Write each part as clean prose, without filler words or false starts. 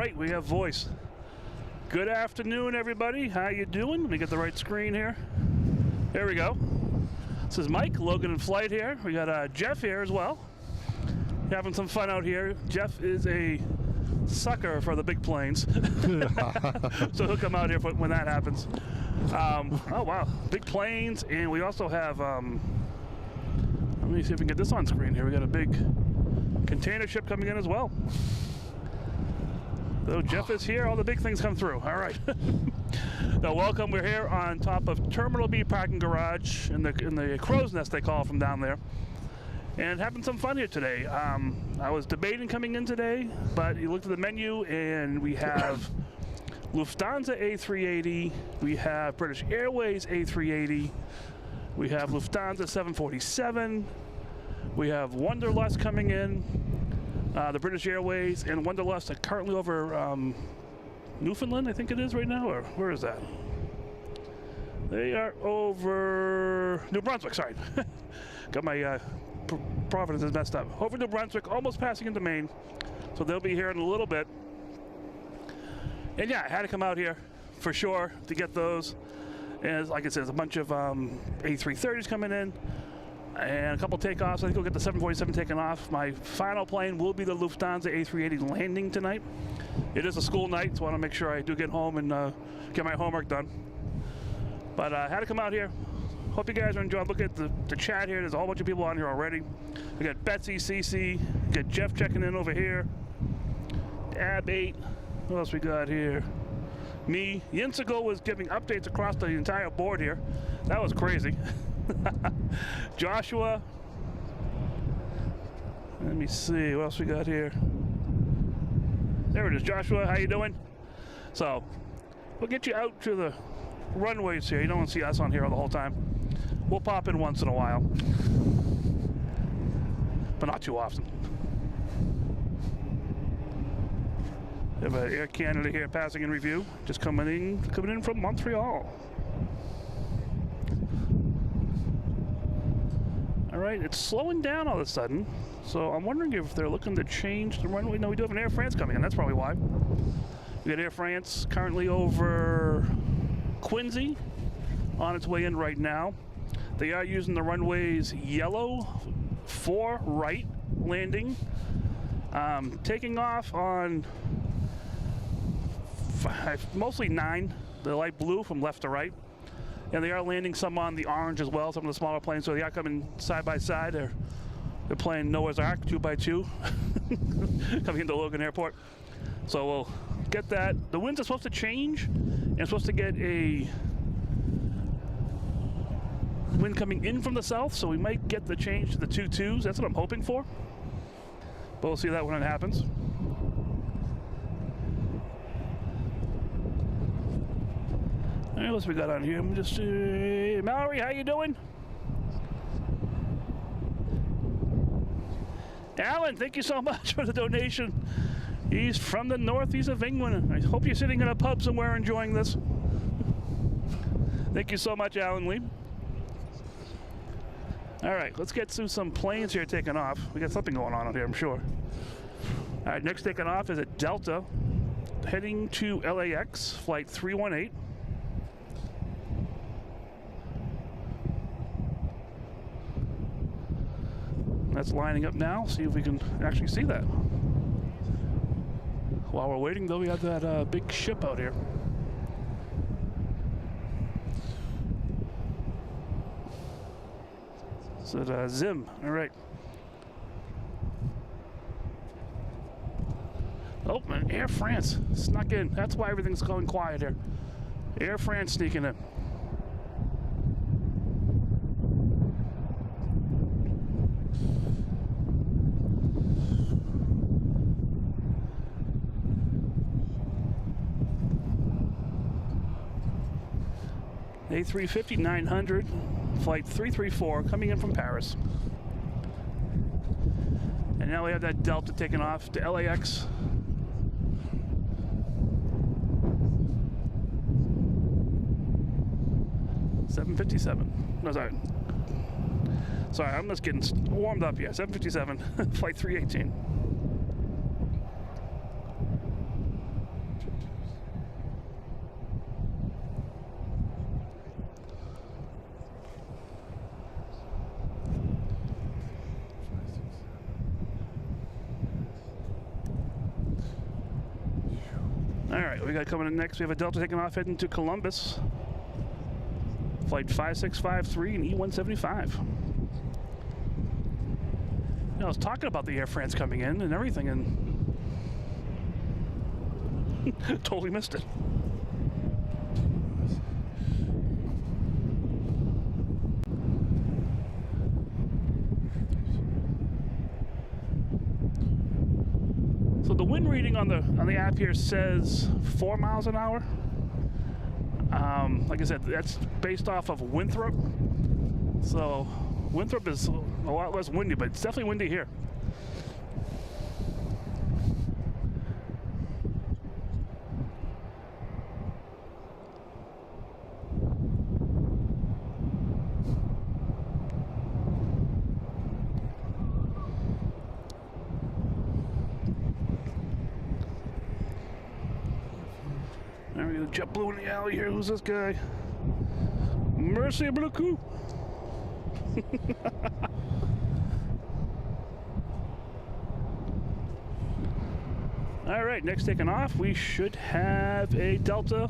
right, we have voice. Good afternoon, everybody. How you doing? Let me get the right screen here. There we go. This is Mike, Logan and Flight here. We got Jeff here as well. Having some fun out here. Jeff is a sucker for the big planes. So he'll come out here when that happens. Oh, wow. Big planes. And we also have, let me see if we can get this on screen here. We got a big container ship coming in as well. So Jeff is here, all the big things come through. All right. Now, welcome. We're here on top of Terminal B parking garage in the crow's nest, they call from down there. And having some fun here today. I was debating coming in today, but you looked at the menu and we have Lufthansa A380, we have British Airways A380, we have Lufthansa 747, we have Wanderlust coming in, the British Airways and Wanderlust are currently over Newfoundland, I think it is right now, or where is that? They are over New Brunswick, sorry. Got my Providence is messed up. Over New Brunswick, almost passing into Maine. So they'll be here in a little bit. And yeah, I had to come out here for sure to get those. And like I said, there's a bunch of A330s coming in and a couple takeoffs. I think we'll get the 747 taken off. My final plane will be the Lufthansa A380 landing tonight. It is a school night, so I want to make sure I do get home and get my homework done. But I had to come out here. Hope you guys are enjoying. Look at the chat here. There's a whole bunch of people on here already. We got Betsy, CC, we got Jeff checking in over here. Ab8. What else we got here? Me. Yinsigo was giving updates across the entire board here. That was crazy. Joshua. Let me see. What else we got here? There it is. Joshua, how you doing? So, we'll get you out to the runways here. You don't want to see us on here the whole time. We'll pop in once in a while, but not too often. We have Air Canada here passing in review, just coming in from Montreal. All right, it's slowing down all of a sudden, so I'm wondering if they're looking to change the runway. No, we do have an Air France coming in. That's probably why. We got Air France currently over Quincy, on its way in right now. They are using the runways yellow for right landing, taking off on mostly 9, the light blue from left to right, and they are landing some on the orange as well, some of the smaller planes, so they are coming side by side. They're playing Noah's Ark 2x2 coming into Logan Airport. So we'll get that. The winds are supposed to change, and it's supposed to get a wind coming in from the south, so we might get the change to the 2-2s. That's what I'm hoping for. But we'll see that when it happens. All right, what else we got on here? I'm just Mallory, how you doing? Alan, thank you so much for the donation. He's from the northeast of England. I hope you're sitting in a pub somewhere enjoying this. Thank you so much, Alan Lee. All right, let's get to some planes here taking off. We got something going on out here, I'm sure. All right, next taking off is a Delta heading to LAX, flight 318. That's lining up now. See if we can actually see that. While we're waiting, though, we have that big ship out here. So Zim, all right. Oh, man, Air France snuck in. That's why everything's going quiet here. Air France sneaking in. A350-900, flight 334, coming in from Paris. And now we have that Delta taking off to LAX. $757. No, sorry. Sorry, I'm just getting warmed up here. 757, flight 318. right, we got coming in next. We have a Delta taking off heading to Columbus. Flight 5653 and E175. I was talking about the Air France coming in and everything, and totally missed it. So the wind reading on the app here says 4 miles an hour. Like I said, that's based off of Winthrop. So Winthrop is a lot less windy, but it's definitely windy here. There we go, JetBlue in the alley here. Who's this guy? Merci beaucoup. All right, next taking off, we should have a Delta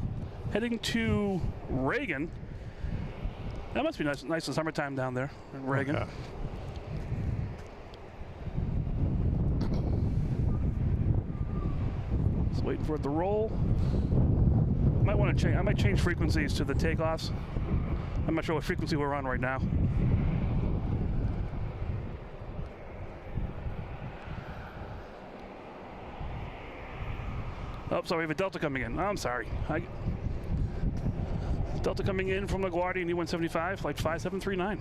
heading to Reagan. That must be nice in summertime down there in Reagan. Okay. Just waiting for it to roll. Might want to change. I might change frequencies to the takeoffs. I'm not sure what frequency we're on right now. Oh, sorry, we have a Delta coming in. Oh, I'm sorry. Delta coming in from LaGuardia in E175, flight 5739.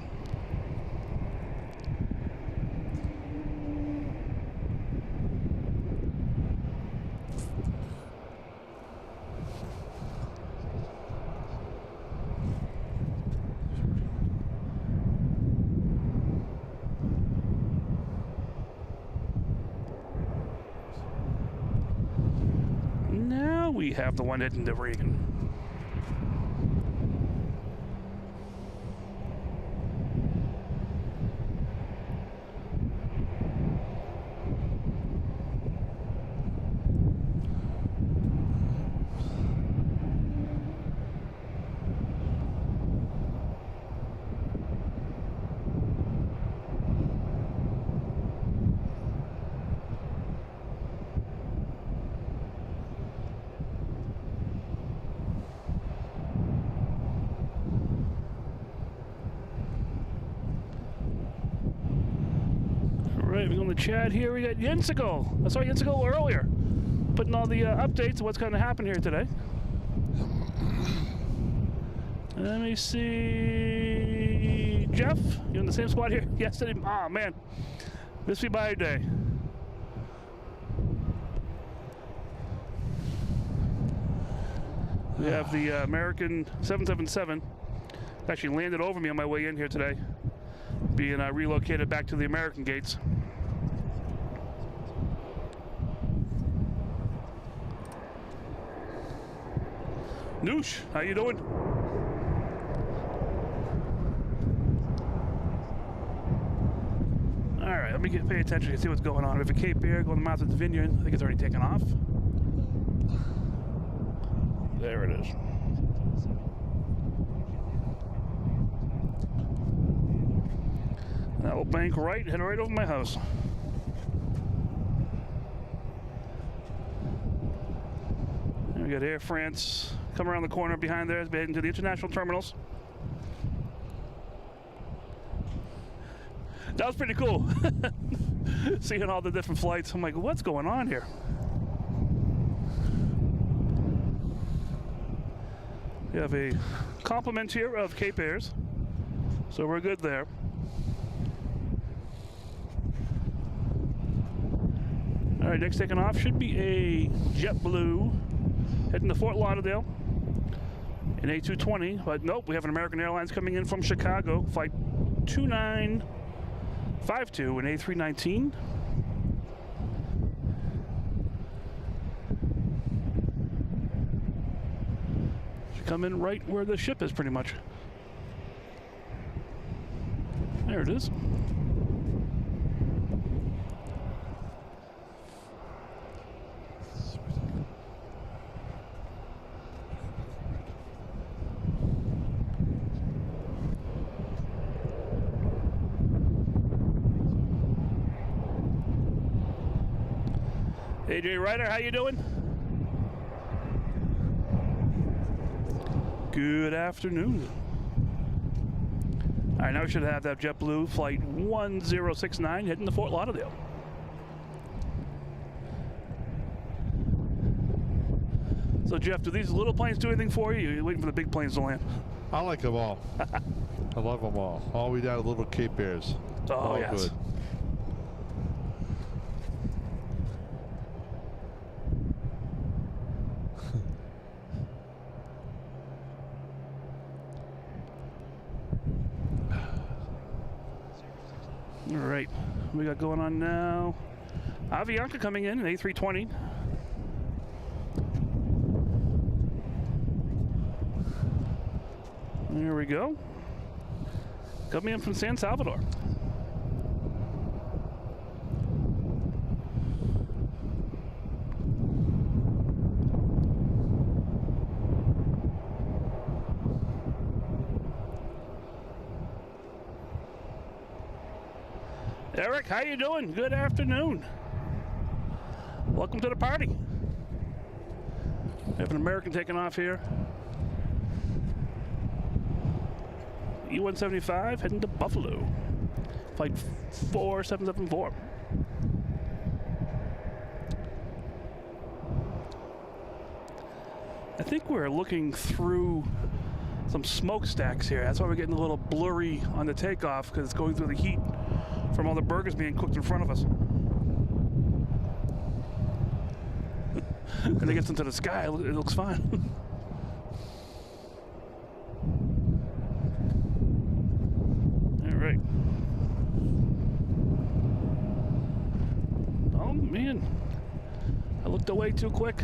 Now we have the one heading to Reagan. Right, we're going to chat here. We got Yensical. I saw Yensical earlier, putting all the updates of what's going to happen here today. Let me see. Jeff, you in the same spot here yesterday? Oh, man. This be my day. We have the American 777. Actually landed over me on my way in here today, being relocated back to the American gates. Noosh, how you doing? All right, let me pay attention and see what's going on. We have a Cape Air going to Mount of the Vineyard. I think it's already taken off. There it is. That will bank right, head right over my house. And we got Air France coming around the corner behind there, heading to the international terminals. That was pretty cool. Seeing all the different flights. I'm like, what's going on here? We have a complement here of Cape Airs, so we're good there. All right, next taking off should be a JetBlue heading to Fort Lauderdale, an A220, but nope, we have an American Airlines coming in from Chicago, flight 2952, an A319. Should come in right where the ship is, pretty much. There it is. AJ Ryder, how you doing? Good afternoon. All right, now we should have that JetBlue flight 1069 heading to Fort Lauderdale. So Jeff, do these little planes do anything for you? You're waiting for the big planes to land. I like them all. I love them all. All we got are little Cape Airs. Oh, all yes. Good. All right, what we got going on now? Avianca coming in, an A320. There we go. Coming in from San Salvador. Eric, how you doing? Good afternoon. Welcome to the party. We have an American taking off here. E-175 heading to Buffalo. Flight 4774. I think we're looking through some smokestacks here. That's why we're getting a little blurry on the takeoff, because it's going through the heat from all the burgers being cooked in front of us. And it gets into the sky, it looks fine. All right. Oh man, I looked away too quick.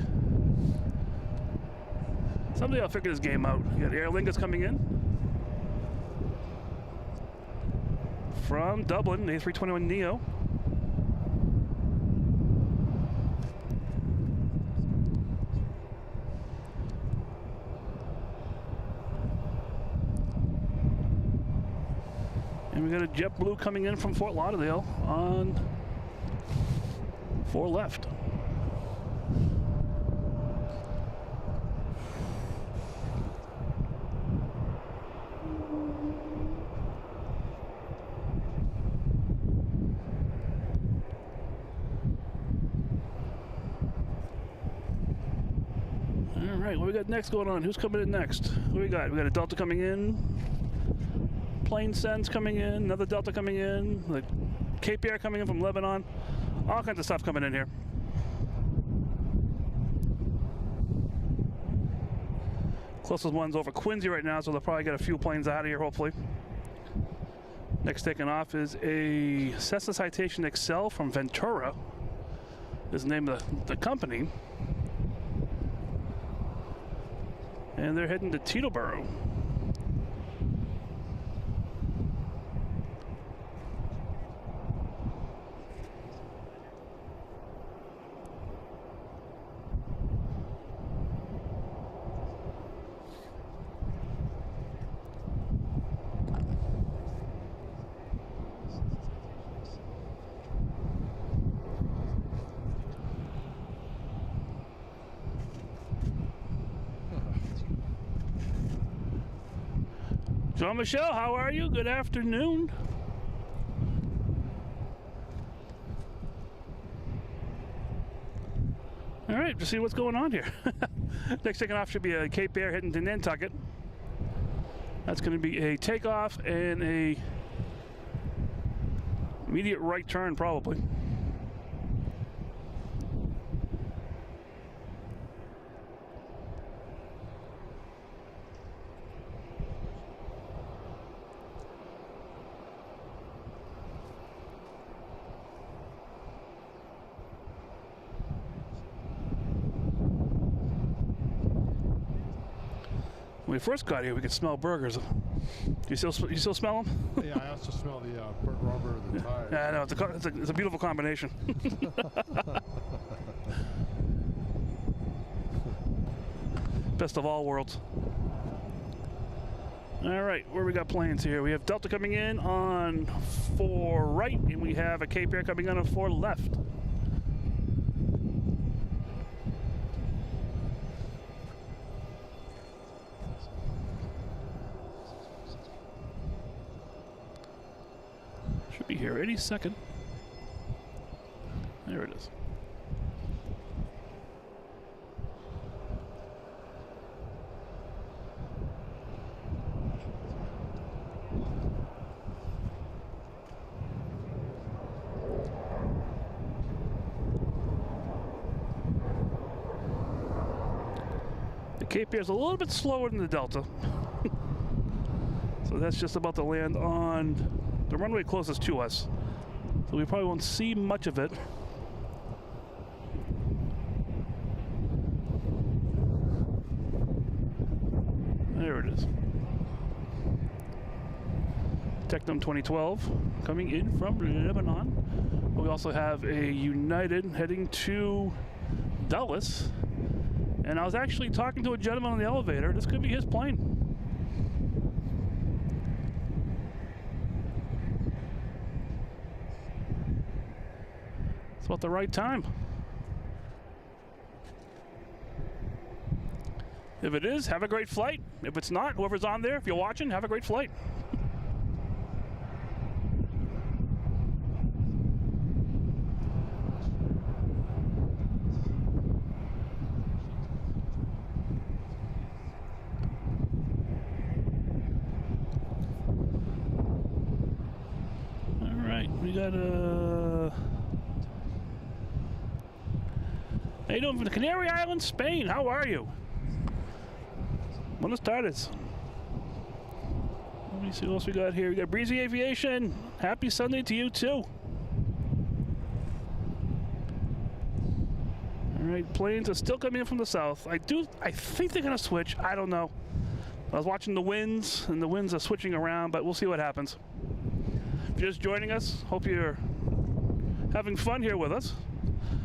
Someday I'll figure this game out. You got Aer Lingus coming in from Dublin, A321neo. And we got a JetBlue coming in from Fort Lauderdale on 4 left. All right, what we got next going on? Who's coming in next? What we got? We got a Delta coming in. Plane Sense coming in. Another Delta coming in. The Cape Air coming in from Lebanon. All kinds of stuff coming in here. Closest one's over Quincy right now, so they'll probably get a few planes out of here, hopefully. Next taking off is a Cessna Citation Excel from Ventura. Is the name of the company. And they're heading to Teterboro. Jean-Michel, how are you? Good afternoon. All right, just see what's going on here. Next taking off should be a Cape Air heading to Nantucket. That's going to be a takeoff and a immediate right turn, probably. When we first got here, we could smell burgers. You still smell them? Yeah, I also smell the burnt rubber, the tires. Yeah, I know. It's a beautiful combination. Best of all worlds. All right, where we got planes here? We have Delta coming in on 4 right, and we have a Cape Air coming in on 4 left. any second. There it is. The Cape Air is a little bit slower than the Delta. So that's just about to land on the runway closest to us. So we probably won't see much of it. There it is. Tecnam 2012 coming in from Lebanon. We also have a United heading to Dulles. And I was actually talking to a gentleman on the elevator. This could be his plane. It's about the right time. If it is, have a great flight. If it's not, whoever's on there, if you're watching, have a great flight. All right, we got a... How you doing from the Canary Islands, Spain? How are you? Buenos tardes. Let me see what else we got here. We got Breezy Aviation. Happy Sunday to you too. All right, planes are still coming in from the south. I think they're gonna switch. I don't know. I was watching the winds, and the winds are switching around, but we'll see what happens. If you're just joining us, hope you're having fun here with us.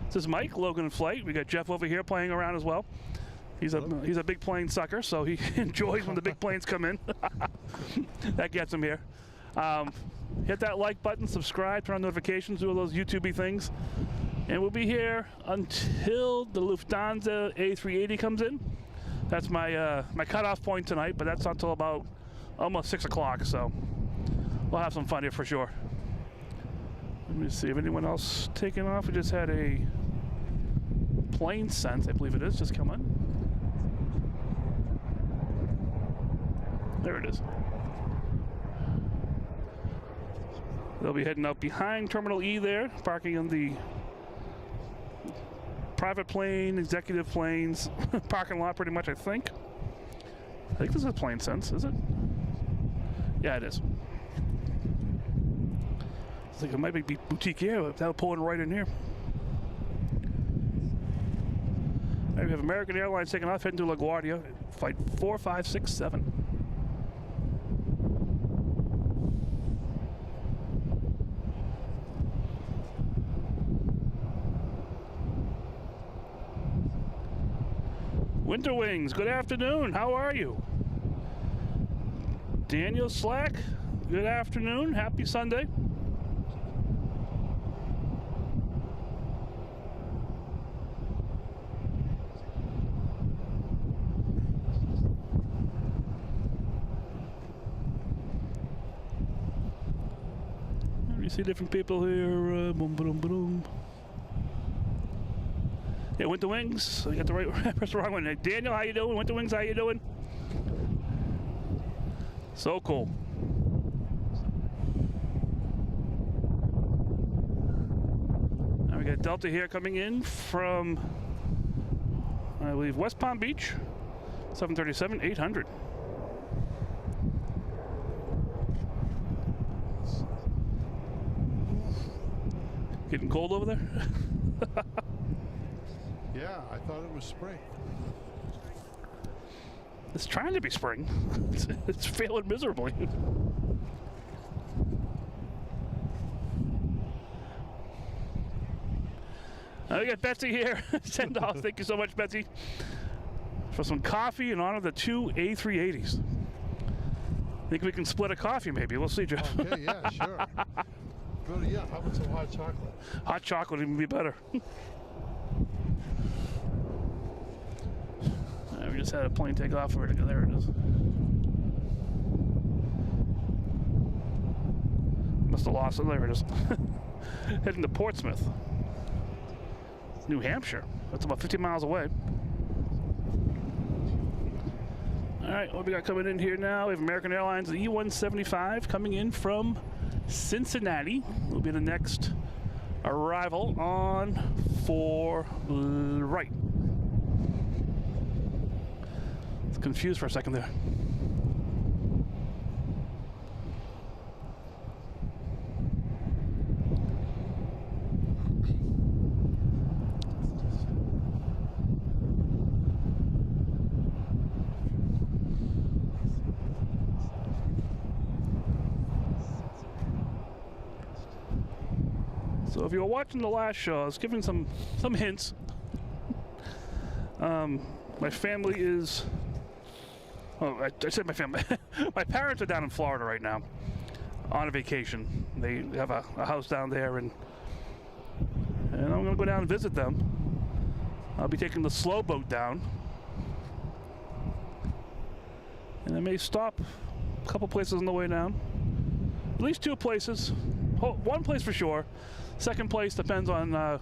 This is Mike, Loganinflight. We got Jeff over here playing around as well. He's a big plane sucker, so he enjoys when the big planes come in. That gets him here. Hit that like button, subscribe, turn on notifications, do all those YouTube-y things. And we'll be here until the Lufthansa A380 comes in. That's my my cutoff point tonight, but that's not until about almost 6 o'clock, so we'll have some fun here for sure. Let me see if anyone else taking off. We just had a plane sense, I believe it is, just come on. There it is. They'll be heading out behind Terminal E there, parking on the private plane, executive planes, parking lot pretty much, I think. I think this is plane sense, is it? Yeah, it is. It's like it might be boutique air without pulling right in here. Right, we have American Airlines taking off, heading to LaGuardia, flight 4567. Winter Wings, good afternoon. How are you? Daniel Slack, good afternoon. Happy Sunday. You see different people here. Boom, boom, boom. Yeah, Winter Wings. I got the right, press the wrong one. Daniel, how you doing? Winter Wings, how you doing? So cool. Now we got Delta here coming in from, I believe, West Palm Beach. 737-800. Getting cold over there? Yeah, I thought it was spring. It's trying to be spring. It's failing miserably. We got Betsy here. $10. Thank you so much, Betsy, for some coffee in honor of the two A380s. Think we can split a coffee, maybe. We'll see, Jeff. Okay, yeah, sure. Good, yeah, how about some hot chocolate? Hot chocolate would even be better. We just had a plane take off for it. There it is. Must have lost it. There it is. Heading to Portsmouth, New Hampshire. That's about 50 miles away. All right, what we got coming in here now? We have American Airlines, the E-175 coming in from Cincinnati. Will be the next arrival on for right. It's confused for a second there. So if you were watching the last show, I was giving some hints. My family is, I said my family. My parents are down in Florida right now on a vacation. They have a house down there, and I'm going to go down and visit them. I'll be taking the slow boat down. And I may stop a couple places on the way down. At least 2 places. One place for sure. Second place depends on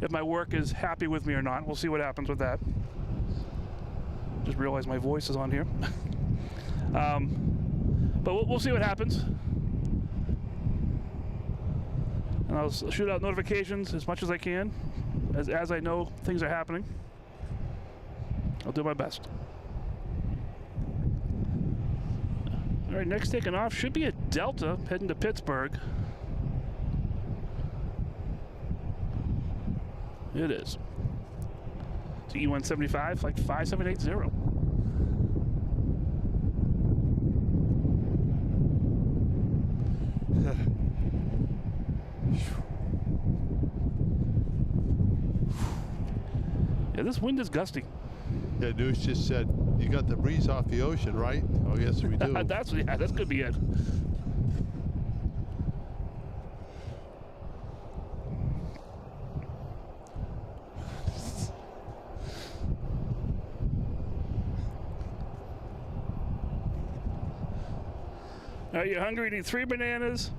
if my work is happy with me or not. We'll see what happens with that. Just realized my voice is on here. But we'll see what happens. And I'll shoot out notifications as much as I can, as I know things are happening. I'll do my best. All right, next taking off should be a Delta heading to Pittsburgh. It is. It's E-175, like 5780. Yeah, this wind is gusty. Yeah, News just said, you got the breeze off the ocean, right? Oh, yes, we do. That could be it. Are you hungry? You need 3 bananas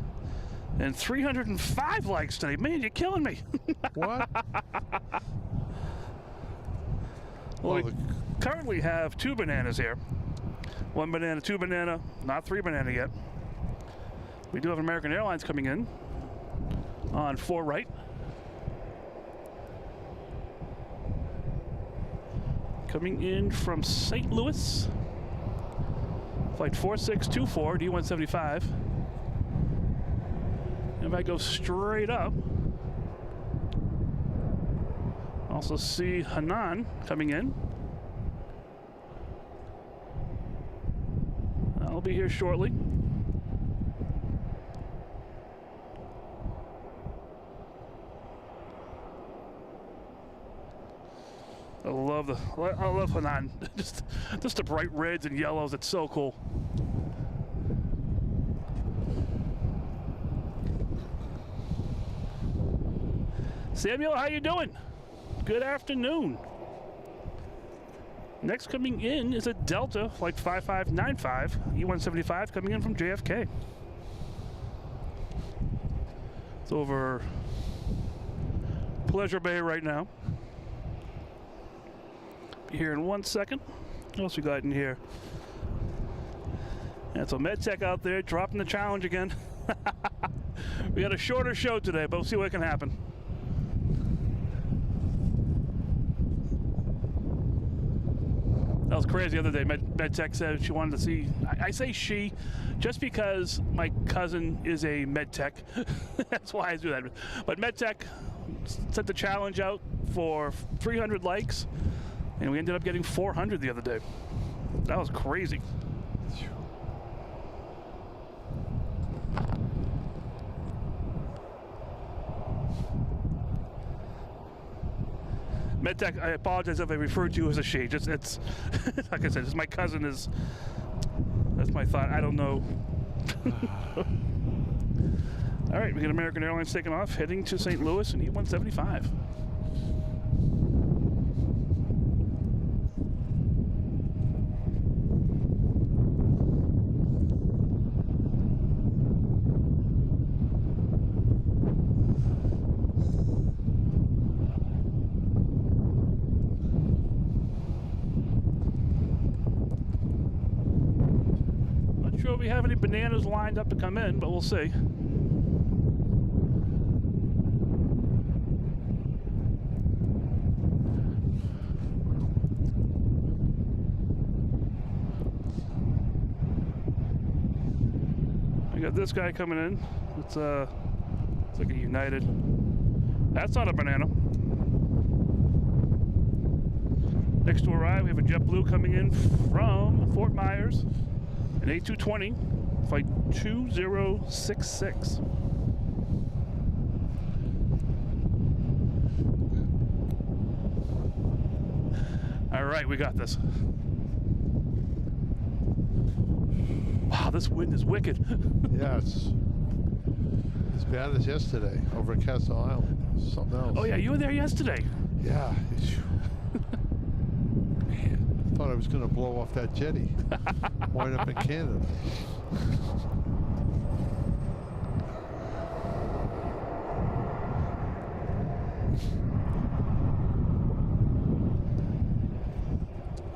and 305 likes today. Man, you're killing me. What? Well, we currently have 2 bananas here. 1 banana, 2 banana, not 3 banana yet. We do have American Airlines coming in on 4 right. Coming in from St. Louis. Flight 4624, D-175. If I go straight up, also see Hanan coming in. I'll be here shortly. I love Hanan. just the bright reds and yellows. It's so cool. Samuel, how you doing? Good afternoon. Next coming in is a Delta Flight 5595, E-175 coming in from JFK. It's over Pleasure Bay right now. Be here in 1 second. What else we got in here? And so MedTech out there dropping the challenge again. We got a shorter show today, but we'll see what can happen. That was crazy the other day. MedTech said she wanted to see. I say she just because my cousin is a MedTech. That's why I do that. But MedTech sent the challenge out for 300 likes, and we ended up getting 400 the other day. That was crazy. MedTech, I apologize if I referred to you as a she. Just it's like I said, it's my cousin is. That's my thought. I don't know. All right, we got American Airlines taking off, heading to St. Louis and E-175. sure we have any bananas lined up to come in, but we'll see. We got this guy coming in. It's like a United. That's not a banana. Next to arrive, we have a JetBlue coming in from Fort Myers, an A220, flight 2066. All right, we got this. Wow, this wind is wicked. Yeah, it's as bad as yesterday over at Castle Island. Something else. Oh yeah, you were there yesterday. Yeah. Man, thought I was going to blow off that jetty. Wind up in Canada.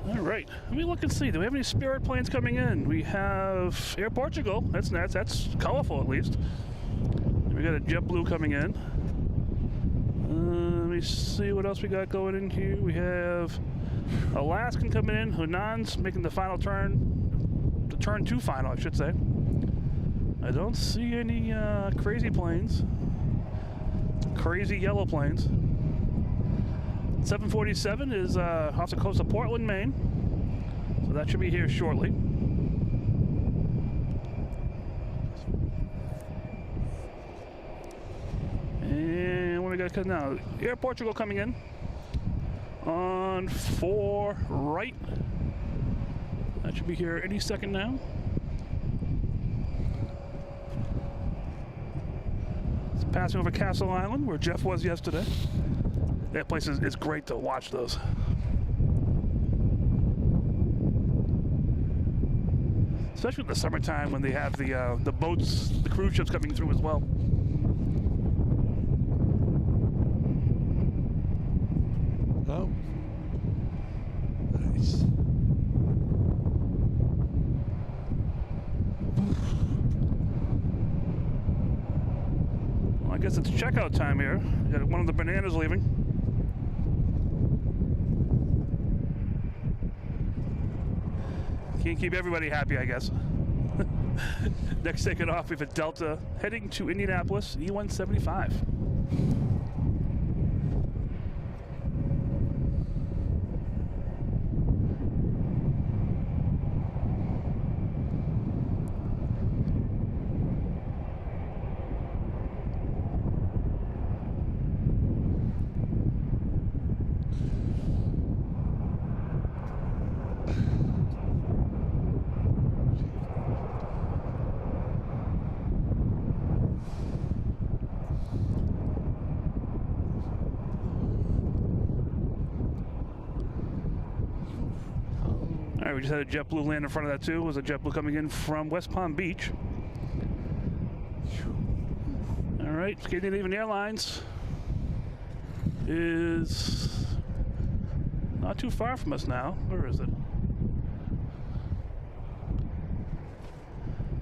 All right, let me look and see. Do we have any Spirit planes coming in? We have Air Portugal. That's colorful at least. And we got a JetBlue coming in. Let me see what else we got going in here. We have Alaskan coming in. Hunan's making the final turn. The turn 2 final, I should say. I don't see any crazy planes. Crazy yellow planes. 747 is off the coast of Portland, Maine. So that should be here shortly. And what we got now? Air Portugal coming in on 4 right. That should be here any second now. It's passing over Castle Island, where Jeff was yesterday. That place is great to watch those. Especially in the summertime when they have the boats, the cruise ships coming through as well. Oh. Nice. Well, I guess it's checkout time here. We got one of the bananas leaving. Can't keep everybody happy, I guess. Next ticket off, we have a Delta heading to Indianapolis, E175. All right, we just had a JetBlue land in front of that too. It was a JetBlue coming in from West Palm Beach. All right, Scandinavian Airlines is not too far from us now. Where is it?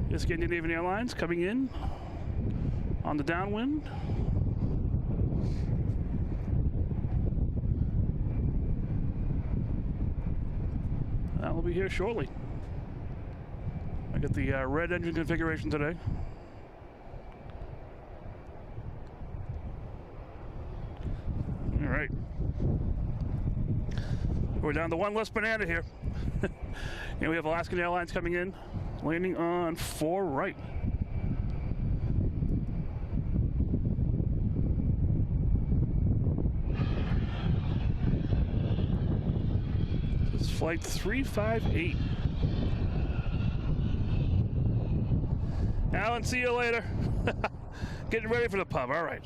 Yes, Scandinavian Airlines coming in on the downwind. That will be here shortly. I got the red engine configuration today. All right. We're down to one less banana here. And we have Alaskan Airlines coming in, landing on 4 right. This is flight 358. Alan, see you later. Getting ready for the pub. All right.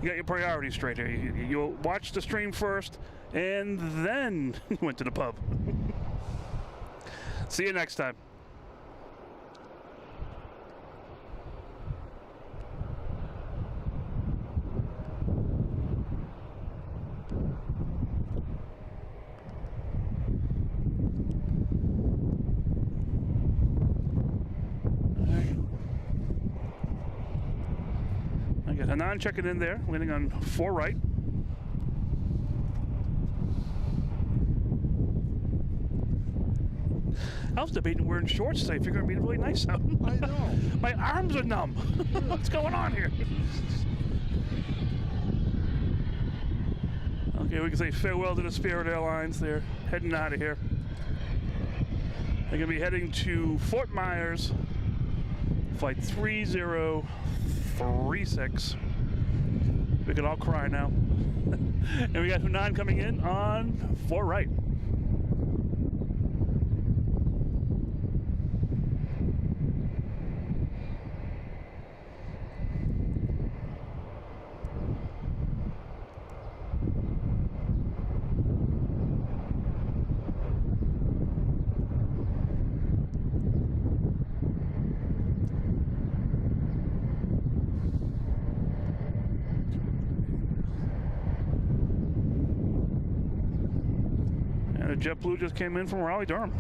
You got your priorities straight here. You watch the stream first, and then you went to the pub. See you next time. Hanan checking in there, landing on 4 right. I was debating wearing shorts today, figuring it'd be really nice out. I know. My arms are numb. What's going on here? Okay, we can say farewell to the Spirit Airlines. They're heading out of here. They're going to be heading to Fort Myers, flight 3036. We could all cry now. And we got Hunan coming in on 4 right. JetBlue just came in from Raleigh, Durham.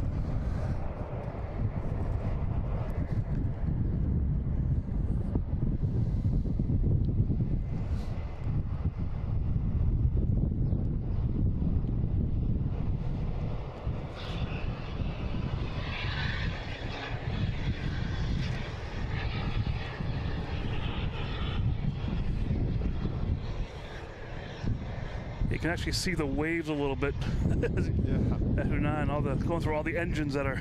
You can actually see the waves a little bit. At Hunan, going through all the engines that are.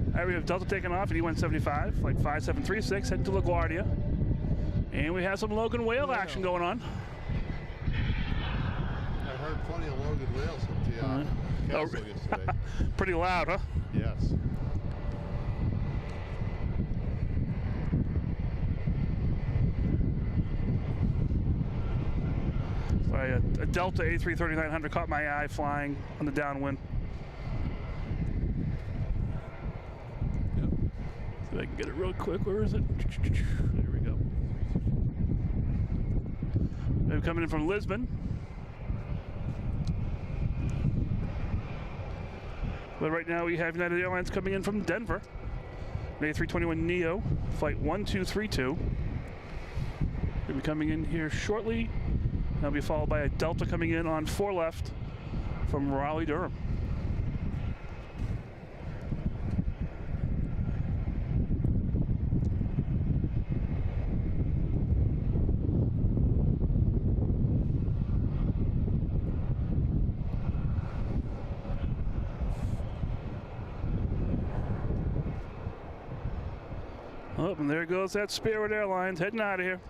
All right, we have Delta taking off at E175, flight 5736, heading to LaGuardia. And we have some Logan whale action going on. I heard plenty of Logan whales at the castle yesterday. Pretty loud, huh? Yes. A Delta A330-900 caught my eye flying on the downwind. Yep. See if I can get it real quick. Where is it? There we go. They're coming in from Lisbon. But right now we have United Airlines coming in from Denver. An A321neo, flight 1232. They'll be coming in here shortly. That'll be followed by a Delta coming in on 4 left from Raleigh, Durham. Oh, and there goes that Spirit Airlines heading out of here.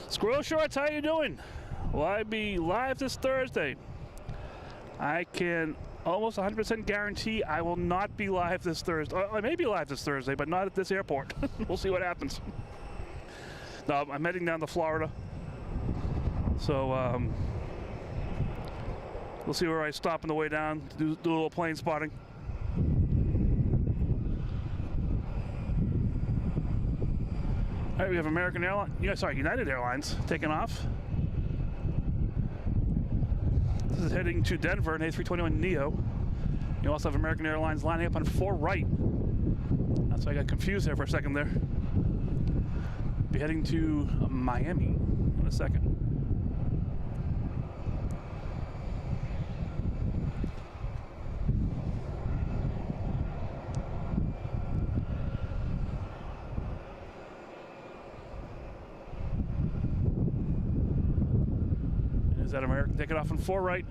Squirrel Shorts, how you doing? Will I be live this Thursday? I can almost 100% guarantee I will not be live this Thursday. I may be live this Thursday, but not at this airport. We'll see what happens. No, I'm heading down to Florida. So we'll see where I stop on the way down to do a little plane spotting. All right, we have United Airlines taking off. This is heading to Denver, an A321neo. You also have American Airlines lining up on 4 right. That's why I got confused there for a second there. Be heading to Miami in a second. Is that American? Take it off on 4 right.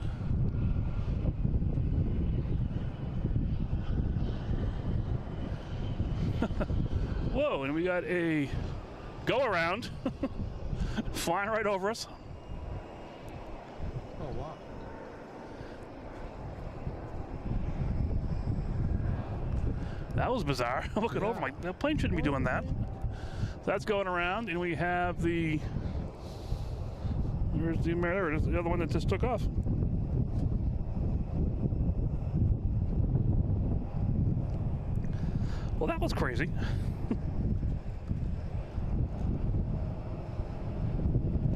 Whoa, and we got a go around flying right over us. Oh, wow. That was bizarre. Looking over, my the plane shouldn't be doing that. So that's going around, and we have the. Where's the There it is, the other one that just took off. Well, that was crazy.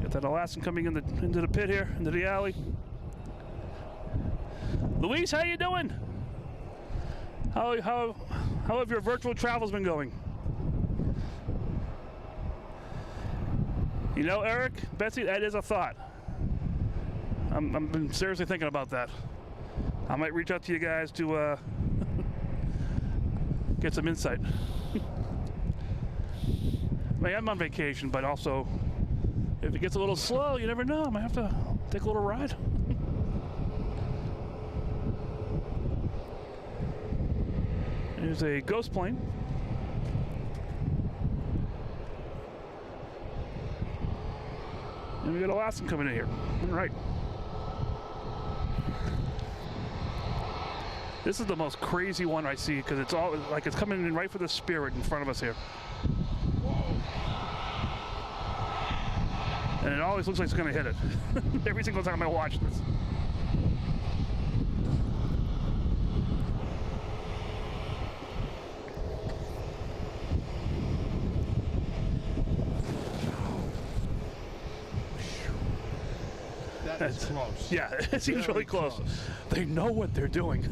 Got that Alaskan coming into the pit here, into the alley. Luis, how you doing? How have your virtual travels been going? You know, Eric, Betsy, that is a thought. I'm been seriously thinking about that. I might reach out to you guys to get some insight. I mean, I'm on vacation, but also, if it gets a little slow, you never know. I might have to take a little ride. There's a ghost plane. And we got Alaskan coming in here. All right. This is the most crazy one I see because it's all like it's coming in right for the Spirit in front of us here. And it always looks like it's going to hit it. Every single time I watch this. That's close. Yeah, it seems really close. They know what they're doing.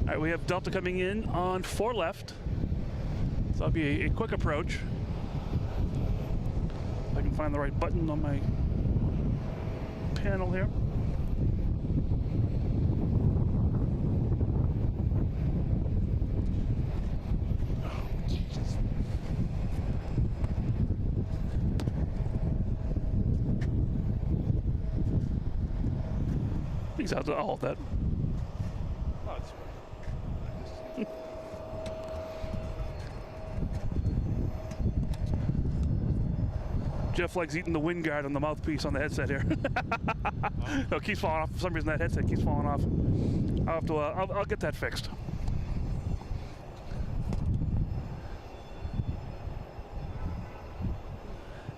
All right, we have Delta coming in on 4 left. So that'll be a quick approach. If I can find the right button on my panel here. He's out to all of that. Jeff likes eating the wind guard on the mouthpiece on the headset here. No, it keeps falling off. For some reason, that headset keeps falling off. I'll have to. I'll get that fixed.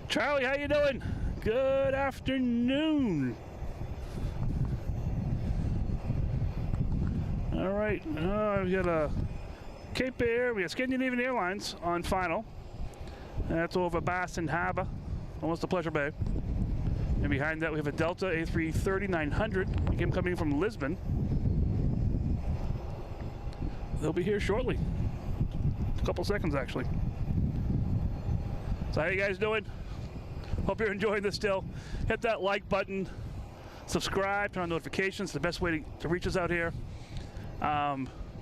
Charlie, how you doing? Good afternoon. All right, we got a Cape Air. We got Scandinavian Airlines on final. That's over Boston Harbor, almost to Pleasure Bay. And behind that, we have a Delta A330-900, again coming from Lisbon. They'll be here shortly. A couple seconds, actually. So how you guys doing? Hope you're enjoying this still. Hit that like button, subscribe, turn on notifications. The best way to reach us out here.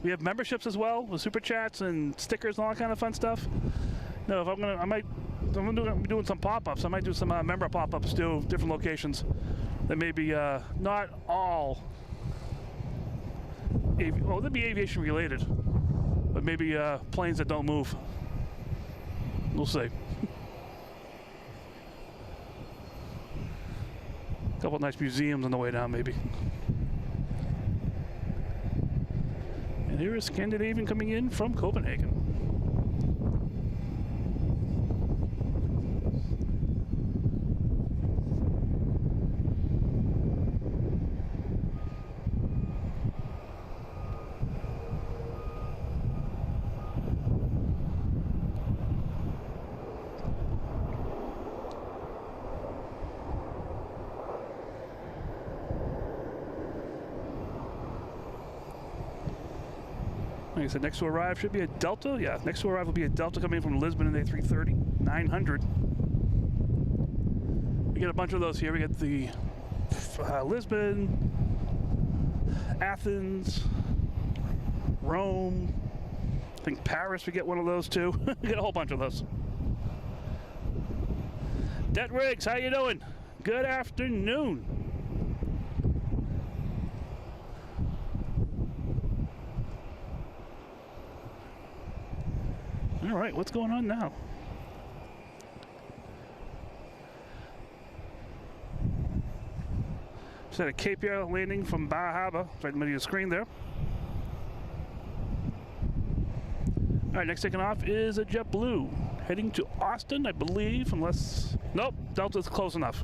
We have memberships as well with super chats and stickers and all that kind of fun stuff. No, if I'm gonna be doing some pop-ups. I might do some member pop-ups too, different locations that may be not all. Well, they'd be aviation related, but maybe planes that don't move. We'll see. A couple of nice museums on the way down, maybe. And here is Scandinavian coming in from Copenhagen. Like I said, next to arrive should be a Delta. Yeah, next to arrive will be a Delta coming in from Lisbon in the A330-900. We get a bunch of those here. We get the Lisbon, Athens, Rome. I think Paris, we get one of those too. We get a whole bunch of those. Det Riggs, how you doing? Good afternoon. All right, what's going on now? Just had a Cape Air landing from Bar Harbor, right in the middle of the screen there. All right, next taking off is a JetBlue, heading to Austin, I believe, unless... Nope, Delta's close enough.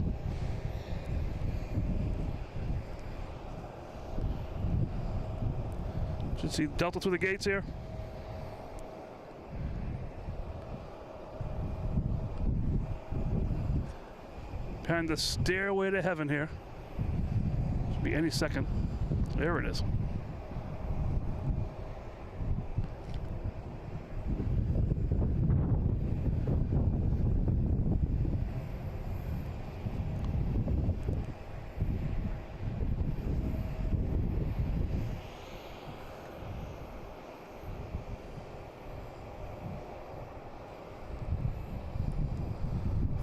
Should see Delta through the gates here. Behind the stairway to heaven here. Should be any second. There it is.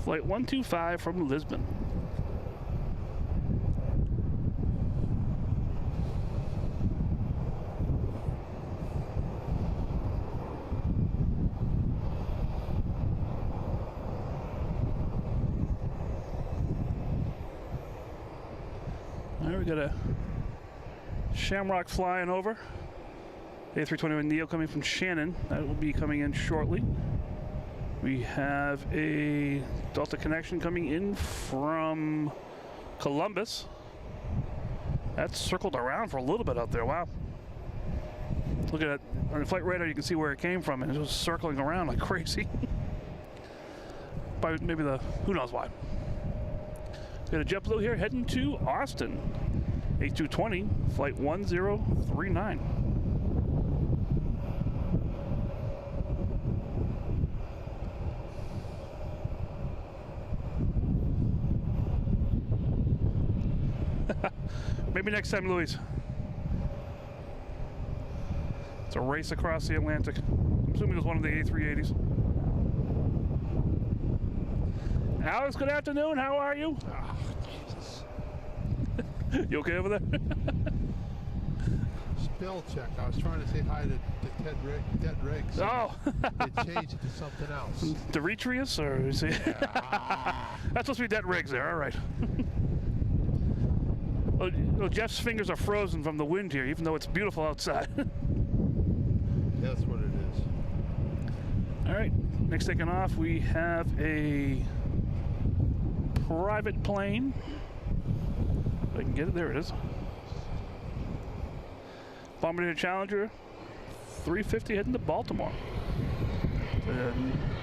Flight 125 from Lisbon. All right, we got a Shamrock flying over. A321neo coming from Shannon. That will be coming in shortly. We have a Delta connection coming in from Columbus. That's circled around for a little bit out there. Wow. Look at it. On the flight radar, you can see where it came from, and it was circling around like crazy. But maybe who knows why. We got a JetBlue here heading to Austin. A220, flight 1039. Maybe next time, Louise. It's a race across the Atlantic. I'm assuming it was one of the A380s. Alex, good afternoon. How are you? Oh, Jesus. You okay over there? Spell check. I was trying to say hi to Dead Riggs. Oh. They changed it to something else. Demetrius, or is he? Yeah. That's supposed to be Dead Riggs there. All right. Well, Jeff's fingers are frozen from the wind here, even though it's beautiful outside. That's what it is. All right, next taking off, we have a private plane. If I can get it, there it is. Bombardier Challenger 350 heading to Baltimore.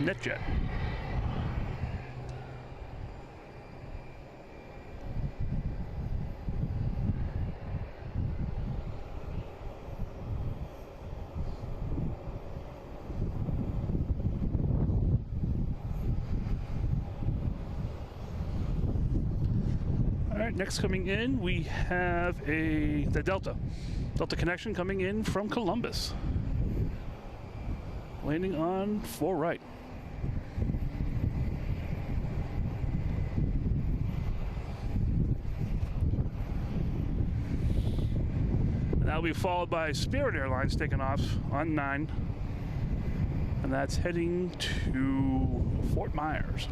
NetJet. Next coming in, we have the Delta connection coming in from Columbus. Landing on 4 right. And that'll be followed by Spirit Airlines taking off on 9. And that's heading to Fort Myers.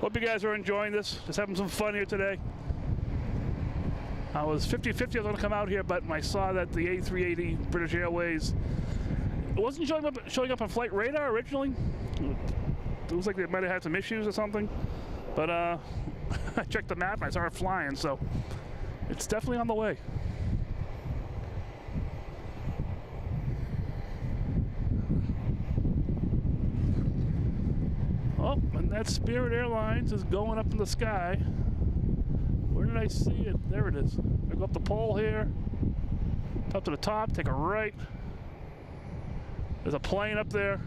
Hope you guys are enjoying this. Just having some fun here today. I was 50-50 I was going to come out here, but I saw that the A380 British Airways, it wasn't showing up on flight radar originally. It was like they might have had some issues or something. But I checked the map and I saw it flying, so it's definitely on the way. Oh, and that Spirit Airlines is going up in the sky. Where did I see it? There it is. I go up the pole here, up to the top, take a right. There's a plane up there.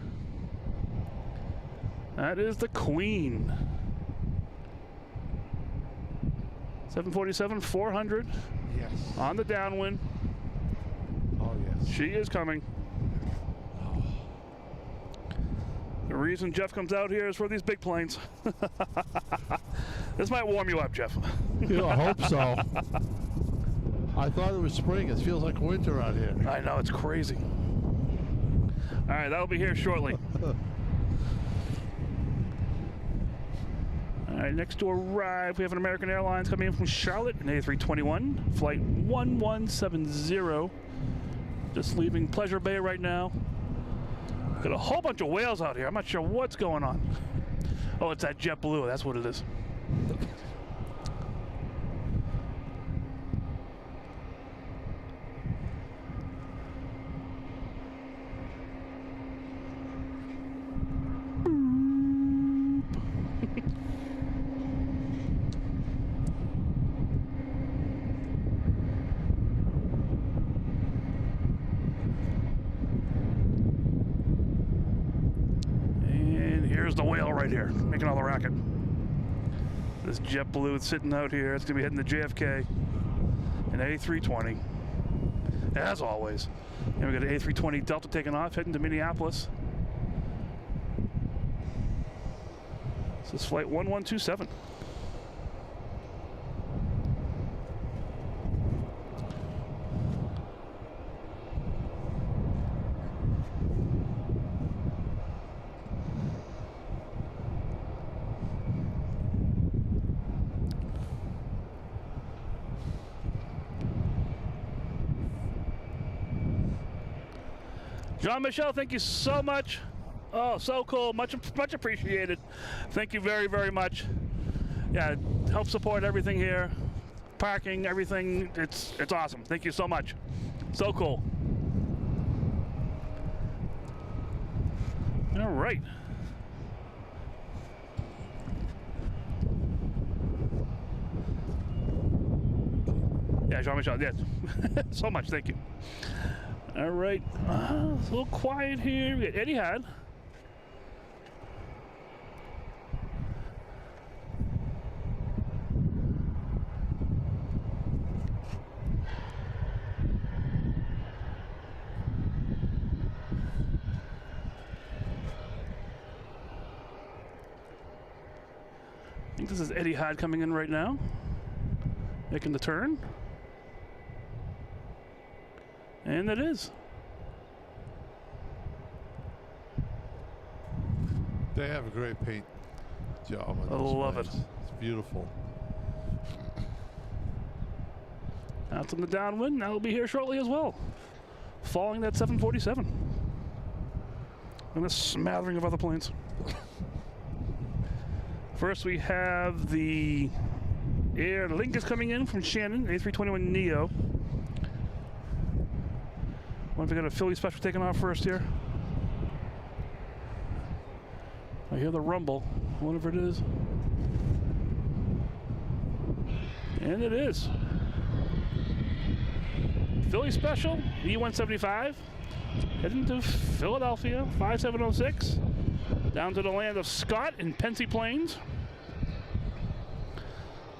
That is the Queen. 747-400. Yes. On the downwind. Oh, yes. She is coming. The reason Jeff comes out here is for these big planes. This might warm you up, Jeff. Yeah, I hope so. I thought it was spring. It feels like winter out here. I know, it's crazy. All right, that'll be here shortly. All right, next to arrive, we have an American Airlines coming in from Charlotte, an A321, flight 1170. Just leaving Pleasure Bay right now. Got a whole bunch of whales out here. I'm not sure what's going on. Oh, it's that JetBlue. That's what it is. Here's the whale right here, making all the racket. This JetBlue is sitting out here. It's gonna be heading to JFK. An A320, as always. And we got an A320 Delta taking off, heading to Minneapolis. This is flight 1127. Jean-Michel, thank you so much. Oh, so cool. Much appreciated. Thank you very, very much. Yeah, help support everything here. Parking, everything. It's awesome. Thank you so much. So cool. All right. Yeah, Jean-Michel, yes. So much, thank you. All right, it's a little quiet here. We got Etihad. I think this is Etihad coming in right now, making the turn. And it is. They have a great paint job on I those love planes. it. It's beautiful. That's on the downwind. Now we'll be here shortly as well. Following that 747. And a smattering of other planes. First we have the Air Lingus coming in from Shannon, A321neo. Wonder if we got a Philly special taking off first here. I hear the rumble, whatever it is. And it is. Philly special, E175, heading to Philadelphia, 5706, down to the land of Scott in Pensy Plains.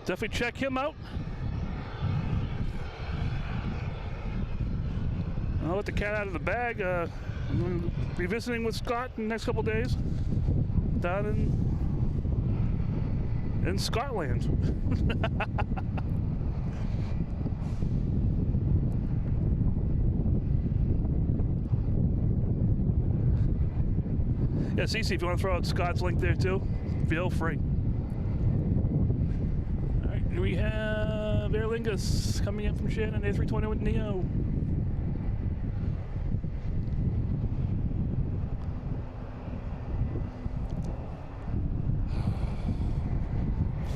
Definitely check him out. I'll let the cat out of the bag. I'm going to be visiting with Scott in the next couple days down in Scotland. Yeah, Cece, if you want to throw out Scott's link there too, feel free. All right, here we have Aer Lingus coming in from Shannon, A321neo.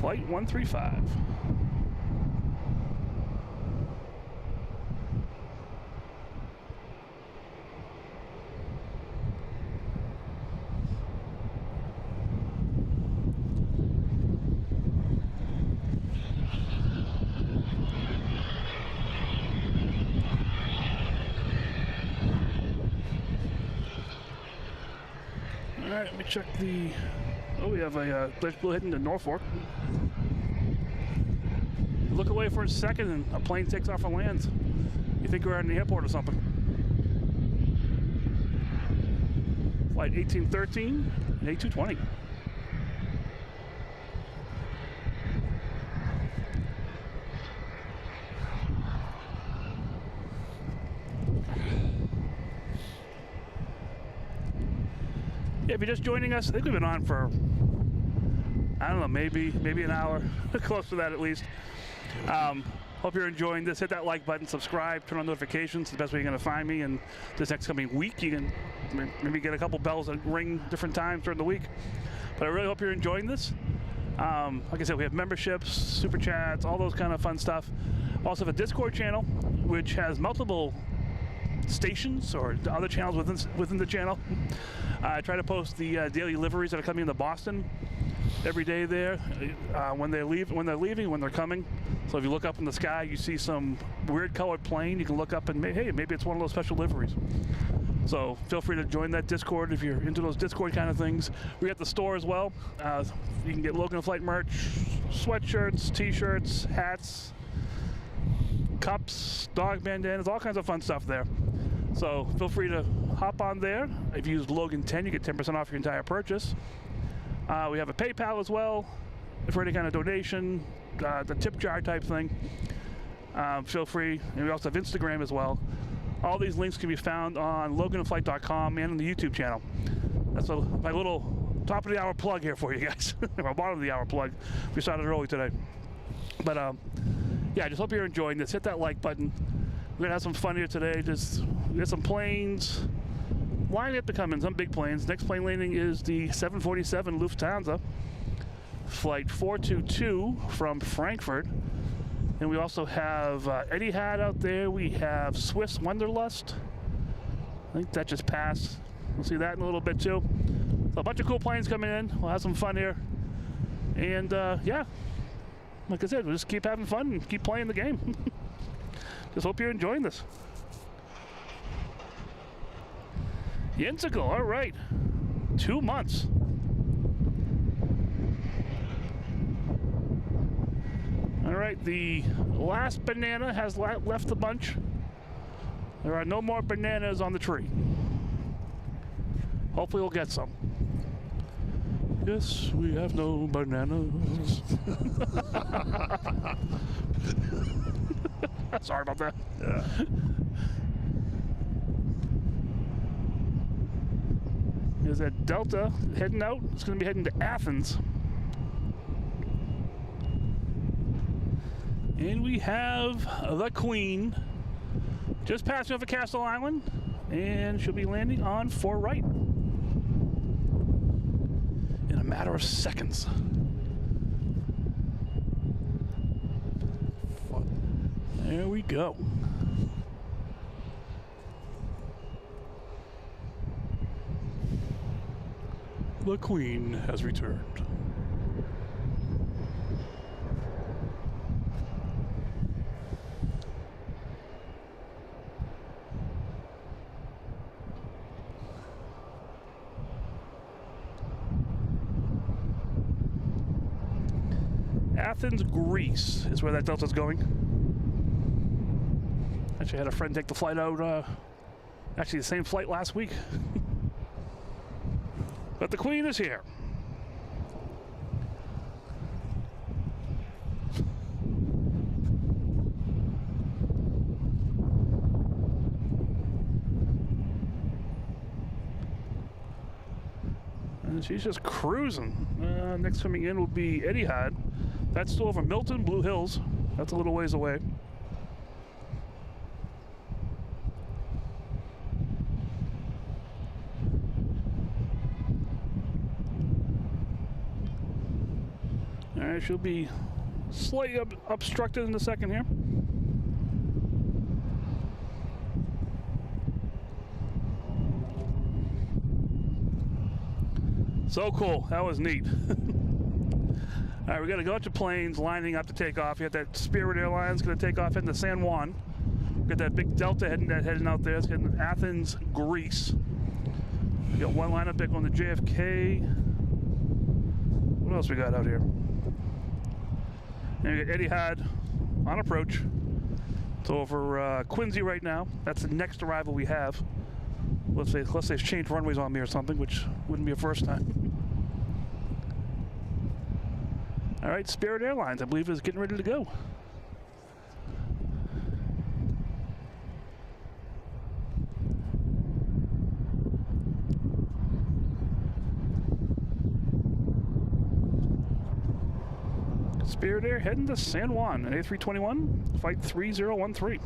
Flight 135. All right, let me check the. Oh, we have a JetBlue heading to Norfolk. Look away for a second and a plane takes off and lands. You think we're at the airport or something. Flight 1813 and A220. Yeah, if you're just joining us, I think we've been on for, I don't know, maybe an hour, close to that at least. Hope you're enjoying this. Hit that like button, subscribe, turn on notifications. The best way you're going to find me. And this next coming week, you can maybe get a couple bells that ring different times during the week. But I really hope you're enjoying this. Like I said, we have memberships, super chats, all those kind of fun stuff. Also have a Discord channel, which has multiple stations or other channels within the channel. I try to post the daily liveries that are coming into Boston every day there, when they're leaving, when they're coming. So if you look up in the sky, you see some weird colored plane, you can look up and hey, maybe it's one of those special liveries. So feel free to join that Discord if you're into those Discord kind of things. We got the store as well. You can get Logan Flight merch, sweatshirts, t-shirts, hats, cups, dog bandanas, all kinds of fun stuff there. So feel free to hop on there. If you use Logan10, you get 10% off your entire purchase. We have a PayPal as well for any kind of donation, the tip jar type thing. Feel free. And we also have Instagram as well. All these links can be found on loganinflight.com and on the YouTube channel. That's my little top of the hour plug here for you guys. Or bottom of the hour plug. We started early today. But yeah, I just hope you're enjoying this. Hit that like button. We're gonna have some fun here today. We got some planes lining up to come in, some big planes. Next plane landing is the 747 Lufthansa, flight 422 from Frankfurt. And we also have Etihad out there. We have Swiss Wanderlust. I think that just passed. We'll see that in a little bit too. So a bunch of cool planes coming in. We'll have some fun here. And yeah, like I said, we'll just keep having fun and keep playing the game. Just hope you're enjoying this. Yinsical, all right. 2 months. All right, the last banana has left the bunch. There are no more bananas on the tree. Hopefully we'll get some. Yes, we have no bananas. Sorry about that. Yeah. There's that Delta heading out. It's going to be heading to Athens. And we have the Queen just passing over Castle Island, and she'll be landing on 4 right in a matter of seconds. There we go. The Queen has returned. Athens, Greece is where that Delta's going. Actually, I had a friend take the flight out, actually the same flight last week. But the Queen is here. And she's just cruising. Next coming in will be Etihad. That's still over Milton, Blue Hills. That's a little ways away. All right, she'll be slightly obstructed in a second here. So cool. That was neat. All right, we got a bunch of planes lining up to take off. You got that Spirit Airlines going to take off into San Juan. We got that big Delta heading out there. It's heading to Athens, Greece. We got one lineup there going to JFK. What else we got out here? And we got Etihad on approach. It's over Quincy right now. That's the next arrival we have. Let's say they've changed runways on me or something, which wouldn't be a first time. All right, Spirit Airlines, I believe, is getting ready to go. Spirit Air heading to San Juan, an A321, flight 3013.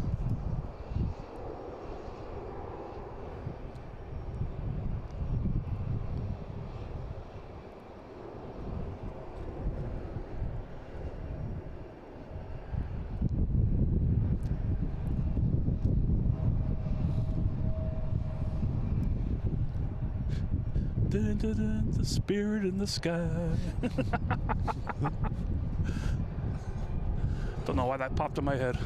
Dun, dun, dun, the spirit in the sky. Don't know why that popped in my head.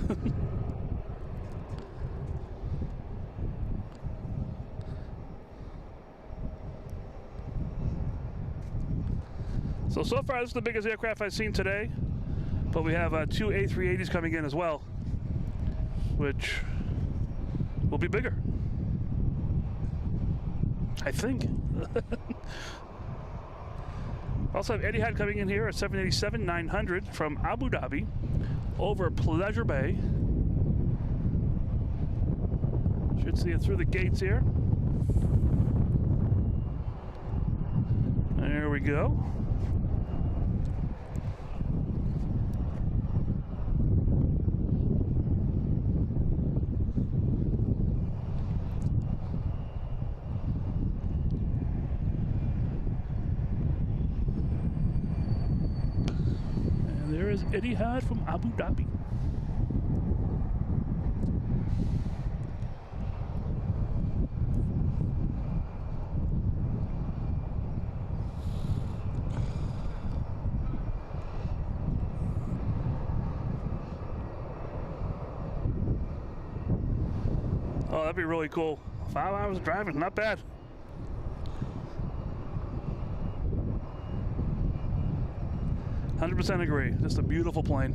So far, this is the biggest aircraft I've seen today. But we have 2 A380s coming in as well, which will be bigger, I think. Also have Etihad coming in here at 787-900 from Abu Dhabi over Pleasure Bay. Should see it through the gates here. There we go. There is Etihad from Abu Dhabi. Oh, that'd be really cool. 5 hours driving, not bad. %100% agree. Just a beautiful plane.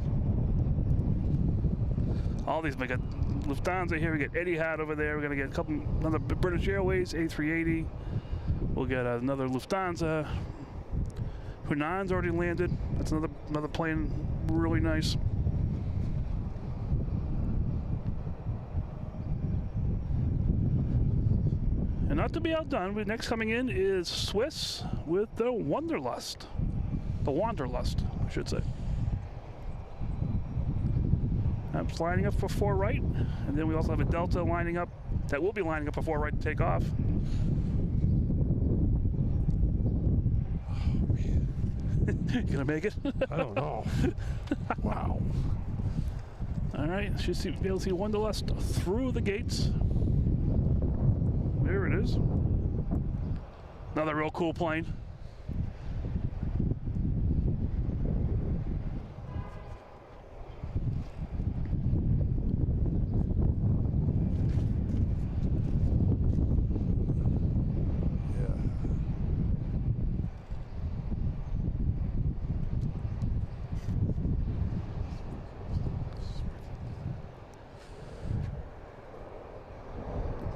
All these, we got Lufthansa here, we got Etihad over there. We're gonna get another British Airways A380. We'll get another Lufthansa. Hunan's already landed. That's another plane, really nice. And not to be outdone, next coming in is Swiss with the Wanderlust. The Wanderlust, I should say. I'm lining up for 4 right, and then we also have a Delta lining up that will be lining up for 4 right to take off. Oh, man. You gonna make it? I don't know. Wow. All right, should be able to see Wanderlust through the gates. There it is. Another real cool plane.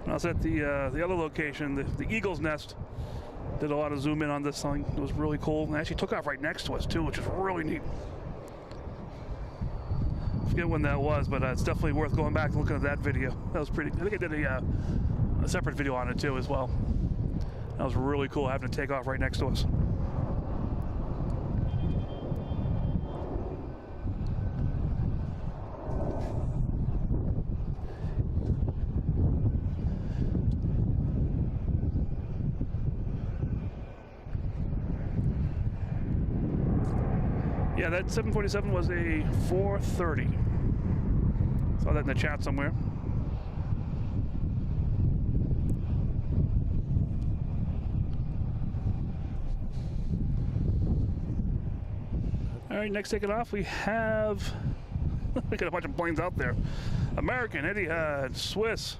I was at the other location, the Eagle's Nest. Did a lot of zoom in on this thing. It was really cool. And actually took off right next to us too, which is really neat. I forget when that was, but it's definitely worth going back and looking at that video. That was pretty. I think I did a separate video on it too as well. That was really cool having to take off right next to us. Yeah, that 747 was a 430. Saw that in the chat somewhere. All right, next taking off, we have we got a bunch of planes out there. American, Etihad, Swiss.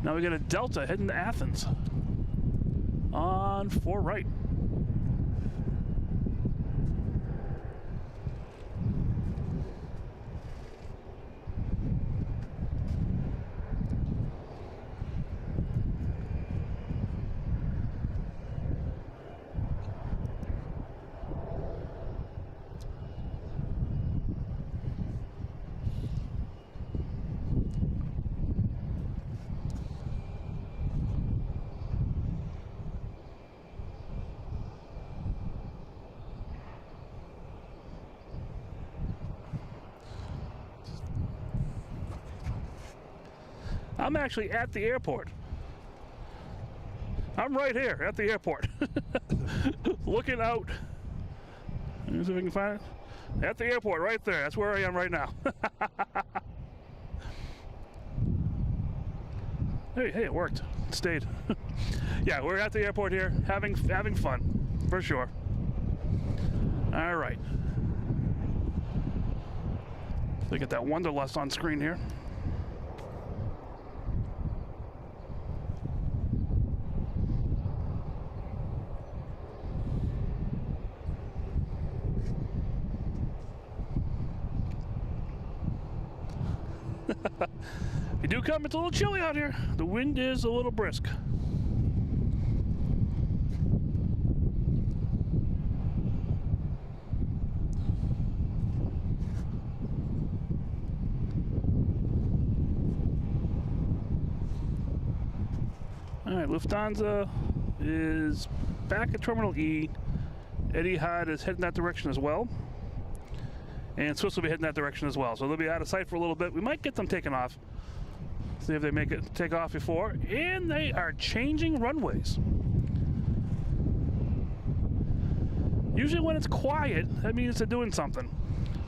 Now we got a Delta heading to Athens on 4 right. I'm actually at the airport. I'm right here at the airport. Looking out. Let me see if I can find it. At the airport, right there. That's where I am right now. Hey, it worked. It stayed. Yeah, we're at the airport here, having fun, for sure. All right. So get that Wanderlust on screen here. You do come, it's a little chilly out here. The wind is a little brisk. All right, Lufthansa is back at Terminal E. Etihad is heading that direction as well. And Swiss will be heading that direction as well. So they'll be out of sight for a little bit. We might get them taken off. See if they make it take off before. And they are changing runways. Usually when it's quiet, that means they're doing something.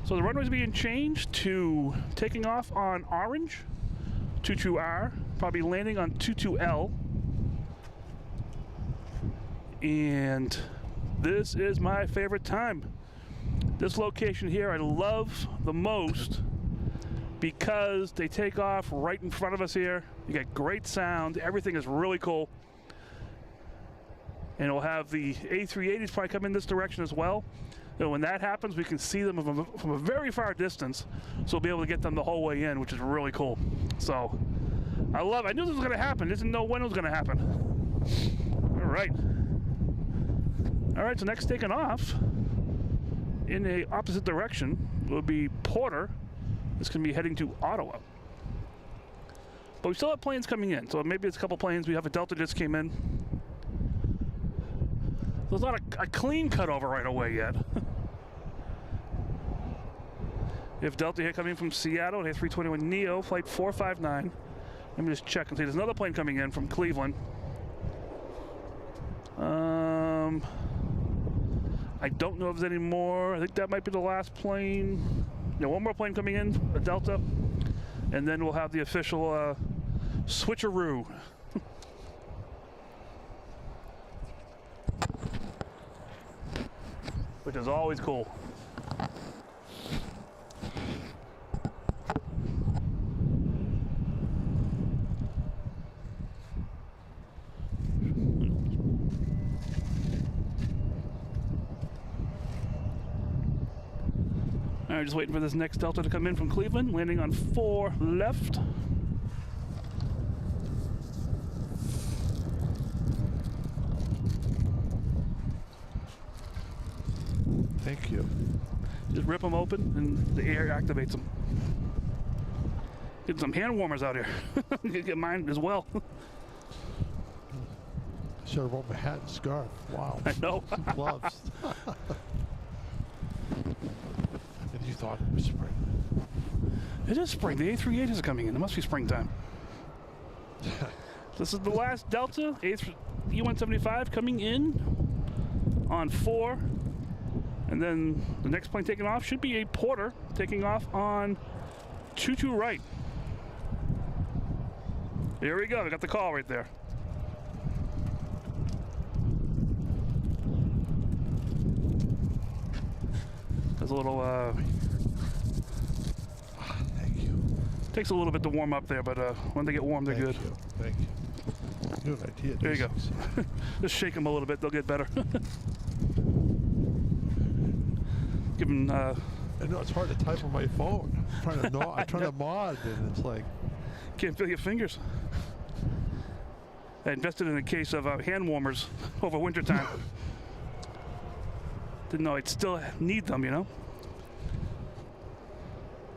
So the runway's being changed to taking off on orange, 22R, probably landing on 22L. And this is my favorite time. This location here I love the most because they take off right in front of us here. You get great sound. Everything is really cool. And we'll have the A380s probably come in this direction as well. And when that happens, we can see them from a very far distance. So we'll be able to get them the whole way in, which is really cool. So I love it. I knew this was going to happen. Didn't know when it was going to happen. All right. All right, so next taking off in a opposite direction will be Porter. It's going to be heading to Ottawa. But we still have planes coming in, so maybe it's a couple planes. We have a Delta just came in. There's not a clean cutover right away yet. We have Delta here coming from Seattle, A321neo, flight 459. Let me just check and see. There's another plane coming in from Cleveland. I don't know if there's any more. I think that might be the last plane. Yeah, one more plane coming in, a Delta. And then we'll have the official switcheroo. Which is always cool. All right, just waiting for this next Delta to come in from Cleveland, landing on 4 left. Thank you. Just rip them open and the air activates them. Get some hand warmers out here. Get mine as well. Should have brought my hat and scarf. Wow. I know. Gloves. And you thought it was spring. It is spring. The A380s are coming in. It must be springtime. This is the last Delta, E175 coming in on 4. And then the next plane taking off should be a Porter taking off on 22 right. Here we go. We got the call right there. There's a little, Thank you. takes a little bit to warm up there, but when they get warm, they're good. Thank you. Good idea. There you go. Just shake them a little bit. They'll get better. Give them, I know it's hard to type on my phone. I'm trying to mod, and it's like can't feel your fingers. I invested in a case of hand warmers over winter time. Didn't know I'd still need them, you know?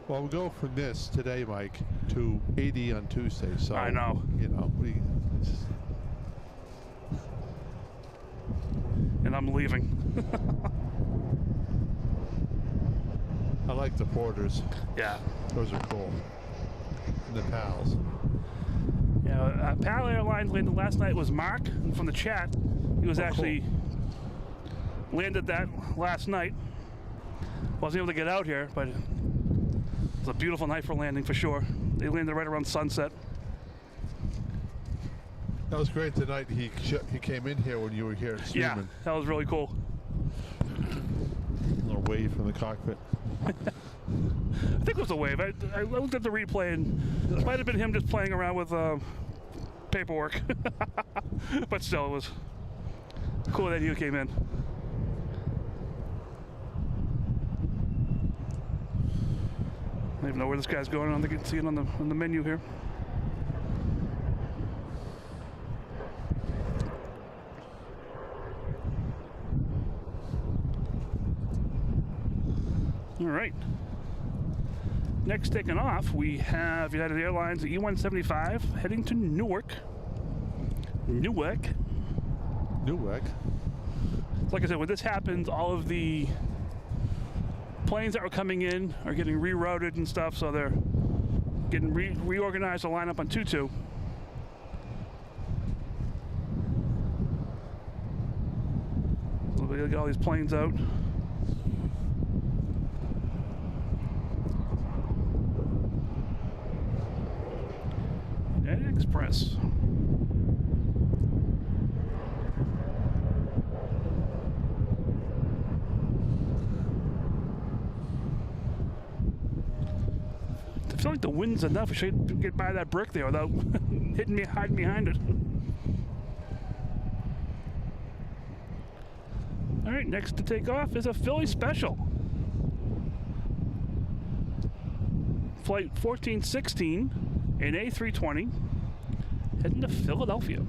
Well, we'll go from this today, Mike, to 80 on Tuesday. So I know. You know, And I'm leaving. I like the Porters. Yeah. Those are cool. And the PALs. Yeah, PAL Airlines landed last night was Mark from the chat. He was actually landed that last night. Wasn't able to get out here, but it was a beautiful night for landing for sure. They landed right around sunset. That was great tonight. He came in here when you were here streaming. Yeah, that was really cool. A little wave from the cockpit. I think it was a wave. I looked at the replay and it might have been him just playing around with paperwork. But still, it was cool that he came in. even know where this guy's going. I don't think you can see it on the menu here. All right. Next taking off, we have United Airlines E-175 heading to Newark. Newark. Like I said, when this happens, all of the planes that were coming in are getting rerouted and stuff, so they're getting reorganized to line up on 22. So we get all these planes out. United Express. I feel like the wind's enough. I should get by that brick there without hiding behind it. All right, next to take off is a Philly special. Flight 1416, an A320, heading to Philadelphia.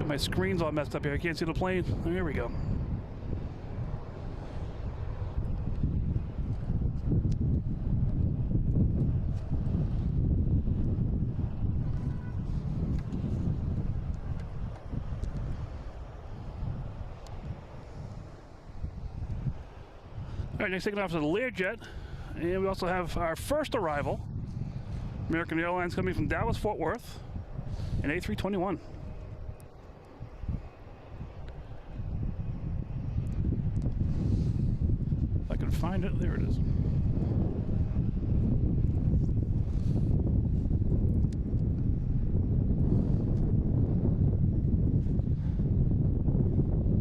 My screen's all messed up here. I can't see the plane. There we go. All right, next taking off is the Learjet, and we also have our first arrival. American Airlines coming from Dallas Fort Worth, an A321. Find it. There it is.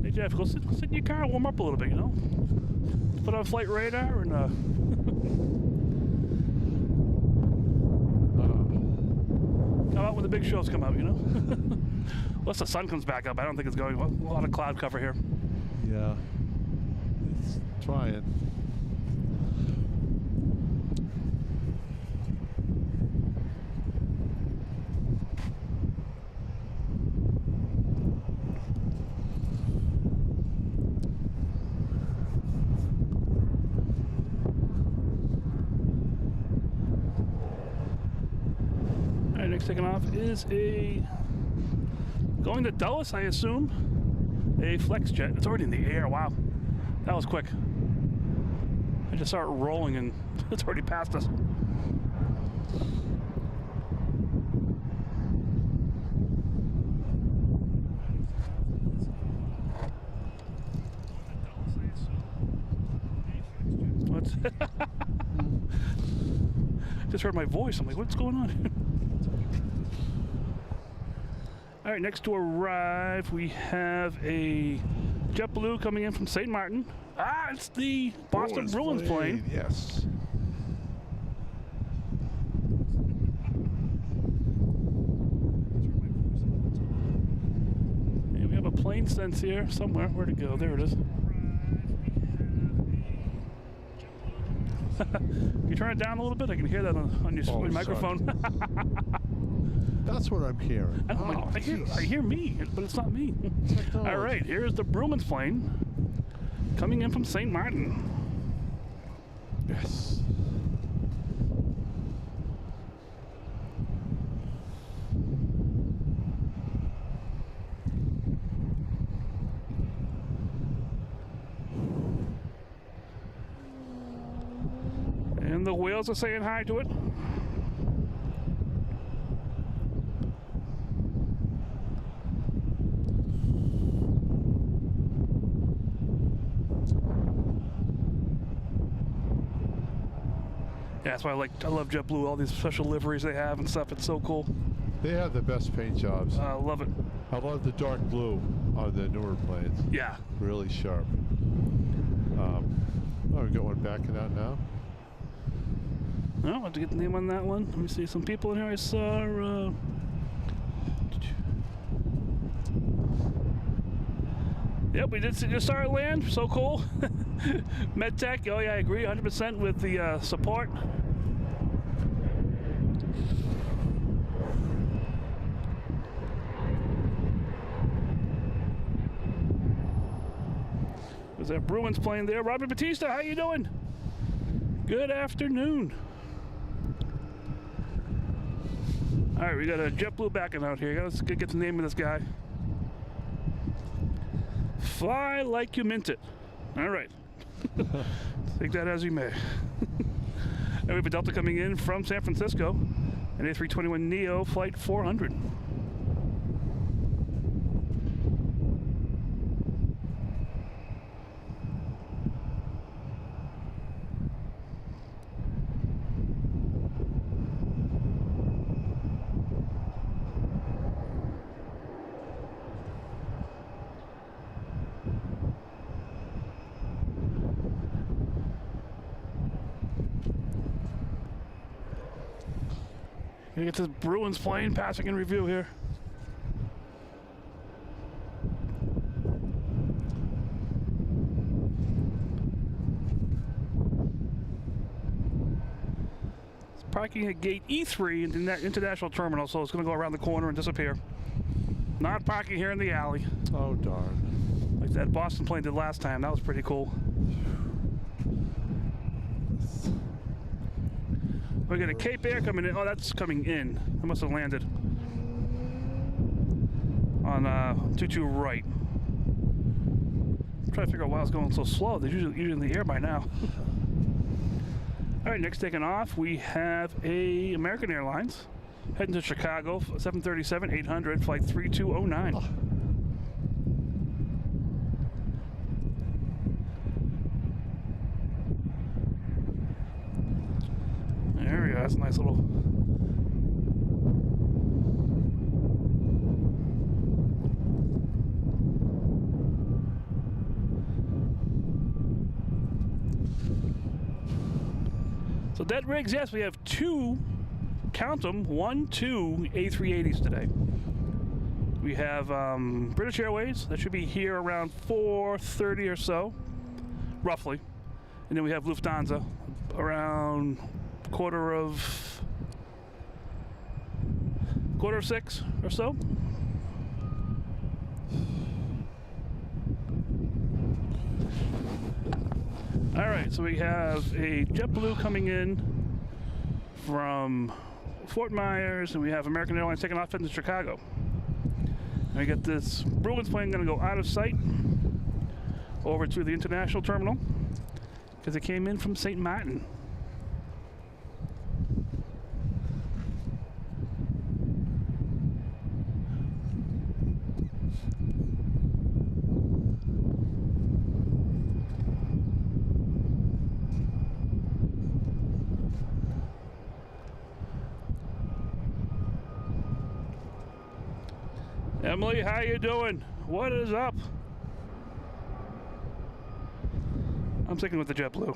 Hey Jeff, go sit in your car and warm up a little bit, you know? Put on flight radar and come out when the big shows come out, you know? Unless the sun comes back up, I don't think it's going. A lot of cloud cover here. Yeah. It's trying. Next taking off is going to Dulles, I assume, a flex jet. It's already in the air. Wow, that was quick. I just saw it rolling and it's already past us. What's just heard my voice. I'm like, what's going on? All right, next to arrive, we have a JetBlue coming in from St. Martin. Ah, it's the Boston Bruins plane. Yes. And we have a plane sense here somewhere. Where'd it go? There it is. Can you turn it down a little bit? I can hear that on your microphone. That's what I'm hearing. I hear me, but it's not me. All right, here's the Bruins plane coming in from St. Martin. Yes. And the whales are saying hi to it. Yeah, that's why I love JetBlue. All these special liveries they have and stuff. It's so cool. They have the best paint jobs. I love it. I love the dark blue on the newer planes. Yeah. Really sharp. Oh, we got one backing out now. Oh, I have to get the name on that one. Let me see. Some people in here I saw. Yep, we just saw it land. So cool. MedTech. Oh yeah, I agree 100% with the support. There's that Bruins plane there. Robert Batista, how you doing? Good afternoon. All right, we got a JetBlue backing out here. Let's get the name of this guy. Fly like you meant it. All right. Take that as you may. And we have a Delta coming in from San Francisco, an A321neo flight 400. Gonna get this Bruins plane passing in review here. It's parking at gate E3 in the international terminal, so it's gonna go around the corner and disappear. Not parking here in the alley. Oh, darn. Like that Boston plane did last time. That was pretty cool. We got a Cape Air coming in. Oh, that's coming in. It must have landed on 22 right. I'm trying to figure out why it's going so slow. They're usually in the air by now. All right, next taking off, we have a American Airlines heading to Chicago, 737-800, flight 3209. Oh. There we go. That's a nice little. So dead rigs, yes, we have two, count them, 2 A380s today. We have British Airways, that should be here around 4:30 or so, roughly. And then we have Lufthansa around quarter of 6 or so. All right, so we have a JetBlue coming in from Fort Myers, and we have American Airlines taking off into Chicago. And we got this Bruins plane going to go out of sight over to the international terminal because it came in from St. Martin. Emily, how you doing? What is up? I'm sticking with the JetBlue.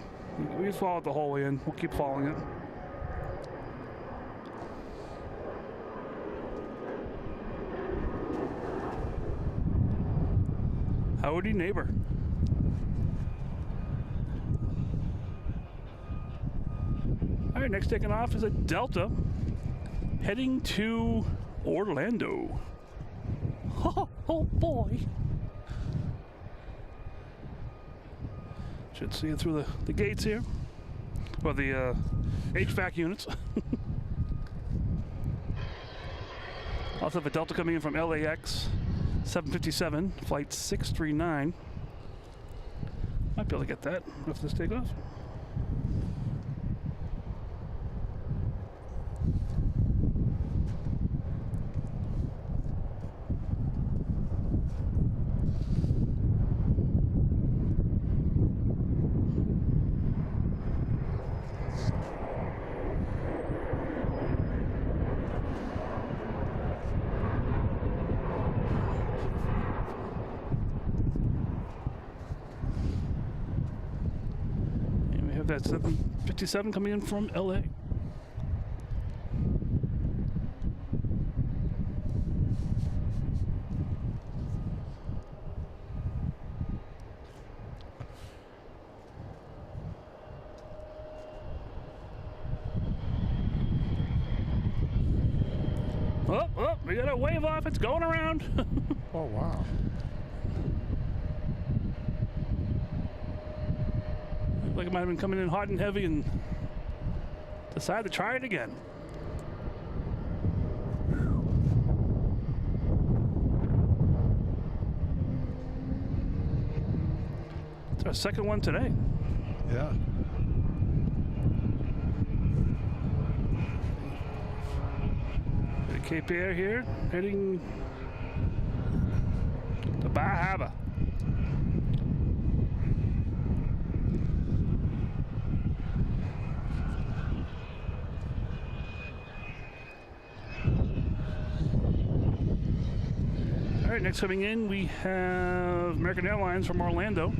We followed the whole way in. We'll keep following it. Howdy, neighbor. All right, next taking off is a Delta heading to Orlando. Oh boy. Should see it through the gates here. Or the HVAC units. Also have a Delta coming in from LAX 757, flight 639. Might be able to get that after this takeoff. That's 757 coming in from LA. Oh, we got a wave off. It's going around. Oh, wow. Looks like it might have been coming in hot and heavy and decided to try it again. It's our second one today. Yeah. Cape Air here, heading to Bar Harbor. All right, next coming in, we have American Airlines from Orlando.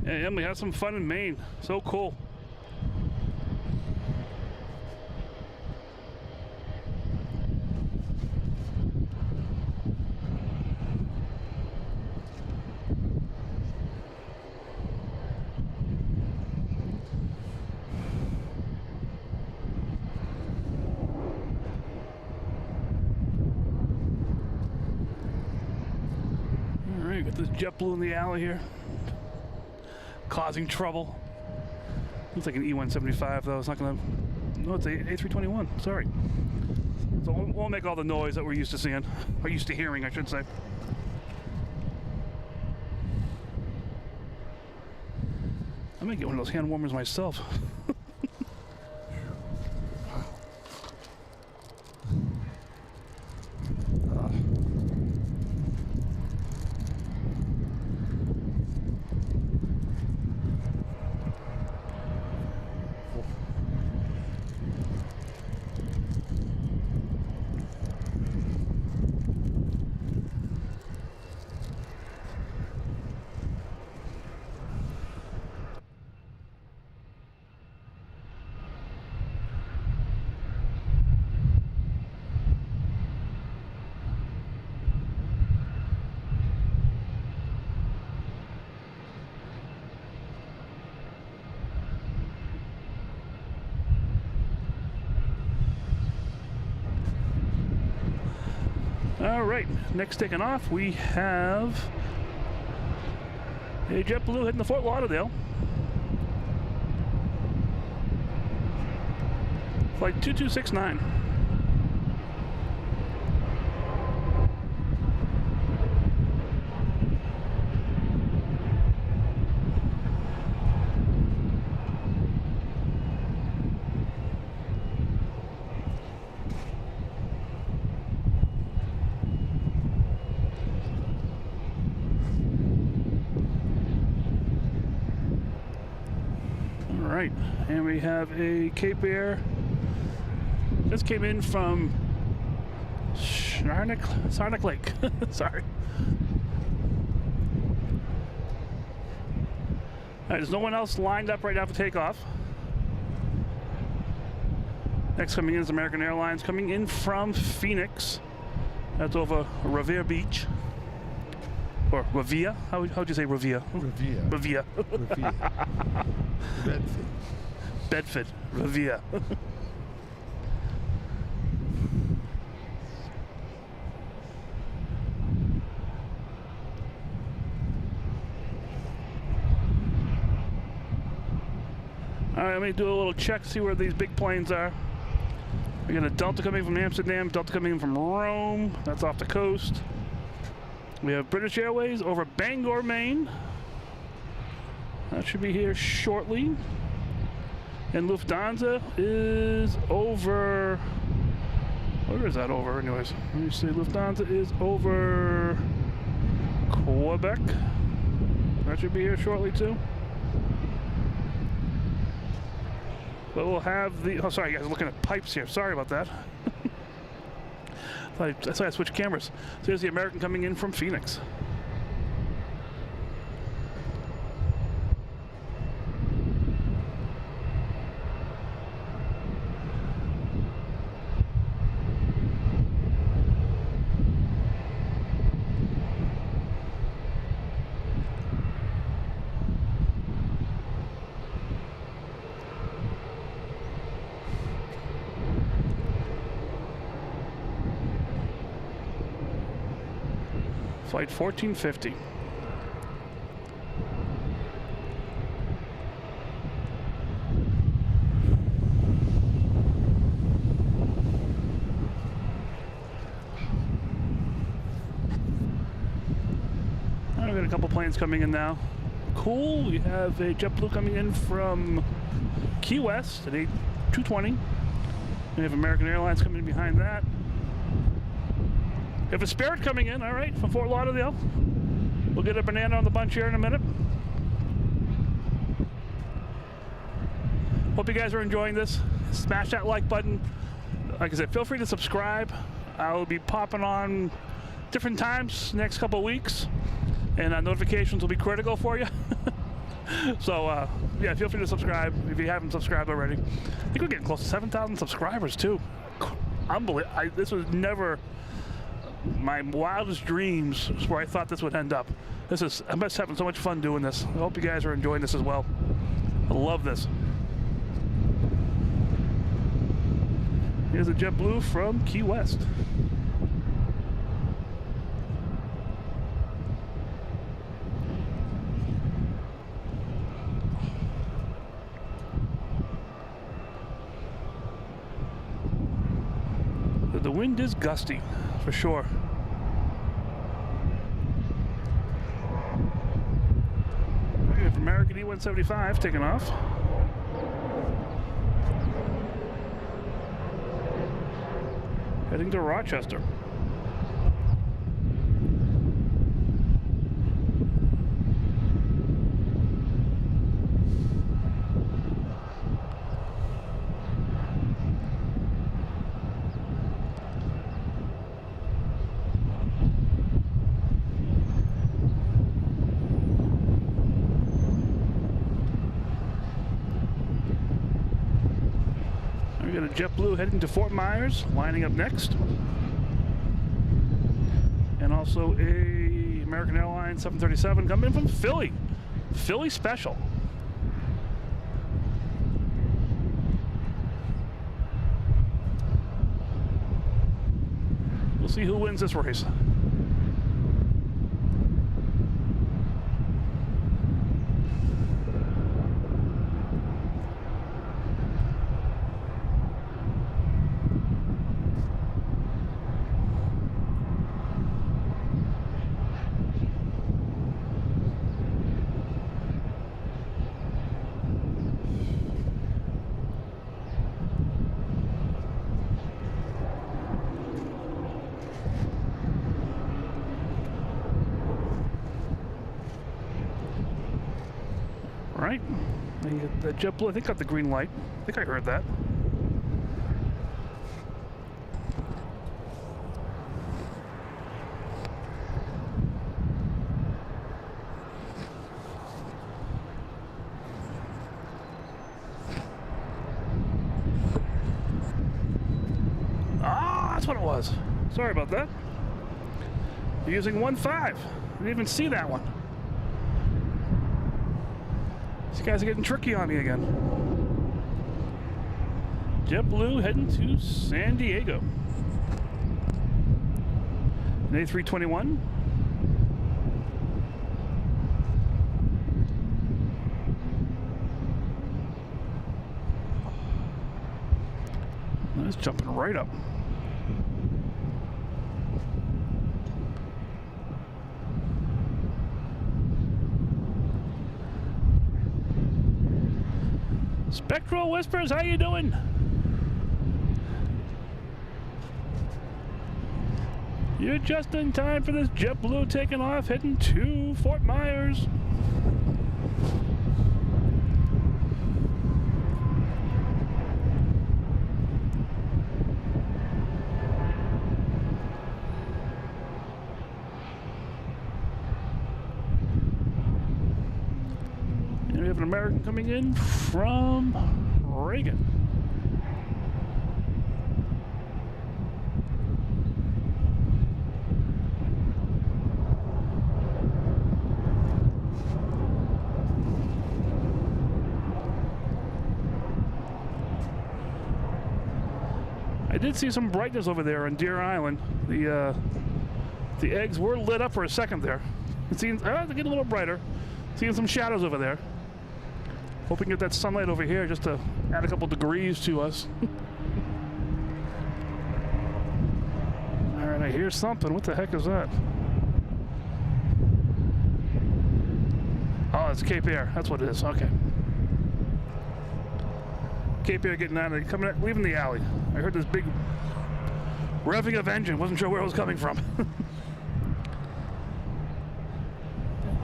And we had some fun in Maine. So cool. All right, got this JetBlue in the alley here, causing trouble. Looks like an E175 though. It's not gonna. No, it's a A321. Sorry. So it won't make all the noise that we're used to seeing, or used to hearing, I should say. I might get one of those hand warmers myself. All right, next taking off, we have a JetBlue heading to Fort Lauderdale. Flight 2269. All right, and we have a Cape Air. This came in from Sarnac Lake. Sorry. All right, there's no one else lined up right now for takeoff. Next coming in is American Airlines, coming in from Phoenix. That's over Revere Beach. Or Revere? How'd you say Revere? Revere. Revere. Revere. Bedford. Bedford. Revere. All right, let me do a little check, see where these big planes are. We got a Delta coming from Amsterdam, Delta coming in from Rome. That's off the coast. We have British Airways over Bangor, Maine. That should be here shortly. And Lufthansa is over... Where is that over anyways? Let me see. Lufthansa is over Quebec. That should be here shortly too. But we'll have the, oh sorry guys, I'm looking at pipes here. Sorry about that. I thought I switched cameras. So here's the American coming in from Phoenix. Flight 1450. I've got a couple planes coming in now. Cool, we have a JetBlue coming in from Key West at 220. We have American Airlines coming in behind that. We have a Spirit coming in, all right, from Fort Lauderdale. We'll get a banana on the bunch here in a minute. Hope you guys are enjoying this. Smash that like button. Like I said, feel free to subscribe. I'll be popping on different times next couple of weeks, and notifications will be critical for you. So, yeah, feel free to subscribe if you haven't subscribed already. I think we're getting close to 7,000 subscribers, too. Unbelievable. This was never my wildest dreams where I thought this would end up. I'm just having so much fun doing this. I hope you guys are enjoying this as well. I love this. Here's a JetBlue from Key West. The wind is gusty, for sure. We have American E-175 taking off. Heading to Rochester. We got a JetBlue heading to Fort Myers, lining up next. And also a American Airlines 737 coming in from Philly. Philly special. We'll see who wins this race. Right, the JetBlue, I think, got the green light. I think I heard that. Ah, that's what it was. Sorry about that. Using 1.5. Didn't even see that one. These guys are getting tricky on me again. JetBlue heading to San Diego. An A321. That's jumping right up. Spectral Whispers, how you doing? You're just in time for this JetBlue taking off, heading to Fort Myers. American coming in from Reagan. I did see some brightness over there on Deer Island. The eggs were lit up for a second there. It seems they're getting a little brighter. Seeing some shadows over there. Hoping to get that sunlight over here just to add a couple degrees to us. All right, I hear something. What the heck is that? Oh, it's Cape Air. That's what it is. Okay. Cape Air getting out of coming out, leaving the alley. I heard this big revving of engine. Wasn't sure where it was coming from.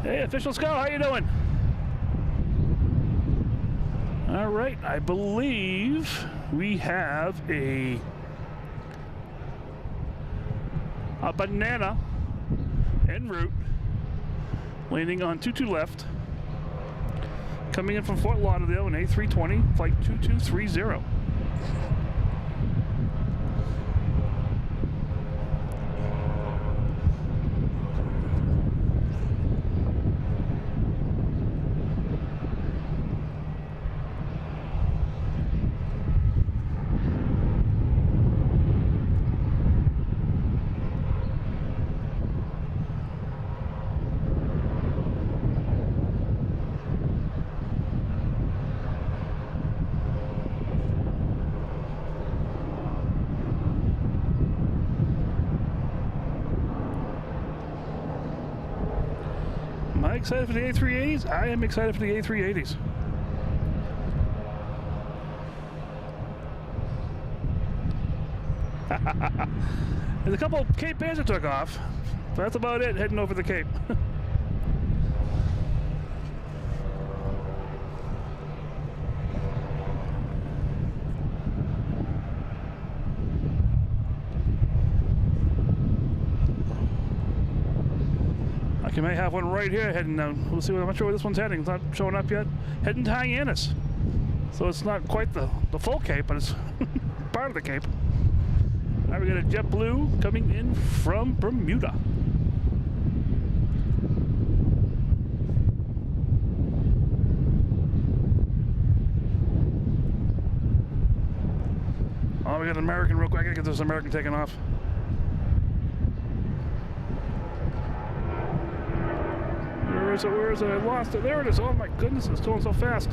Hey, official Scout, how you doing? All right, I believe we have a banana en route, landing on 22 left, coming in from Fort Lauderdale in A320, flight 2230. Am I excited for the A380s? I am excited for the A380s. There's a couple of Cape Airs that took off. But that's about it, heading over the Cape. You may have one right here heading down. We'll see. I'm not sure where this one's heading. It's not showing up yet. Heading to Hyannis. So it's not quite the full Cape, but it's part of the Cape. All right, we got a JetBlue coming in from Bermuda. Oh, we got an American real quick. I gotta get this American taken off. Where is it? Where is it? I lost it. There it is. Oh my goodness, it's going so fast.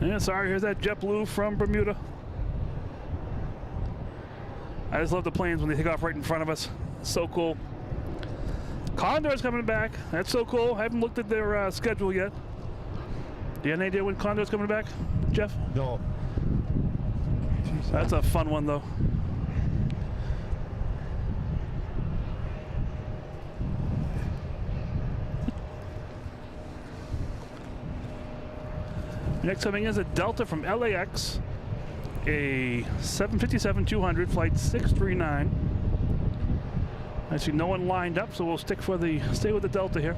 Yeah, sorry, here's that JetBlue from Bermuda. I just love the planes when they take off right in front of us. So cool. Condor's coming back. That's so cool. I haven't looked at their schedule yet. Do you have any idea when Condor's coming back, Jeff? No. That's a fun one, though. Next coming in is a Delta from LAX, a 757-200, flight 639. I see no one lined up, so we'll stay with the Delta here.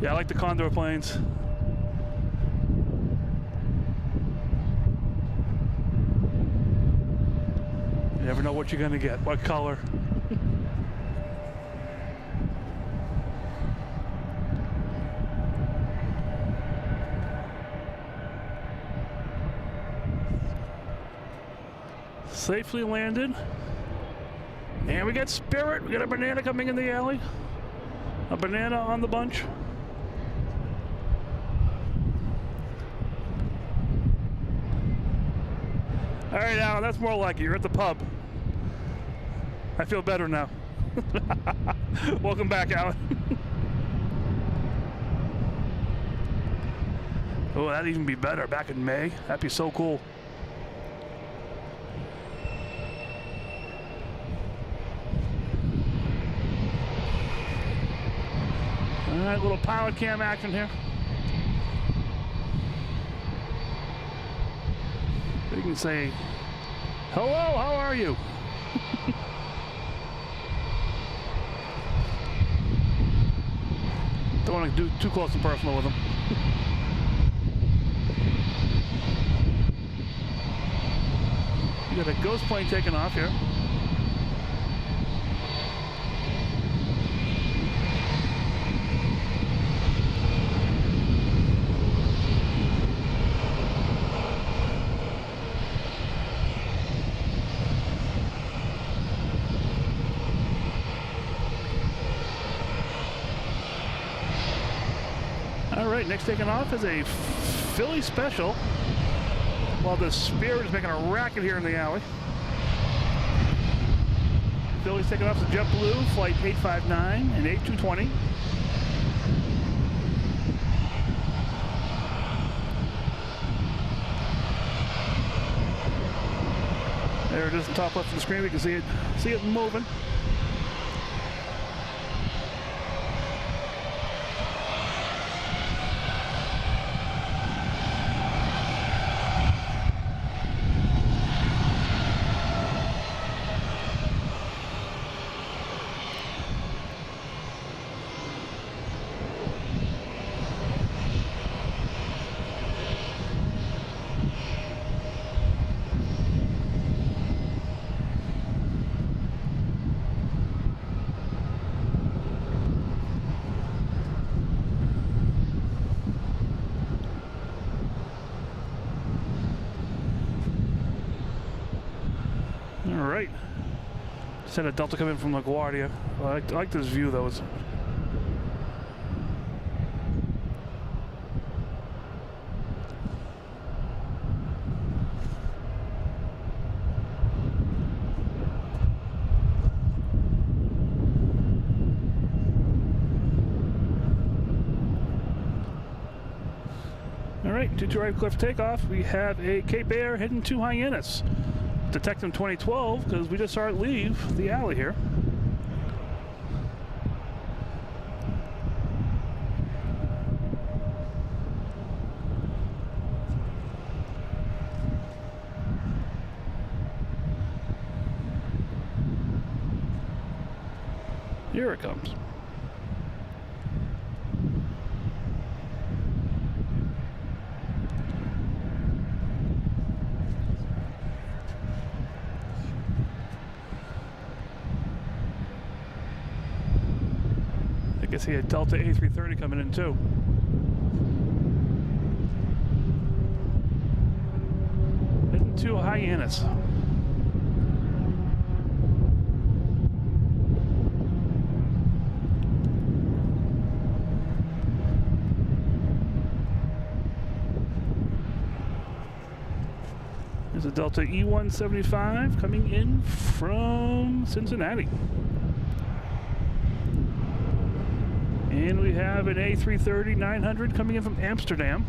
Yeah, I like the Condor planes. You never know what you're gonna get, what color. Safely landed. And we got Spirit. We got a banana coming in the alley. A banana on the bunch. All right, Alan, that's more like it. You're at the pub. I feel better now. Welcome back, Alan. Oh, that'd even be better back in May. That'd be so cool. All right, little pilot cam action here. We can say, hello, how are you? Don't want to do too close and personal with them. You got a ghost plane taking off here. All right, next taking off is a Philly special, while the Spirit is making a racket here in the alley. Philly's taking off to JetBlue, flight 859 and 8220. There it is in the top left of the screen. We can see it moving. All right. Just had a Delta come in from LaGuardia. I like this view though. All right, 22 right clear for takeoff. We have a Cape Air heading to Hyannis. Detect him 2012 because we just saw it leave the alley here. Here it comes. I guess he had Delta A330 coming in too. Heading to Hyannis. There's a Delta E175 coming in from Cincinnati. And we have an A330-900 coming in from Amsterdam.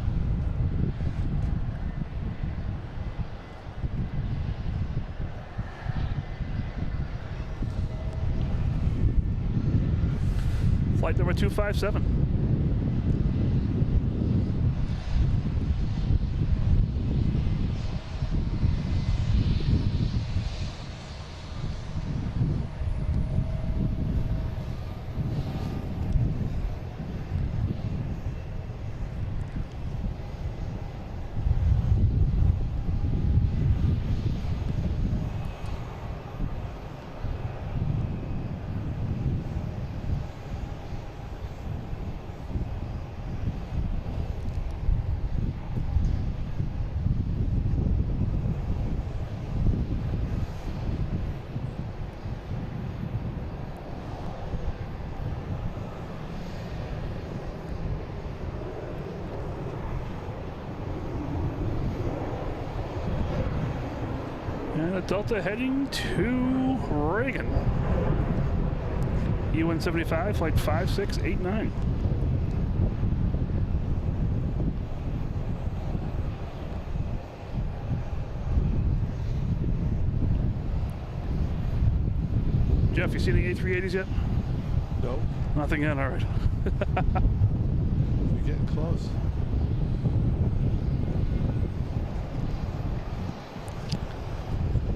Flight number 257. And a Delta heading to Reagan. E175, flight 5689. Jeff, you see the A380s yet? No. Nothing yet? All right. You're getting close.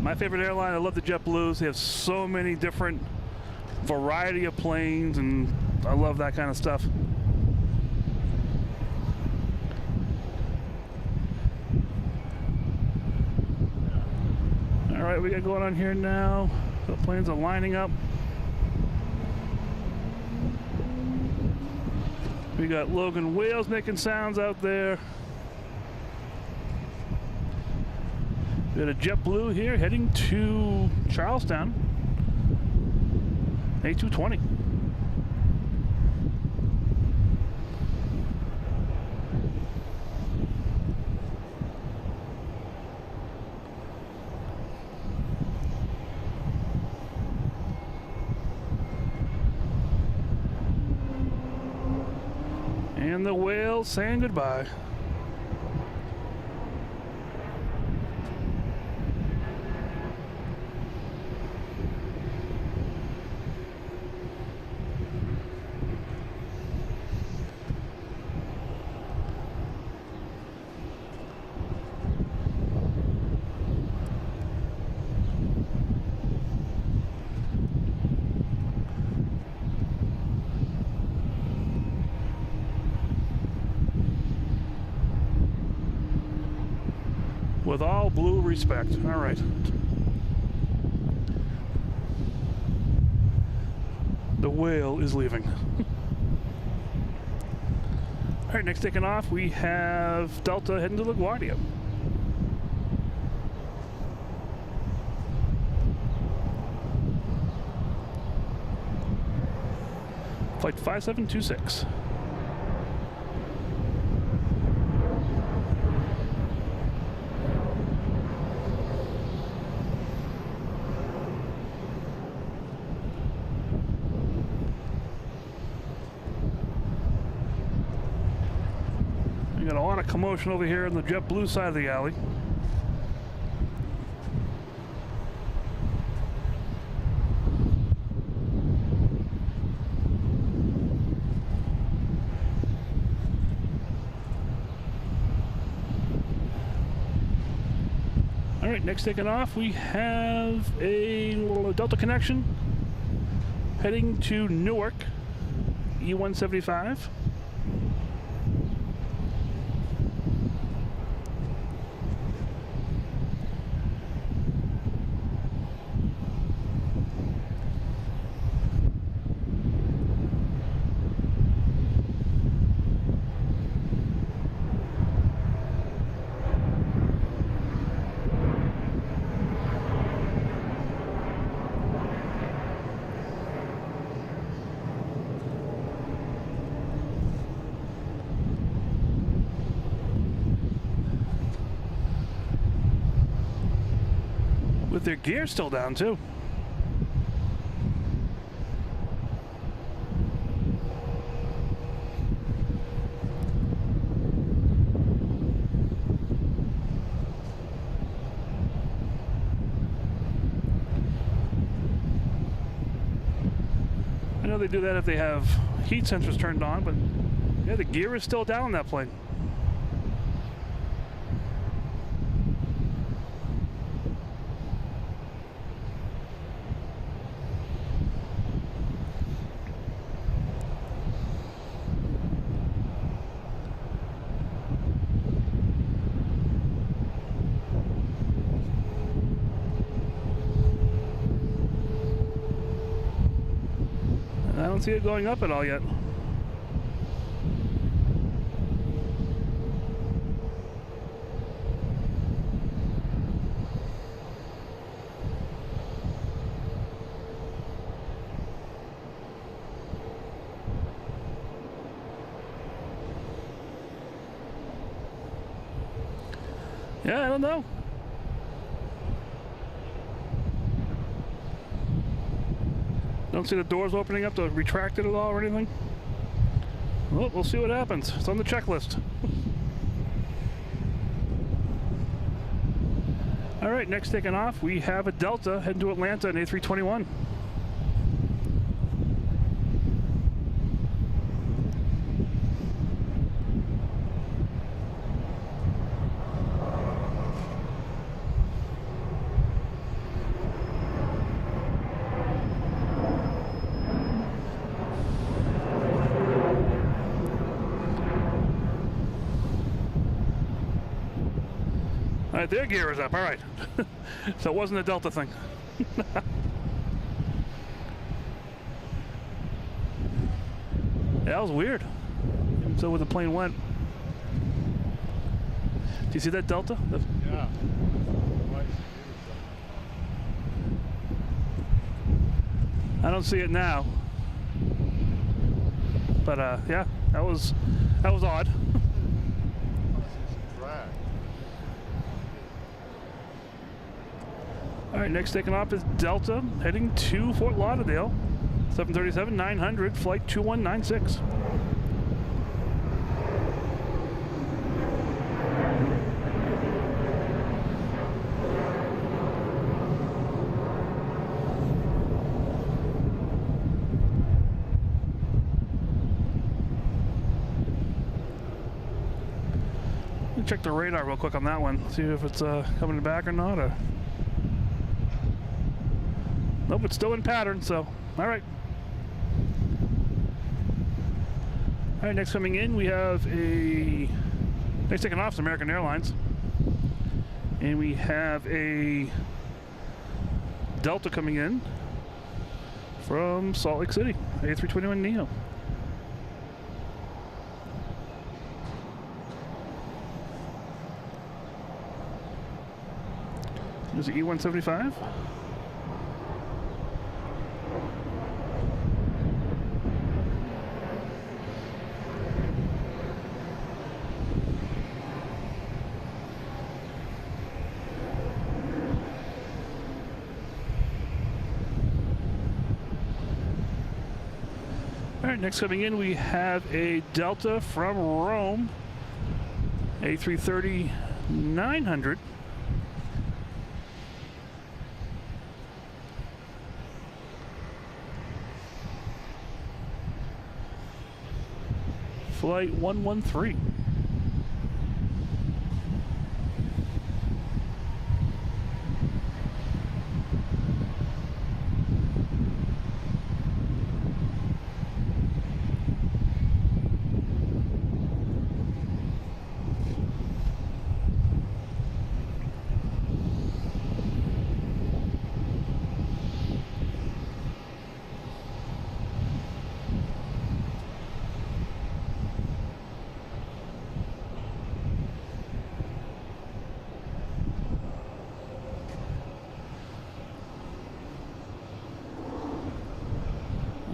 My favorite airline, I love the JetBlues. They have so many different variety of planes, and I love that kind of stuff. All right, we got going on here now. The planes are lining up. We got Logan whales making sounds out there. We got a JetBlue here heading to Charlestown. A220. And the whale saying goodbye. With all blue respect. All right. The whale is leaving. All right, next taking off, we have Delta heading to LaGuardia. Flight 5726. We got a lot of commotion over here on the JetBlue side of the alley. All right, next taking off, we have a Delta connection heading to Newark, E175. With their gear still down too. I know they do that if they have heat sensors turned on, but yeah, the gear is still down on that plane. I don't see it going up at all yet. Yeah, I don't know. Don't see the doors opening up to retract it at all or anything. Well, we'll see what happens. It's on the checklist. All right, next taking off, we have a Delta heading to Atlanta in A321. All right, their gear is up. All right. So it wasn't a Delta thing. That was weird. So where the plane went. Do you see that Delta? Yeah. I don't see it now. But yeah, that was odd. All right, next taking off is Delta, heading to Fort Lauderdale, 737-900, flight 2196. Let me check the radar real quick on that one, see if it's coming back or not. Or... Nope, it's still in pattern, so, all right. All right, next coming in, we have next taking off is American Airlines. And we have a Delta coming in from Salt Lake City, A321neo. There's the E175. All right, next coming in, we have a Delta from Rome, A330-900. Flight 113.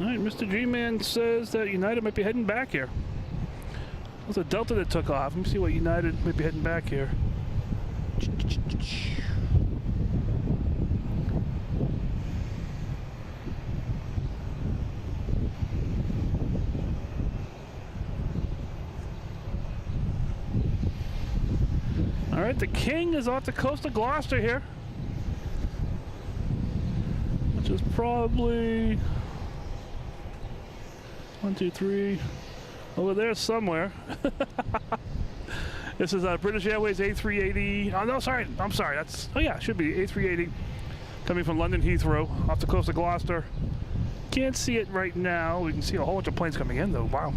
All right, Mr. G-Man says that United might be heading back here. It was a Delta that took off. Let me see what United might be heading back here. All right, the King is off the coast of Gloucester here, which is probably 1, 2, 3 over there somewhere. This is British Airways A380. Oh no, sorry, I'm sorry. Oh yeah, it should be A380 coming from London Heathrow off the coast of Gloucester. Can't see it right now. We can see a whole bunch of planes coming in though. Wow.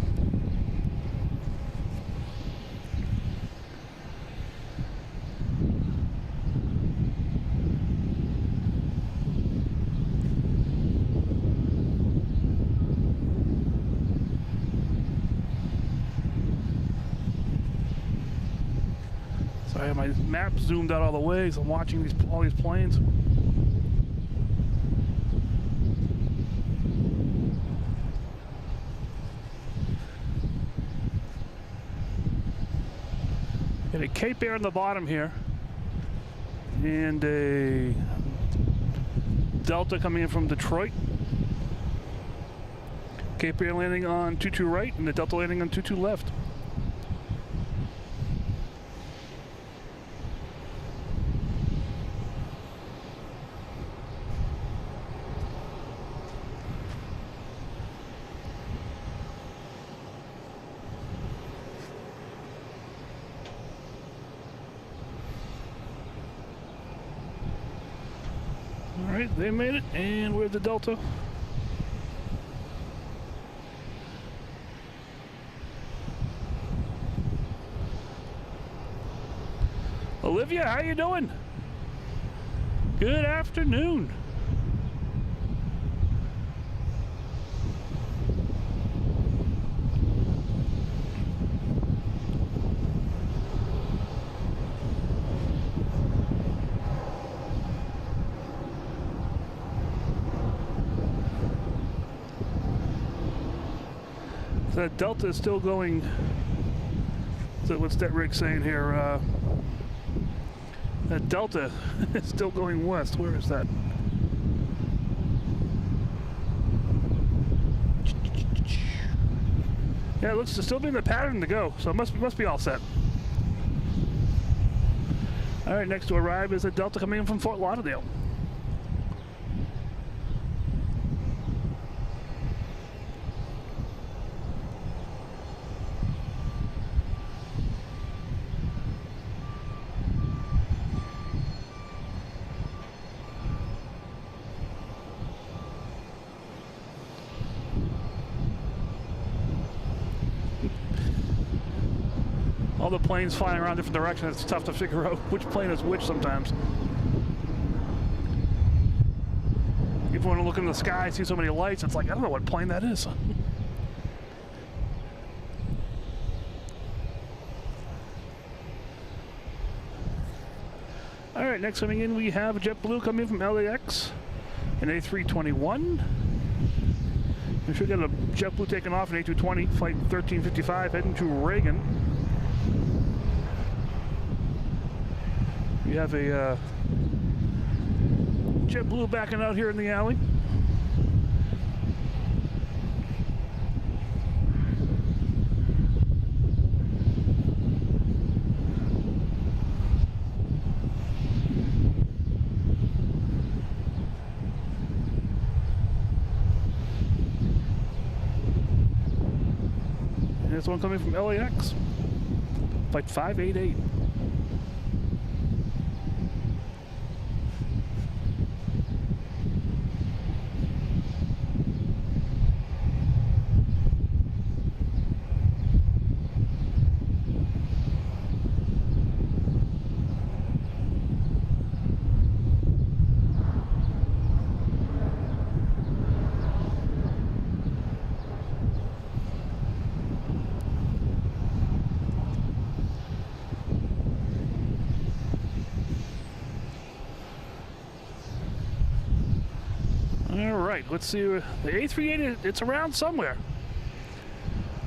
I have my map zoomed out all the way, so I'm watching all these planes. Got a Cape Air on the bottom here, and a Delta coming in from Detroit. Cape Air landing on 22 right and the Delta landing on 22 left. All right, they made it, and where's the Delta? Olivia, how you doing? Good afternoon. So that Delta is still going. So what's that rig saying here? That Delta is still going west. Where is that? Yeah, it looks to still be in the pattern to go, so it must be all set. All right, next to arrive is a Delta coming in from Fort Lauderdale. All the planes flying around different directions, it's tough to figure out which plane is which sometimes. If you want to look in the sky, see so many lights, it's like, I don't know what plane that is. All right, next coming in, we have JetBlue coming in from LAX, an A321. We should get a JetBlue taking off an A220, flight 1355, heading to Reagan. We have a JetBlue backing out here in the alley. And there's one coming from LAX, flight 588. Alright, let's see. The A380, it's around somewhere.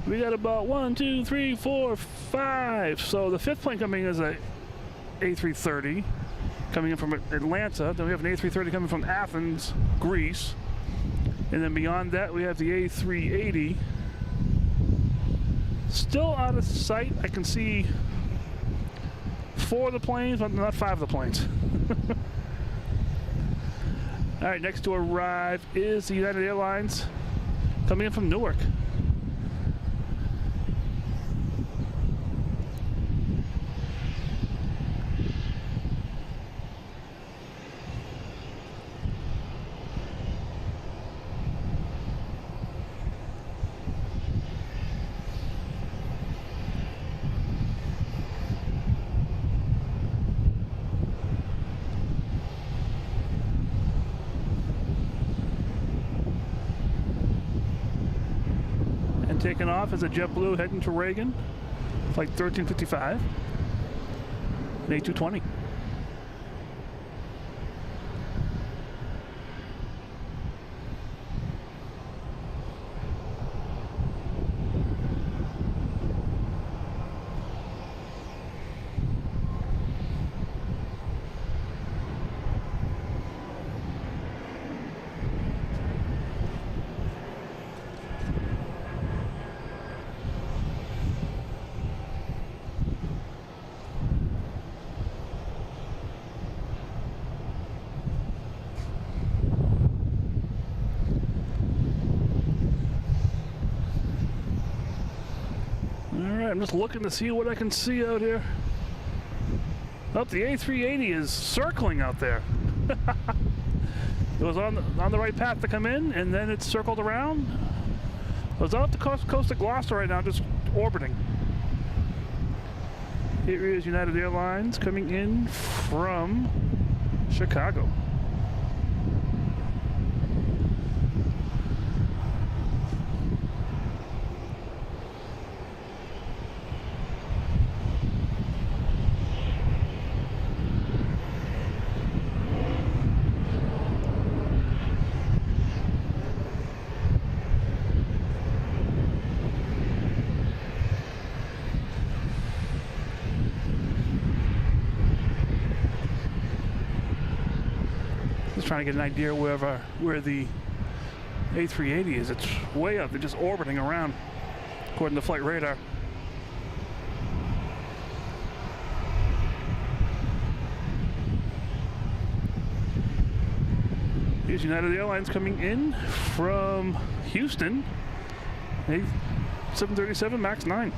We got about 1, 2, 3, 4, 5. So the fifth plane coming in is a A330 coming in from Atlanta. Then we have an A330 coming from Athens, Greece. And then beyond that, we have the A380. Still out of sight. I can see 4 of the planes, but not 5 of the planes. All right, next to arrive is the United Airlines coming in from Newark. Taking off is a JetBlue heading to Reagan, flight 1355, an A220. I'm just looking to see what I can see out here. Oh, the A380 is circling out there. It was on the right path to come in, and then it circled around. It was off the coast of Gloucester right now, just orbiting. Here is United Airlines coming in from Chicago. Just trying to get an idea where the A380 is. It's way up. They're just orbiting around, according to flight radar. Here's United Airlines coming in from Houston. 737 MAX 9.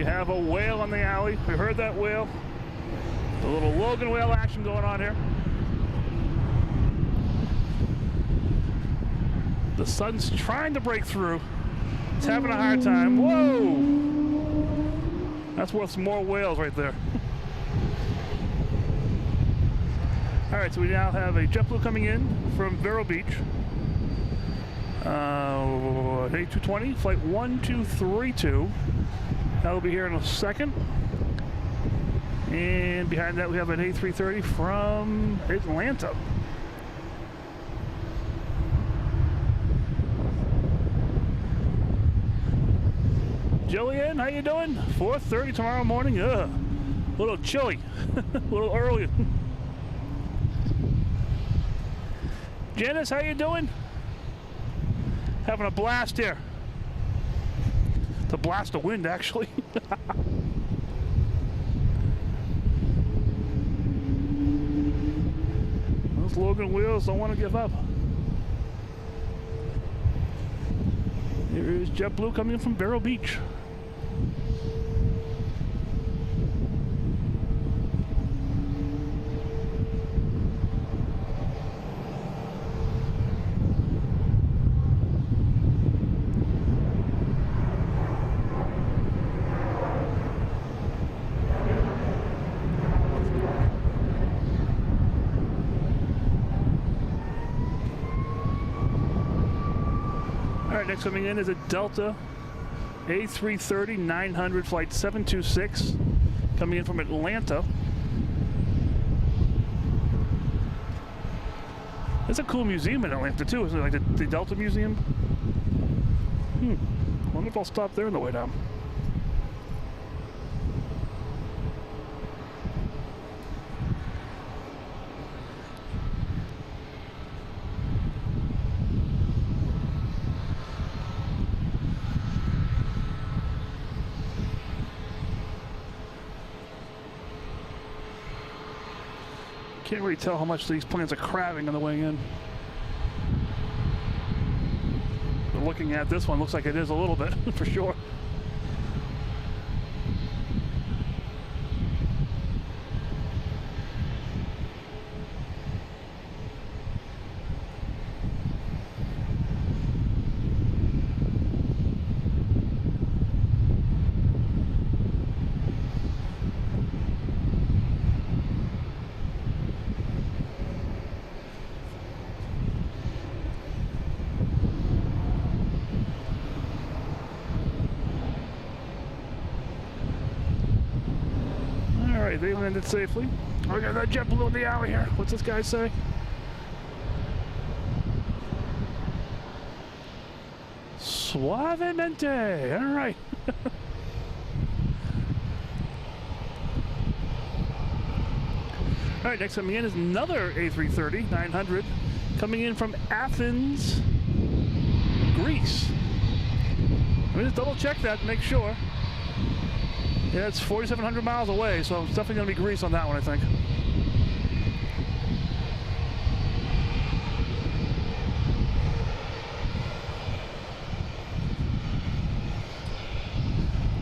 Have a whale on the alley. We heard that whale. A little Logan whale action going on here. The sun's trying to break through. It's having a hard time. Whoa! That's worth some more whales right there. All right, so we now have a JetBlue coming in from Vero Beach. A220, flight 1232. That'll be here in a second. And behind that we have an A330 from Atlanta. Jillian, how you doing? 4:30 tomorrow morning. A little chilly, a little early. Janice, how you doing? Having a blast here. It's a blast of wind, actually. Those Logan wheels don't want to give up. Here is JetBlue coming in from Vero Beach. Next coming in is a Delta A330-900 flight 726 coming in from Atlanta. There's a cool museum in Atlanta too, isn't it? Like the Delta Museum. Wonder if I'll stop there on the way down. Can't really tell how much these planes are crabbing on the way in. But looking at this one, looks like it is a little bit, for sure. They landed safely. I got that JetBlue in the alley here. What's this guy say? Suavemente. All right. All right, next coming in is another A330-900 coming in from Athens, Greece. Let me just double check that to make sure. Yeah, it's 4,700 miles away, so it's definitely going to be Greece on that one, I think.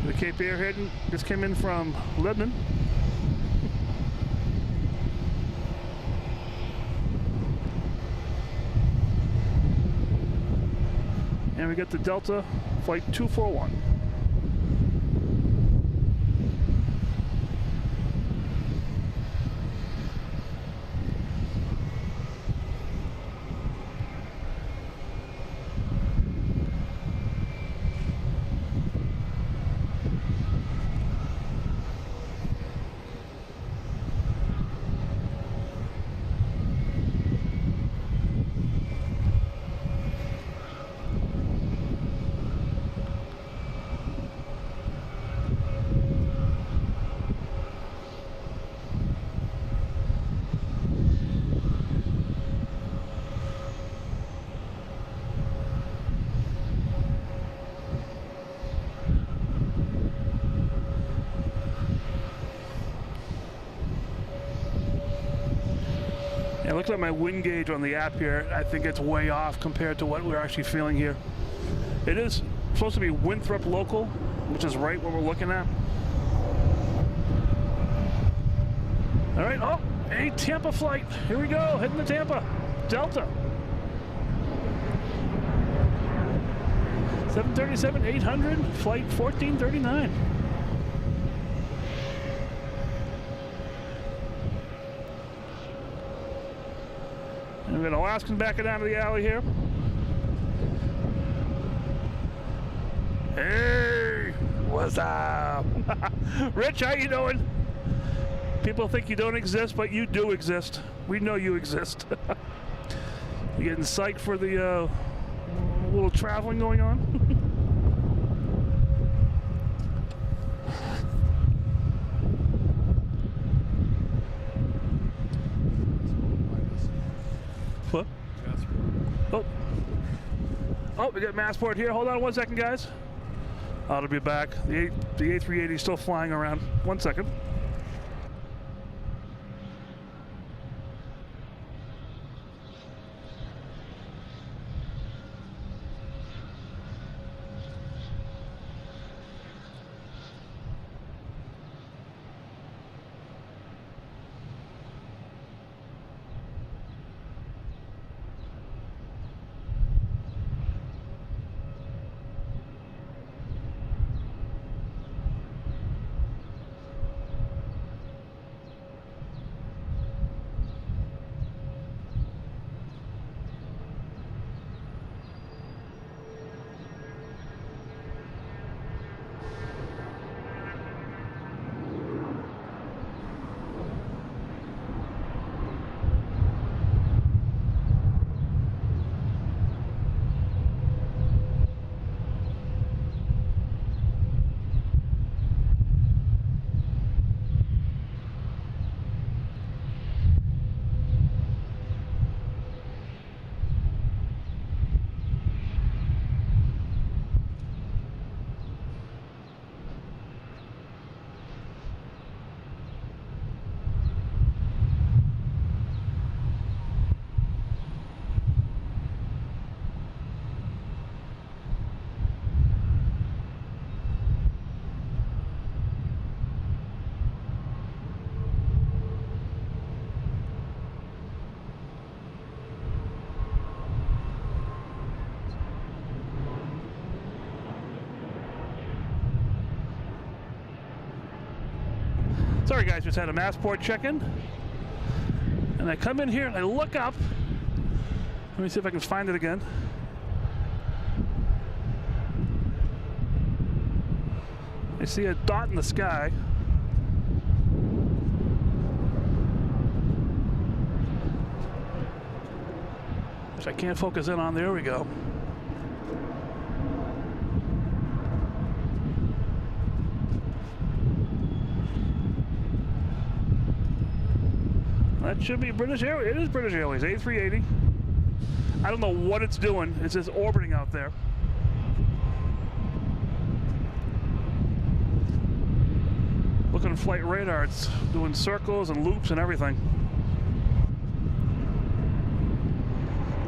The Cape Airhead just came in from Lebanon. And we got the Delta Flight 241. It looks like my wind gauge on the app here, I think it's way off compared to what we're actually feeling here. It is supposed to be Winthrop local, which is right what we're looking at. All right, oh, a Tampa flight. Here we go, heading to Tampa. Delta. 737-800, flight 1439. And we got Alaskan backing down to the alley here. Hey, what's up? Rich, how you doing? People think you don't exist, but you do exist. We know you exist. You getting psyched for the little traveling going on? What? Oh, we got Massport here. Hold on 1 second, guys. I'll be back. The A380 is still flying around. 1 second. Sorry guys, just had a Massport check-in. And I come in here and I look up. Let me see if I can find it again. I see a dot in the sky. Which I can't focus in on. There we go. That should be British Airways. It is British Airways, A380. I don't know what it's doing. It's just orbiting out there. Looking at flight radar, it's doing circles and loops and everything.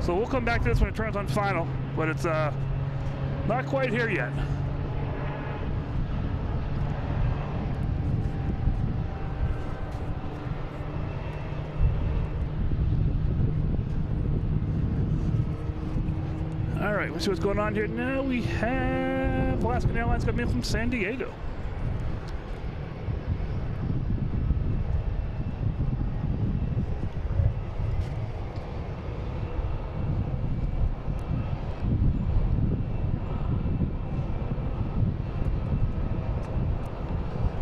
So we'll come back to this when it turns on final, but it's not quite here yet. All right, let's see what's going on here. Now we have Alaskan Airlines coming in from San Diego.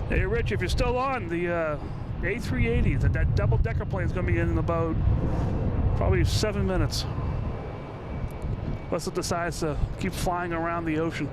Hey, Rich, if you're still on, the A380, that double-decker plane is coming in about probably 7 minutes. Unless it decides to keep flying around the ocean.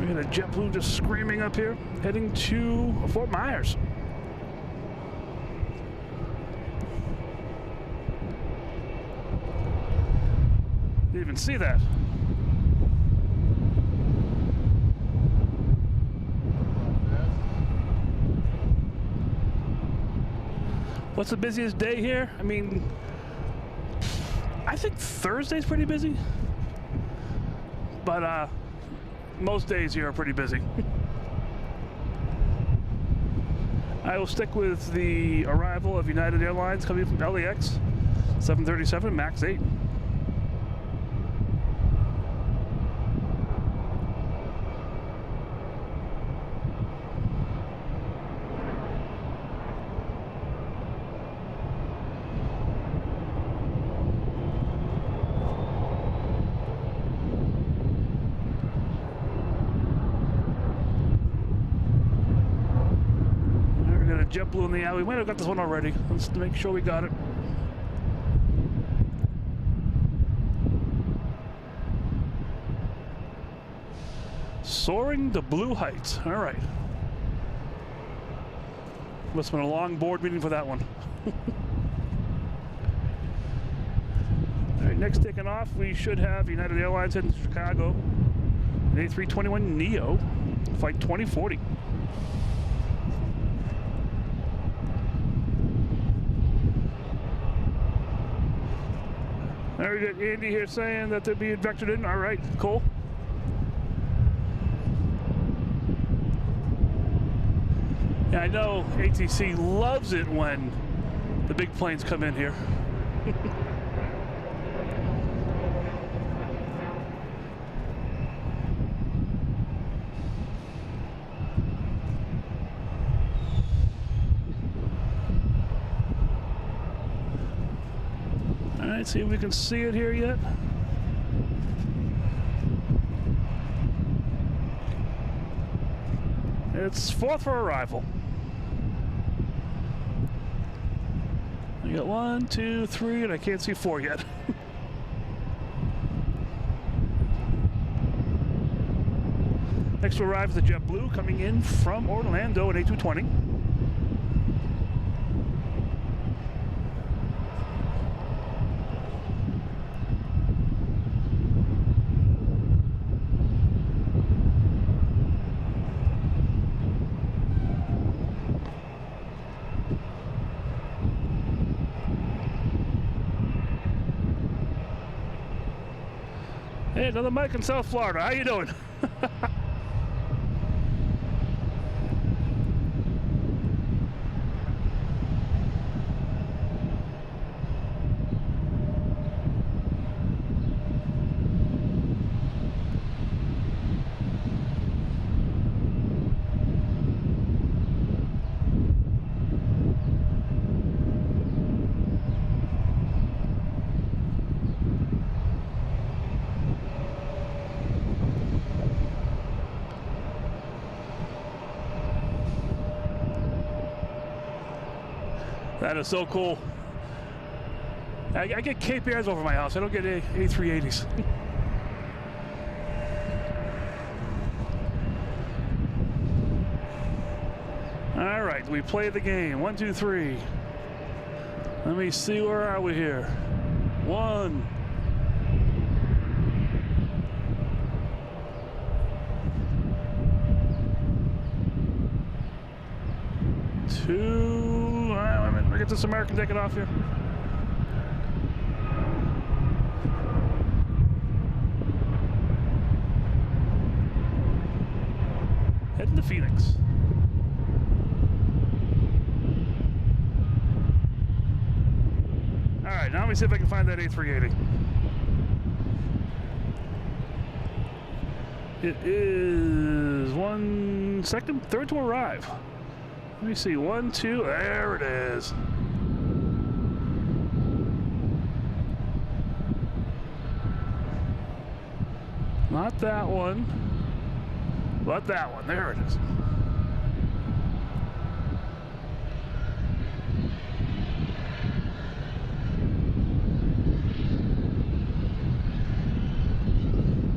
We got a JetBlue just screaming up here, heading to Fort Myers. Didn't even see that. What's the busiest day here? I mean, I think Thursday's pretty busy, but most days here are pretty busy. I will stick with the arrival of United Airlines coming from LAX, 737 MAX 8. JetBlue in the alley. We might have got this one already. Let's make sure we got it. Soaring to Blue Heights. All right. Must have been a long board meeting for that one. All right, next taking off, we should have United Airlines heading to Chicago. An A321neo, flight 2040. There we got Andy here saying that they're being vectored in. All right, cool. Yeah, I know ATC loves it when the big planes come in here. See if we can see it here yet. It's 4th for arrival. We got 1, 2, 3, and I can't see 4 yet. Next to arrive is the JetBlue coming in from Orlando at A220. Hey, another Mike in South Florida. How you doing? That is so cool. I get Cape Airs over my house. I don't get A380s. All right, we play the game. 1, 2, 3. Let me see, where are we here? 1. 2. All right, wait a minute. Let me get this American ticket off here. Heading to Phoenix. All right, now let me see if I can find that A380. It is 1 second, third to arrive. Let me see, 1, 2, there it is. Not that one, but that one, there it is.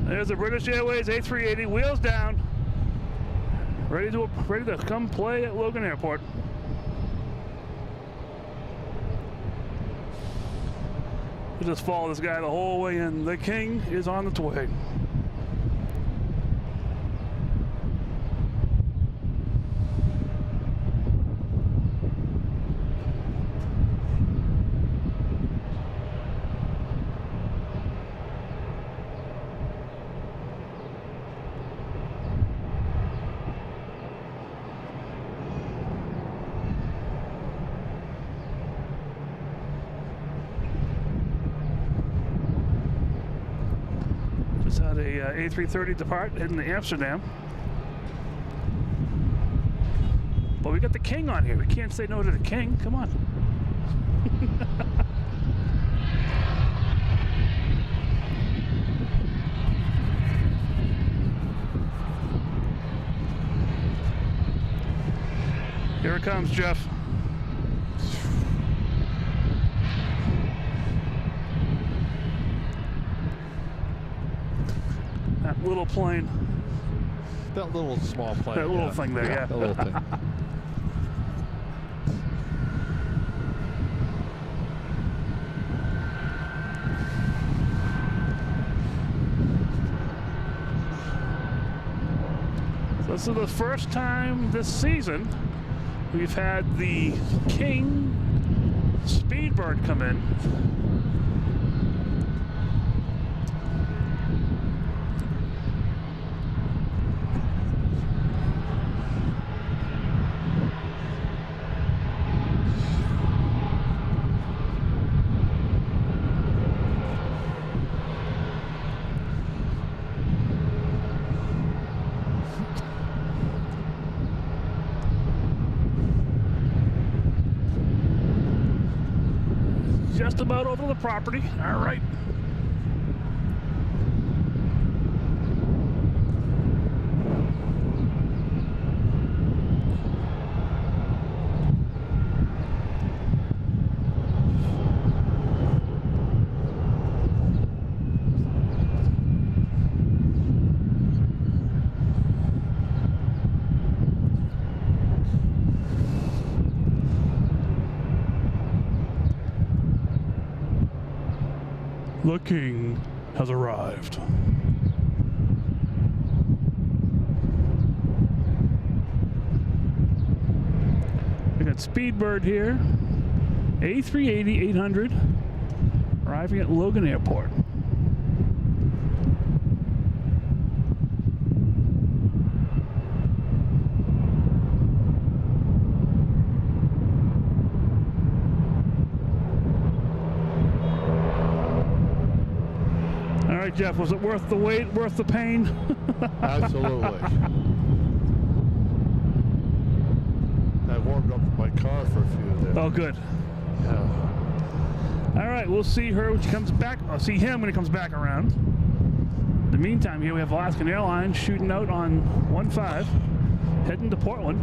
There's the British Airways A380, wheels down, ready to come play at Logan Airport. We'll just follow this guy the whole way in. The king is on its way. Had a A330 depart heading to Amsterdam. But we got the king on here. We can't say no to the king. Come on. Here it comes, Jeff. That little plane. That little small plane. That little thing there, yeah. That little thing. So this is the first time this season we've had the King Speedbird come in. Just about over the property. All right. The king has arrived. We got Speedbird here, A380-800, arriving at Logan Airport. All right, Jeff, was it worth the wait, worth the pain? Absolutely. I warmed up my car for a few there. Oh, good. Yeah. All right, we'll see her when she comes back. I'll see him when he comes back around. In the meantime, here we have Alaskan Airlines shooting out on 15, heading to Portland.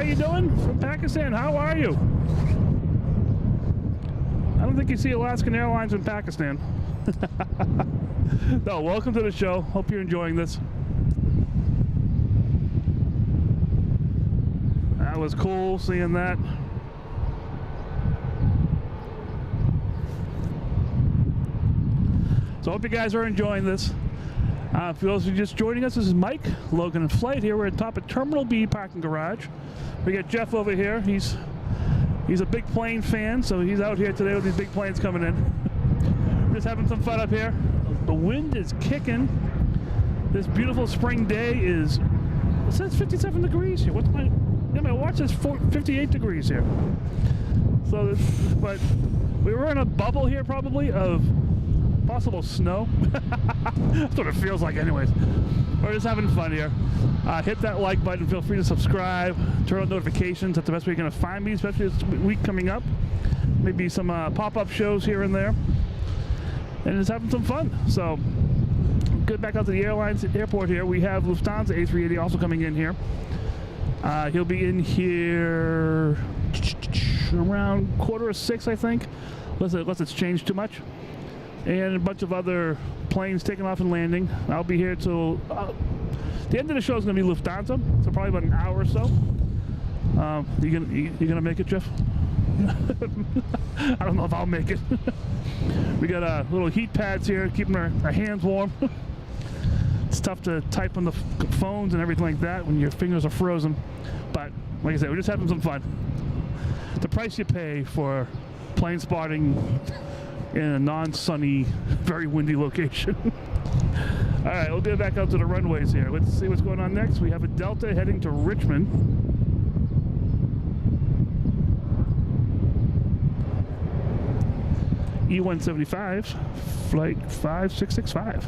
you doing? From Pakistan, how are you? I don't think you see Alaskan Airlines in Pakistan. No, welcome to the show. Hope you're enjoying this. That was cool seeing that. So I hope you guys are enjoying this. For those of you just joining us, this is Mike, Logan and Flight here. We're at top of Terminal B parking garage. We got Jeff over here. He's a big plane fan, so he's out here today with these big planes coming in. We're just having some fun up here. The wind is kicking. This beautiful spring day is, it says 57 degrees here. What's my watch says 58 degrees here. So, but we were in a bubble here probably of possible snow. That's what it feels like anyways. We're just having fun here. Hit that like button. Feel free to subscribe. Turn on notifications. That's the best way you're going to find me, especially this week coming up. Maybe some pop-up shows here and there. And just having some fun. So, good back out to the airport here. We have Lufthansa A380 also coming in here. He'll be in here around 5:45, I think. Unless it's changed too much. And a bunch of other planes taking off and landing. I'll be here till the end of the show is going to be Lufthansa, so probably about an hour or so. You gonna make it, Jeff? I don't know if I'll make it. We got little heat pads here, keeping our hands warm. It's tough to type on the phones and everything like that when your fingers are frozen. But like I said, we're just having some fun. The price you pay for plane spotting in a non-sunny, very windy location. All right, we'll get back out to the runways here. Let's see what's going on next. We have a Delta heading to Richmond. E175, flight 5665.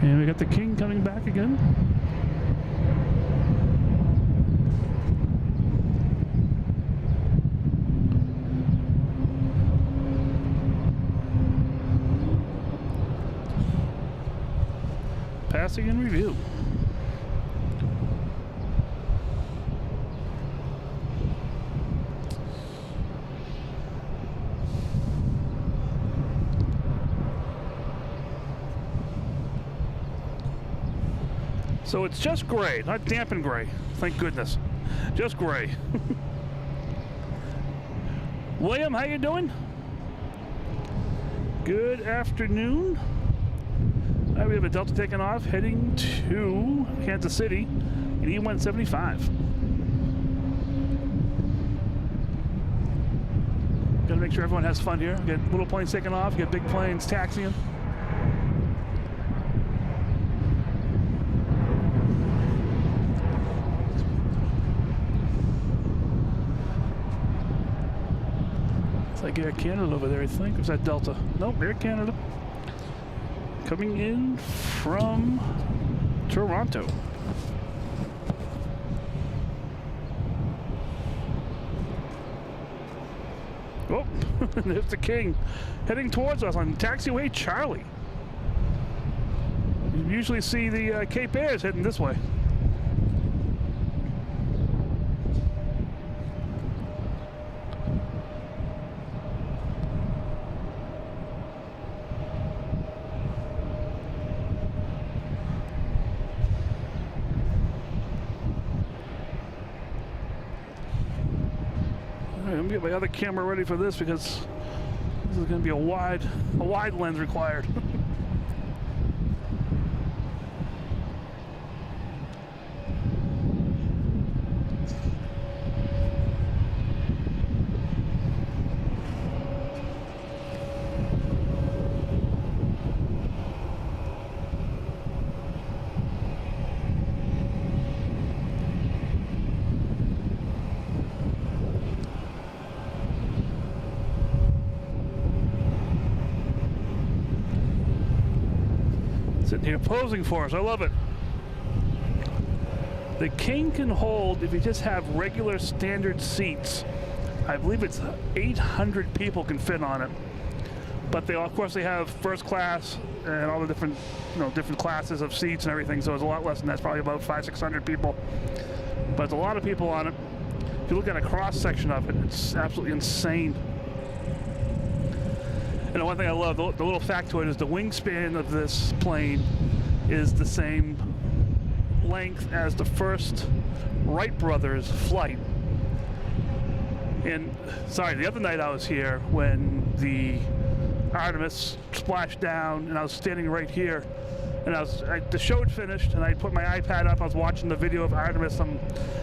And we got the King coming back again. Passing in review. So it's just gray, not dampened gray. Thank goodness. Just gray. William, how you doing? Good afternoon. We have a Delta taking off, heading to Kansas City in E175. Gotta make sure everyone has fun here. We got little planes taking off, we got big planes taxiing. It's like Air Canada over there, I think. Or is that Delta? Nope, Air Canada. Coming in from Toronto. Oh, there's the King heading towards us on taxiway Charlie. You usually see the Cape Airs heading this way. I'm gonna get my other camera ready for this because this is gonna be a wide lens required. Sitting here posing for us. I love it. The King can hold, if you just have regular standard seats, I believe it's 800 people can fit on it. But they, of course, they have first class and all the different, different classes of seats and everything. So it's a lot less than that. It's probably about 500-600 people. But it's a lot of people on it. If you look at a cross section of it, it's absolutely insane. And one thing I love, the little factoid is the wingspan of this plane is the same length as the first Wright brothers flight. And sorry, the other night I was here when the Artemis splashed down, and I was standing right here, and the show had finished, and I put my iPad up. I was watching the video of Artemis. I'm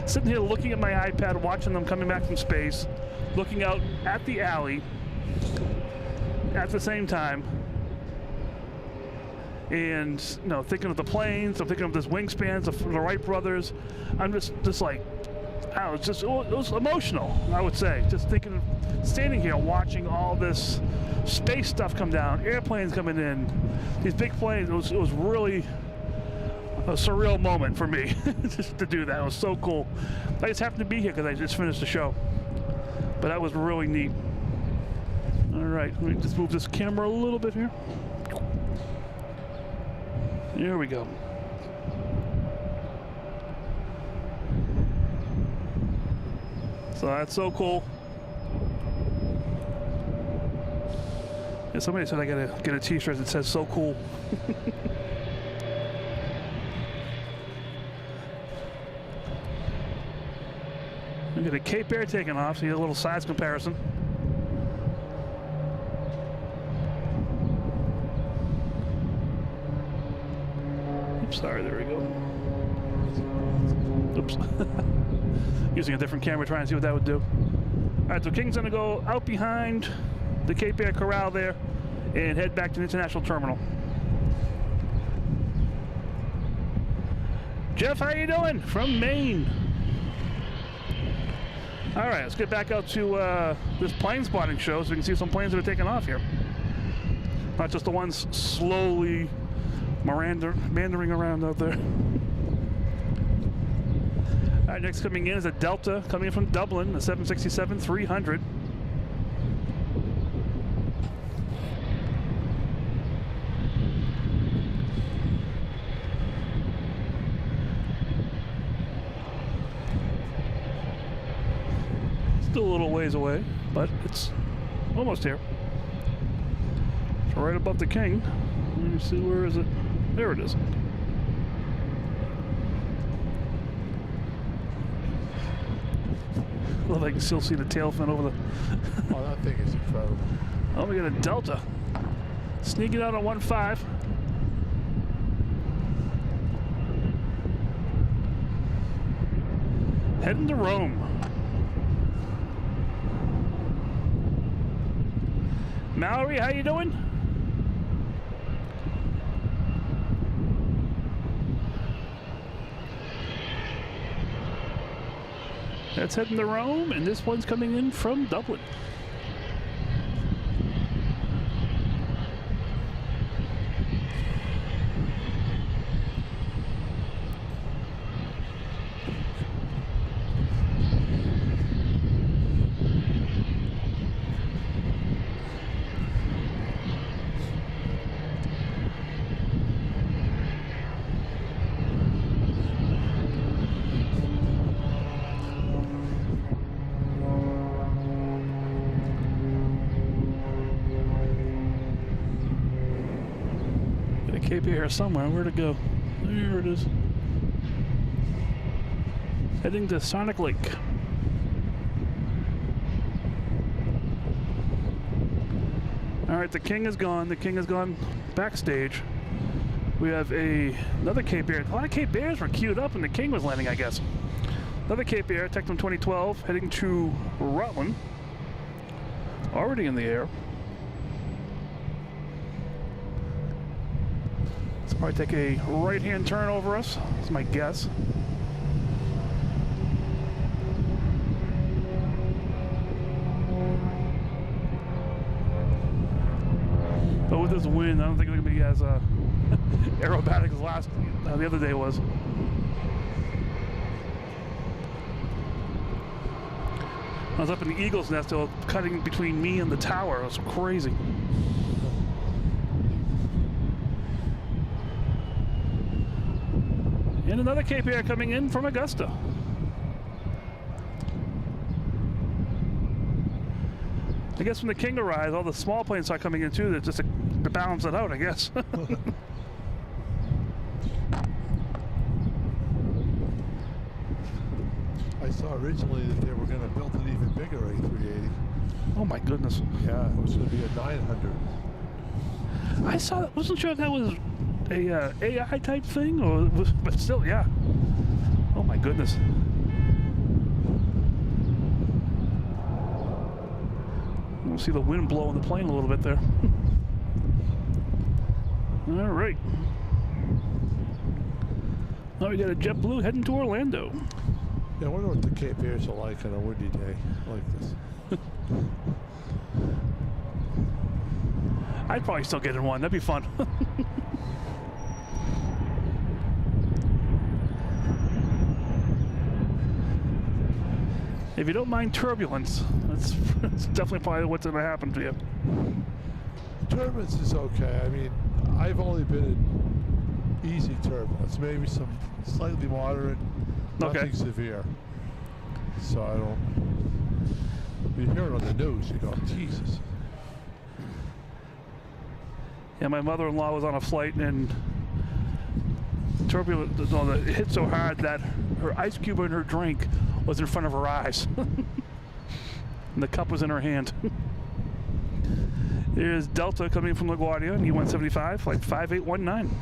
sitting here looking at my iPad, watching them coming back from space, looking out at the alley at the same time, and thinking of the planes. I'm thinking of this wingspans of the Wright brothers. I'm just like, it was emotional, I would say. Just thinking of standing here watching all this space stuff come down, airplanes coming in, these big planes. It was really a surreal moment for me just to do that. It was so cool. I just happened to be here because I just finished the show, but that was really neat. All right, let me just move this camera a little bit here. There we go. So that's so cool. Yeah, somebody said I gotta get a t-shirt that says "so cool." We got a Cape Air taking off, so you get a little size comparison. Oops, sorry, there we go. Oops. Using a different camera, trying to see what that would do. All right, so King's gonna go out behind the Cape Air Corral there and head back to the international terminal. Jeff, how you doing? From Maine. All right, let's get back out to this plane spotting show so we can see some planes that are taking off here. Not just the ones slowly meandering around out there. All right, next coming in is a Delta coming in from Dublin, a 767-300. Still a little ways away, but it's almost here. It's right above the King. Let me see, where is it? There it is. Love I can still see the tail fin over the... Oh, that thing is incredible. Oh, we got a Delta. Sneaking out on 1.5. Heading to Rome. Mallory, how you doing? That's heading to Rome, and this one's coming in from Dublin. Cape here somewhere. Where'd it go? There it is. Heading to Sonic Lake. All right, the King is gone. The King has gone backstage. We have another Cape Air. A lot of Cape Airs were queued up when the King was landing, I guess. Another Cape Air, Tectum 2012, heading to Rutland. Already in the air. Probably take a right-hand turn over us. That's my guess. But with this wind, I don't think it's going to be as aerobatic as the other day was. I was up in the Eagle's Nest, cutting between me and the tower. It was crazy. And another Cape Air coming in from Augusta. I guess when the King arrives, all the small planes start coming in too, just to balance it out, I guess. I saw originally that they were going to build an even bigger A380. Oh my goodness. Yeah, it was going to be a 900. I saw that, wasn't sure if that was a AI type thing, or but still, yeah. Oh my goodness. We'll see the wind blowing the plane a little bit there. All right. Now we got a JetBlue heading to Orlando. Yeah, I wonder what the Cape Airs are like on a windy day like this. I'd probably still get in one. That'd be fun. If you don't mind turbulence, that's definitely probably what's going to happen to you. Turbulence is okay. I mean, I've only been in easy turbulence, maybe some slightly moderate, nothing severe. So I don't. You hear it on the news, you go, Jesus. Yeah, my mother-in-law was on a flight and turbulence. It hit so hard that her ice cube in her drink was in front of her eyes. And the cup was in her hand. Here's Delta coming from LaGuardia, and E175, flight 5819.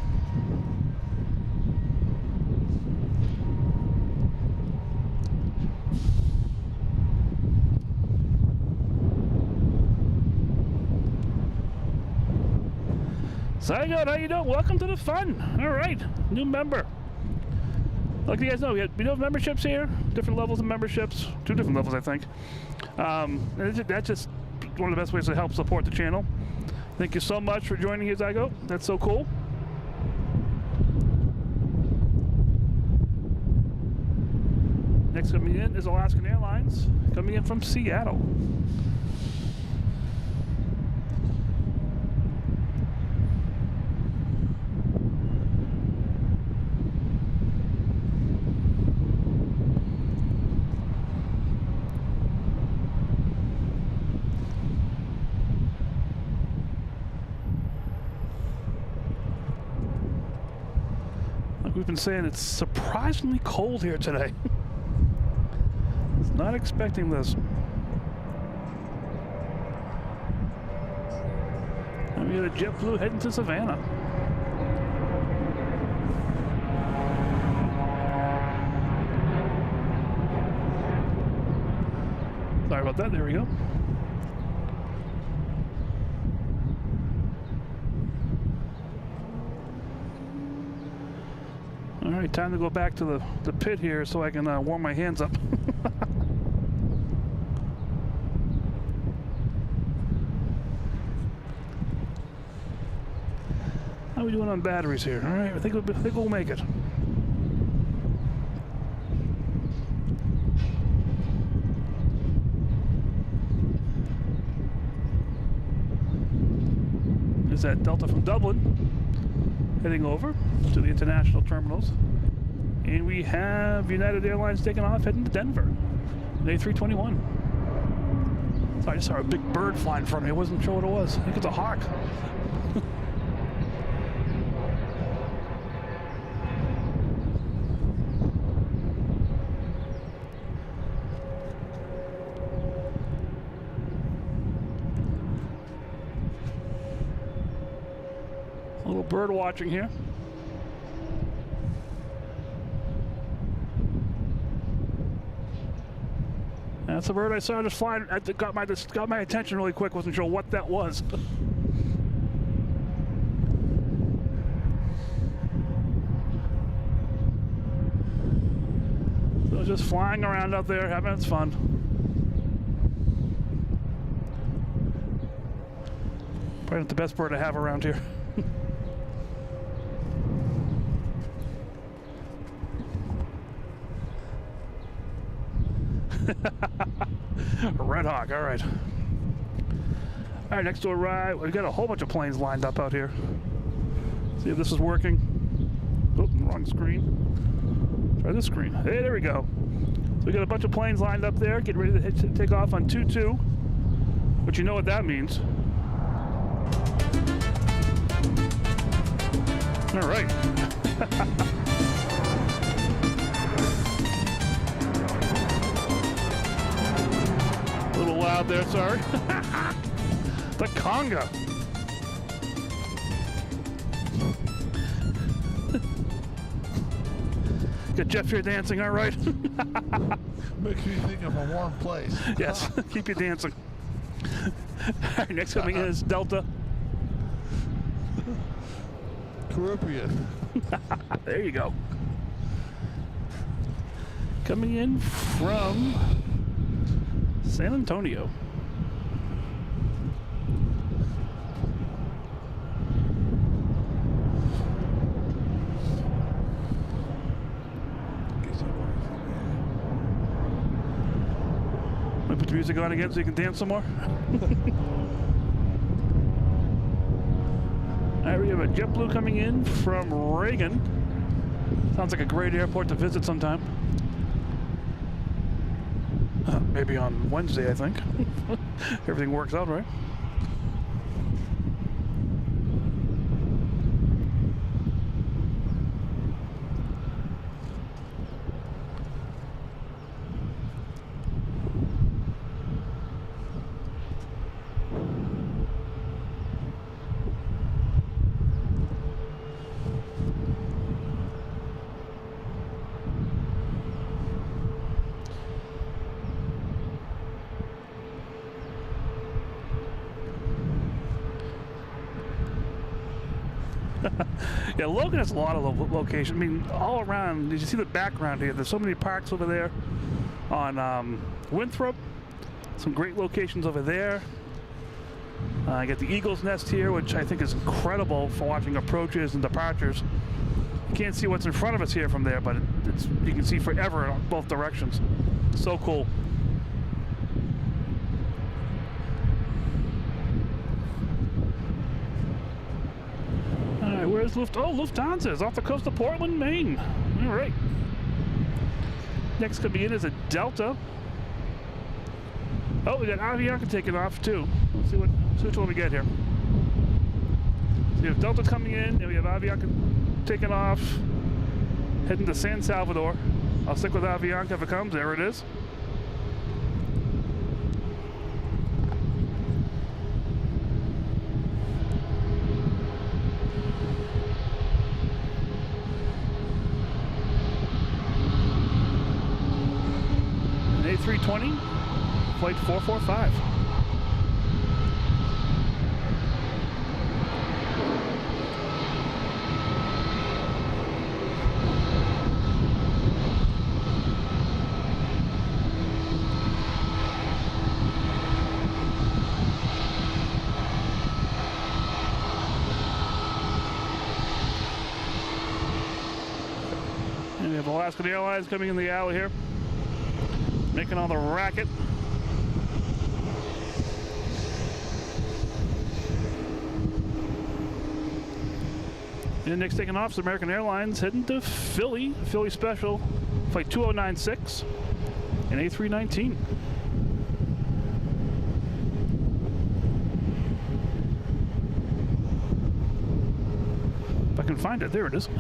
Zygote, how you doing? Welcome to the fun. All right, new member. Like you guys know, we do have memberships here, different levels of memberships, 2 different levels, I think. And that's just one of the best ways to help support the channel. Thank you so much for joining us, Zygote. That's so cool. Next coming in is Alaskan Airlines, coming in from Seattle. We've been saying it's surprisingly cold here today. Not expecting this. And we got a JetBlue heading to Savannah. Sorry about that, there we go. All right, time to go back to the pit here so I can warm my hands up. How are we doing on batteries here? All right, I think we'll make it. Is that Delta from Dublin heading over to the international terminals, and we have United Airlines taking off heading to Denver, an A321. So I just saw a big bird fly in front of me. I wasn't sure what it was. I think it's a hawk. A little bird watching here. That's a bird I saw just flying. It got my attention really quick. Wasn't sure what that was. So just flying around out there, having its fun. Probably not the best bird I have around here. Red Hawk, all right. All right, next to arrive, we've got a whole bunch of planes lined up out here. See if this is working. Oh, wrong screen. Try this screen. Hey, there we go. So we got a bunch of planes lined up there, getting ready to take off on 2-2. But you know what that means. All right. A little loud there, sorry. The conga. Got Jeff here dancing, all right? Makes me think of a warm place. Yes, keep you dancing. All right, next coming in is Delta. Caribbean. There you go. Coming in from San Antonio. Put the music on again so you can dance some more. All right, we have a JetBlue coming in from Reagan. Sounds like a great airport to visit sometime. Maybe on Wednesday, I think. Everything works out, right? Yeah, Logan has a lot of locations. I mean, all around. Did you see the background here? There's so many parks over there on Winthrop. Some great locations over there. I got the Eagle's Nest here, which I think is incredible for watching approaches and departures. You can't see what's in front of us here from there, but you can see forever in both directions. So cool. Where's Lufthansa is off the coast of Portland, Maine. All right. Next coming in is a Delta. Oh, we got Avianca taking off too. Let's see which one we get here. So we have Delta coming in, and we have Avianca taking off, heading to San Salvador. I'll stick with Avianca if it comes. There it is. A320, flight 445. And we have Alaska Airlines coming in the alley here, making all the racket. And next taking off is American Airlines heading to Philly special, flight 2096, and A319. If I can find it, there it is.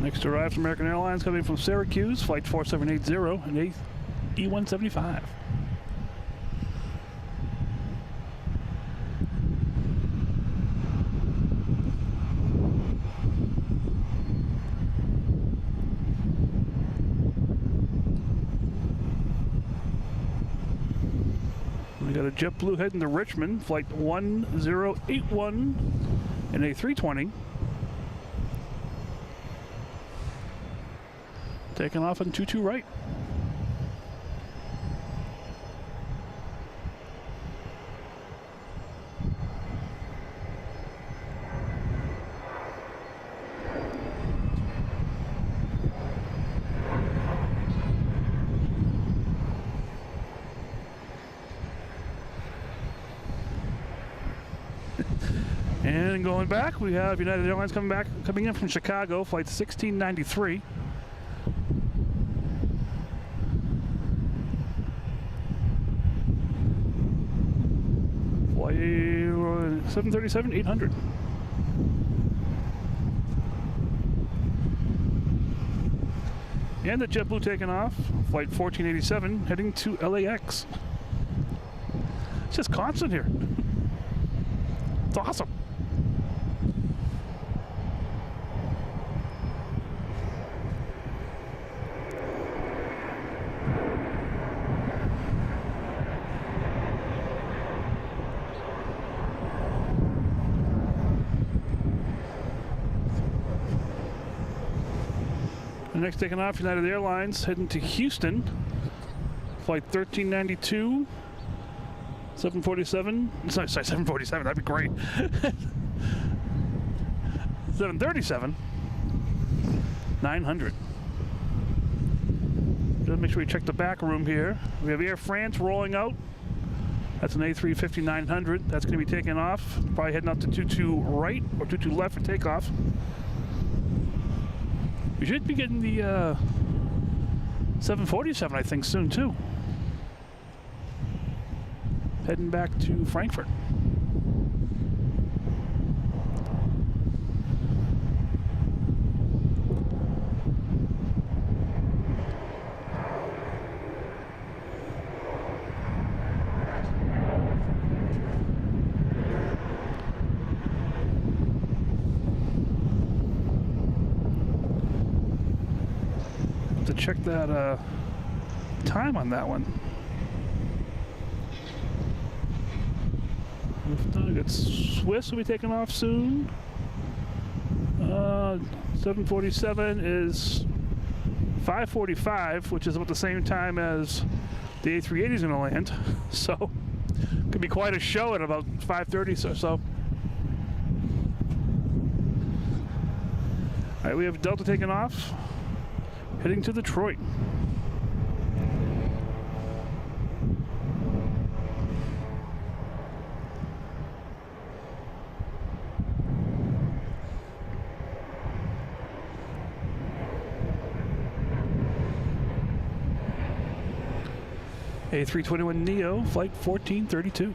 Next arrives American Airlines coming from Syracuse, flight 4780 and E175. We got a JetBlue heading to Richmond, flight 1081 and A320. Taking off on 22 right. And going back, we have United Airlines coming in from Chicago, flight 1693. Flight 737-800. And the JetBlue taking off, flight 1487, heading to LAX. It's just constant here. It's awesome. The next taking off, United Airlines heading to Houston, flight 1392, 747. Sorry, 747. That'd be great. 737, 900. Just make sure we check the back room here. We have Air France rolling out. That's an A350-900. That's going to be taking off. Probably heading up to 22 right or 22 left for takeoff. We should be getting the 747, I think, soon, too. Heading back to Frankfurt. Check that time on that one. Swiss will be taking off soon. 747 is 5:45, which is about the same time as the A380 is going to land. So could be quite a show at about 5:30 or so. All right, we have Delta taking off, heading to Detroit. A321neo, flight 1432.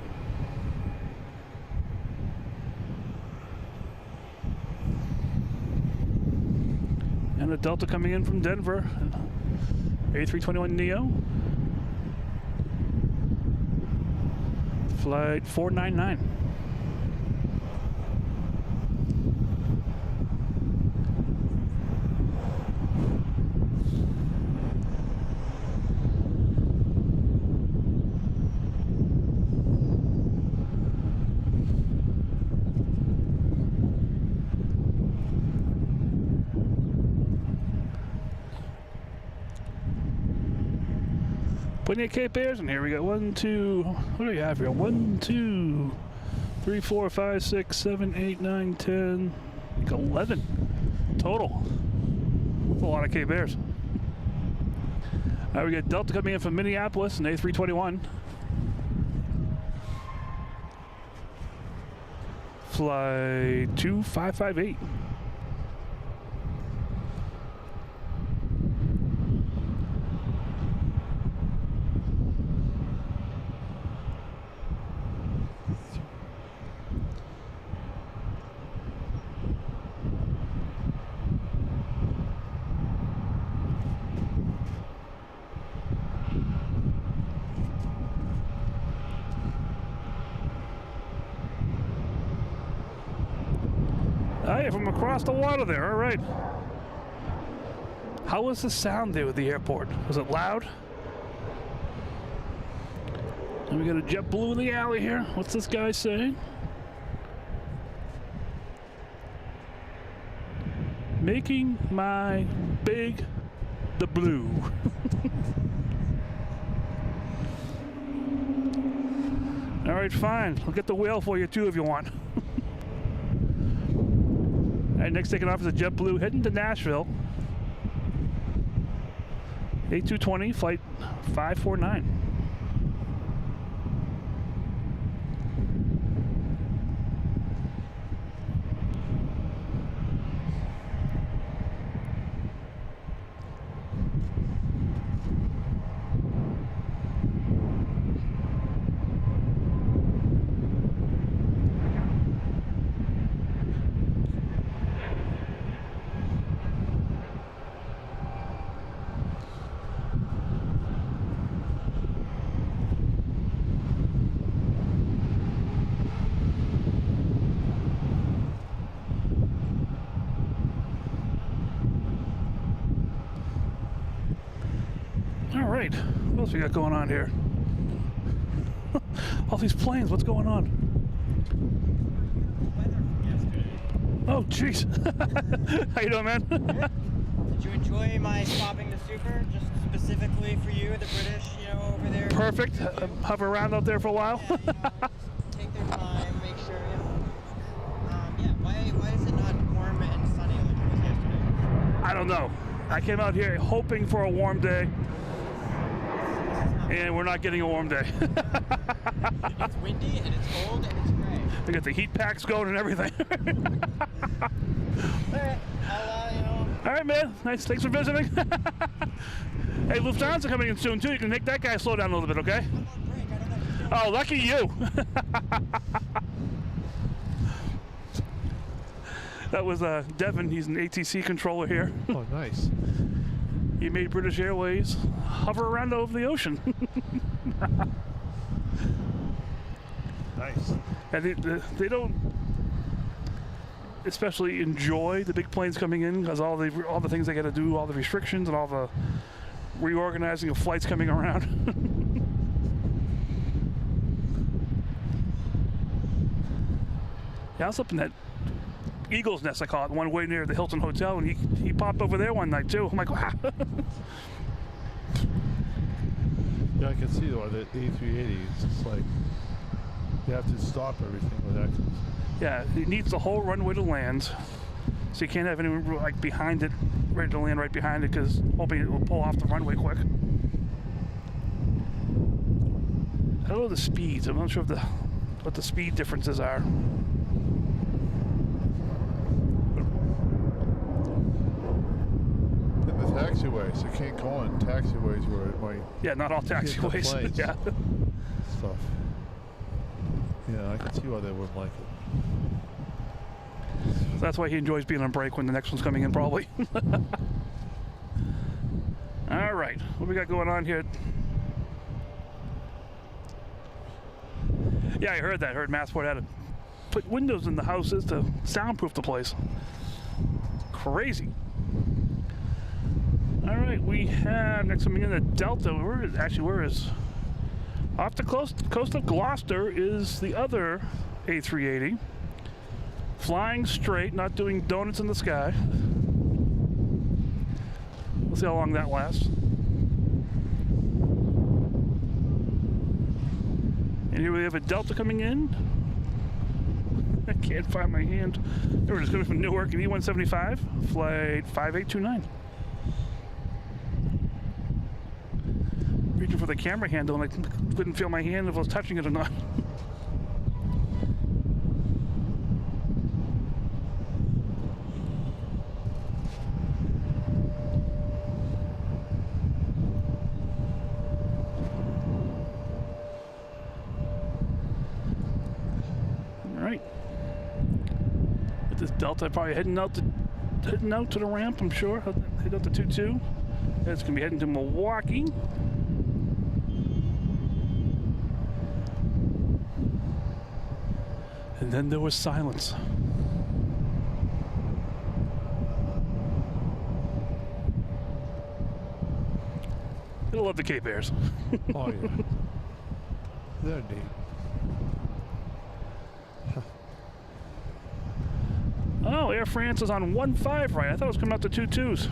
And a Delta coming in from Denver, A321neo, flight 499. Plenty of Cape Airs in here. We got 1, 2, what do we have here? 1, 2, 3, 4, 5, 6, 7, 8, 9, 10, I think 11 total. That's a lot of Cape Airs. All right, we got Delta coming in from Minneapolis, an A321. Flight 2558. Hey, from across the water there, all right. How was the sound there with the airport? Was it loud? And we got a JetBlue in the alley here. What's this guy saying? Making my big the blue. All right, fine. I'll get the whale for you too if you want. All right, next taking off is a JetBlue heading to Nashville. A220, flight 549. right, what else we got going on here? All these planes, what's going on? Oh, jeez. How you doing, man? Did you enjoy my stopping the Super, just specifically for you, the British, over there? Perfect. Hover around out there for a while. Yeah, just take their time, make sure, why is it not warm and sunny like it was yesterday? I don't know. I came out here hoping for a warm day, and we're not getting a warm day. It's windy, and it's cold, and it's gray. We got the heat packs going and everything. Alright, All right, man. Nice. Thanks for visiting. Hey, Lufthansa coming in soon, too. You can make that guy slow down a little bit, okay? I'm on break, I don't know what Oh, lucky you. That was Devin. He's an ATC controller here. Oh, nice. He made British Airways hover around over the ocean. Nice. And they don't especially enjoy the big planes coming in because all the things they got to do, all the restrictions and all the reorganizing of flights coming around. Yeah, I was up in that Eagle's Nest, I call it, the one way near the Hilton Hotel, and he popped over there one night too. I'm like, wow. Yeah, I can see though the A380. It's just like you have to stop everything with that. Yeah, it needs the whole runway to land, so you can't have anyone like behind it, ready to land right behind it, because hoping it will pull off the runway quick. I don't know the speeds. I'm not sure what the speed differences are. Taxiways. You can't go on taxiways where it might. Yeah, not all taxiways. Yeah. Stuff. Yeah, I can see why they wouldn't like it. So that's why he enjoys being on break when the next one's coming in, probably. All right, what we got going on here? Yeah, I heard that. I heard Massport had to put windows in the houses to soundproof the place. Crazy. All right, we have next coming in the Delta. Where is off the coast of Gloucester is the other A380, flying straight, not doing donuts in the sky. We'll see how long that lasts. And here we have a Delta coming in. I can't find my hand. They were just coming from Newark and E175, flight 5829. Reaching for the camera handle and I couldn't feel my hand if I was touching it or not. All right. With this Delta, probably heading out to the ramp. I'm sure. Head out to 22. It's gonna be heading to Milwaukee. And then there was silence. You'll love the Cape Airs. Oh yeah. They're neat. Oh, Air France is on 1-5 right. I thought it was coming out to 2-2s.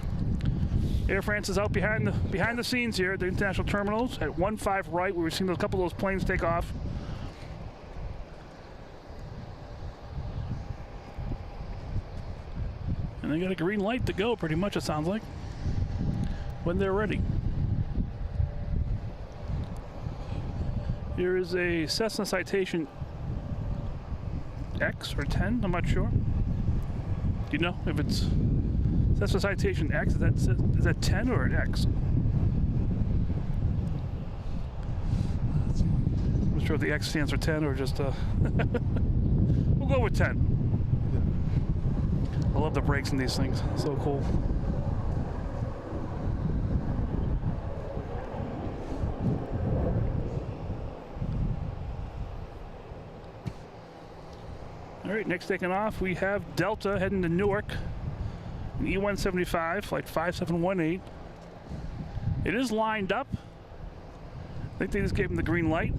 Air France is out behind the scenes here at the international terminals at 1-5 right. We've seen a couple of those planes take off. And they got a green light to go, pretty much, it sounds like, when they're ready. Here is a Cessna Citation X or 10, I'm not sure. Do you know if it's Cessna Citation X? Is that 10 or an X? I'm not sure if the X stands for 10 or just we'll go with 10. I love the brakes in these things. So cool. All right, next taking off, we have Delta heading to Newark. An E175, flight 5718. It is lined up. I think they just gave them the green light.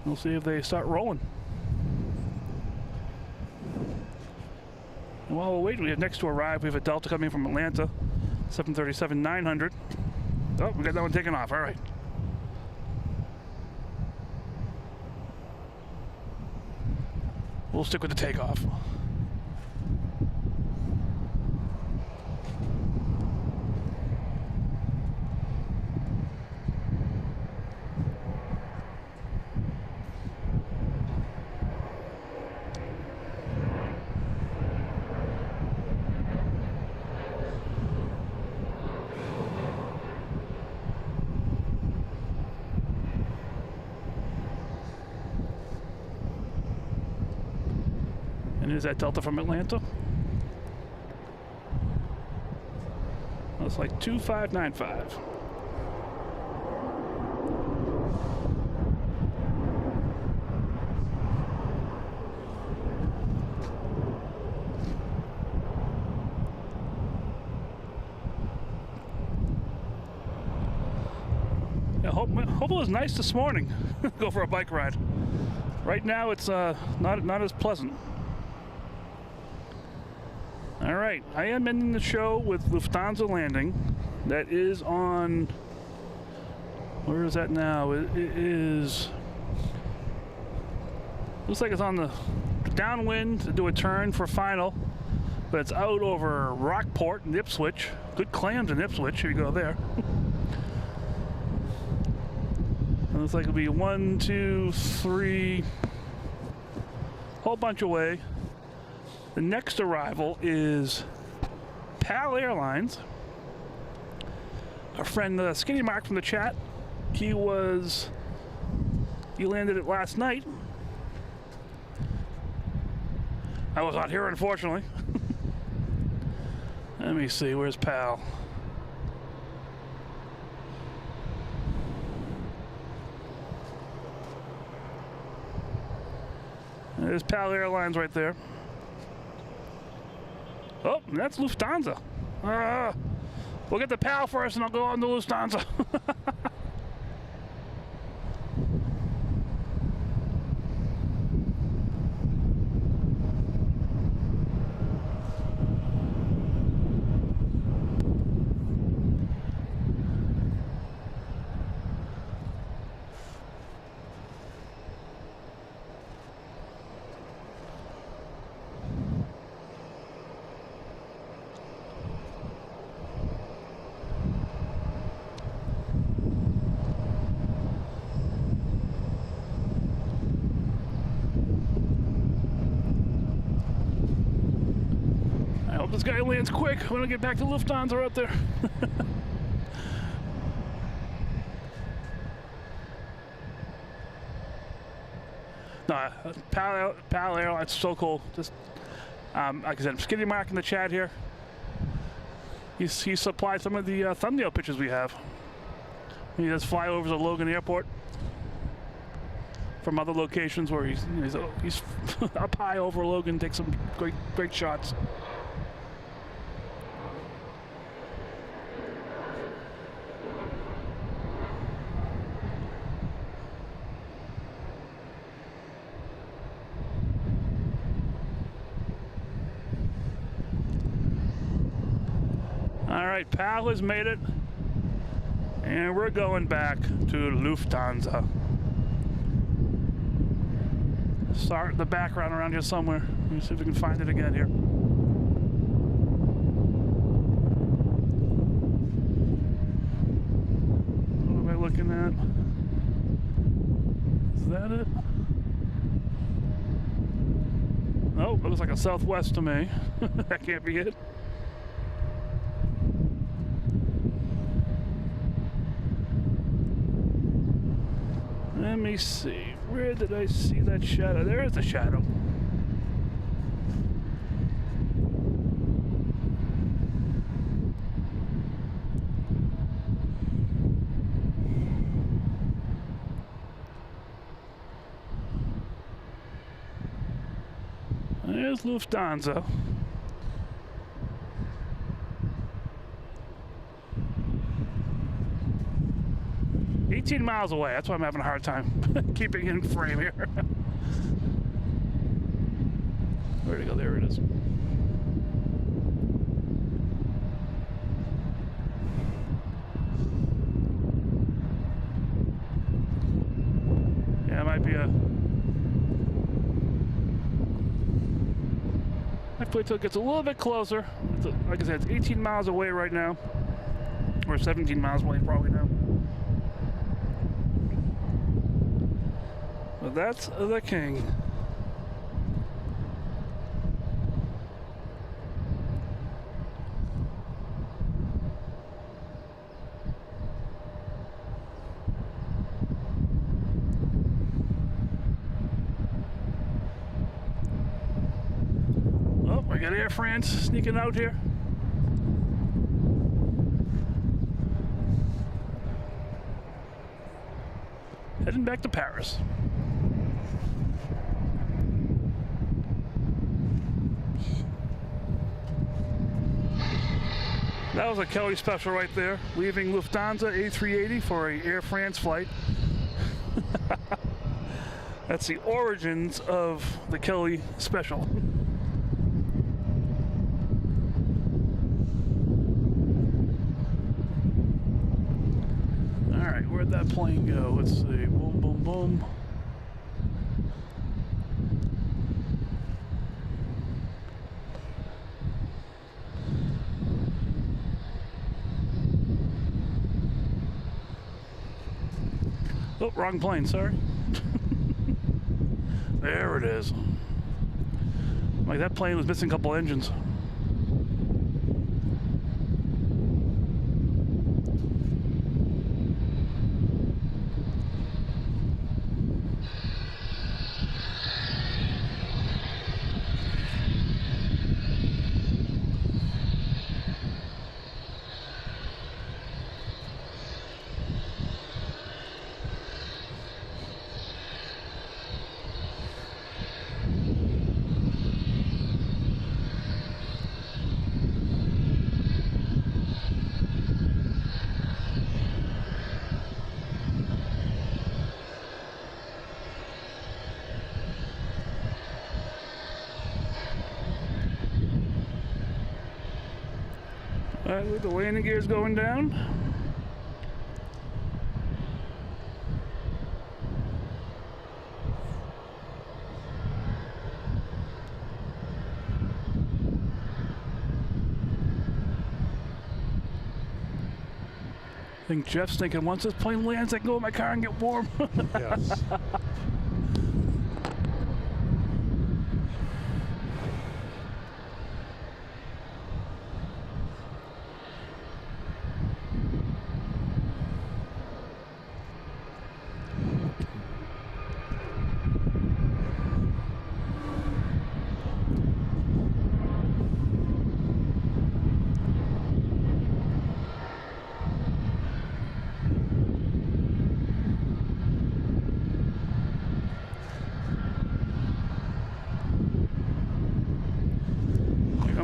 We'll see if they start rolling. And while we're waiting, we have next to arrive. We have a Delta coming from Atlanta, 737-900. Oh, we got that one taken off. All right. We'll stick with the takeoff. And is that Delta from Atlanta? Looks like 2595. Yeah, hope it was nice this morning. Go for a bike ride. Right now it's not as pleasant. All right, I am ending the show with Lufthansa landing. That is on, where is that now? It is, looks like it's on the downwind to do a turn for final, but it's out over Rockport and Ipswich. Good clams in Ipswich, if you go there. It looks like it'll be 1, 2, 3, whole bunch away. The next arrival is PAL Airlines. Our friend Skinny Mark from the chat, he landed it last night. I was not here, unfortunately. Let me see, where's PAL? There's PAL Airlines right there. Oh, that's Lufthansa. We'll get the PAL first and I'll go on to Lufthansa. This guy lands quick. We're gonna get back to Lufthansa out there. No, PAL Airlines, so cool. Just like I said, Skinny Mark in the chat here. He supplied some of the thumbnail pictures we have. He does flyovers at Logan Airport from other locations where he's up high over Logan, takes some great shots. All right, PAL has made it, and we're going back to Lufthansa. Start the background around here somewhere. Let me see if we can find it again here. What am I looking at? Is that it? Oh, it looks like a Southwest to me. That can't be it. Let me see. Where did I see that shadow? There is the shadow. There's Lufthansa. 18 miles away. That's why I'm having a hard time keeping in frame here. Where'd it go? There it is. Yeah, it might be a... I'd wait till it gets a little bit closer. Like I said, it's 18 miles away right now. Or 17 miles away probably now. But that's the King. Oh, we got Air France sneaking out here. Heading back to Paris. That was a Kelly special right there, leaving Lufthansa A380 for a Air France flight. That's the origins of the Kelly special. All right, where'd that plane go? Let's see. Boom, boom, boom. Oh, wrong plane, sorry. There it is. Like that plane was missing a couple engines. All right, with the landing gears going down. I think Jeff's thinking once this plane lands, I can go in my car and get warm. Yes.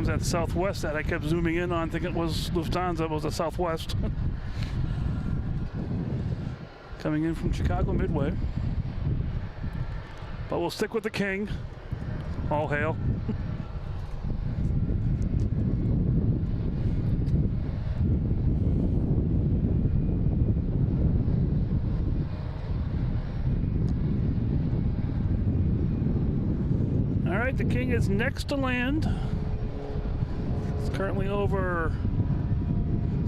That Southwest that I kept zooming in on, thinking it was Lufthansa, it was the Southwest. Coming in from Chicago Midway. But we'll stick with the King. All hail. All right, the King is next to land. Currently over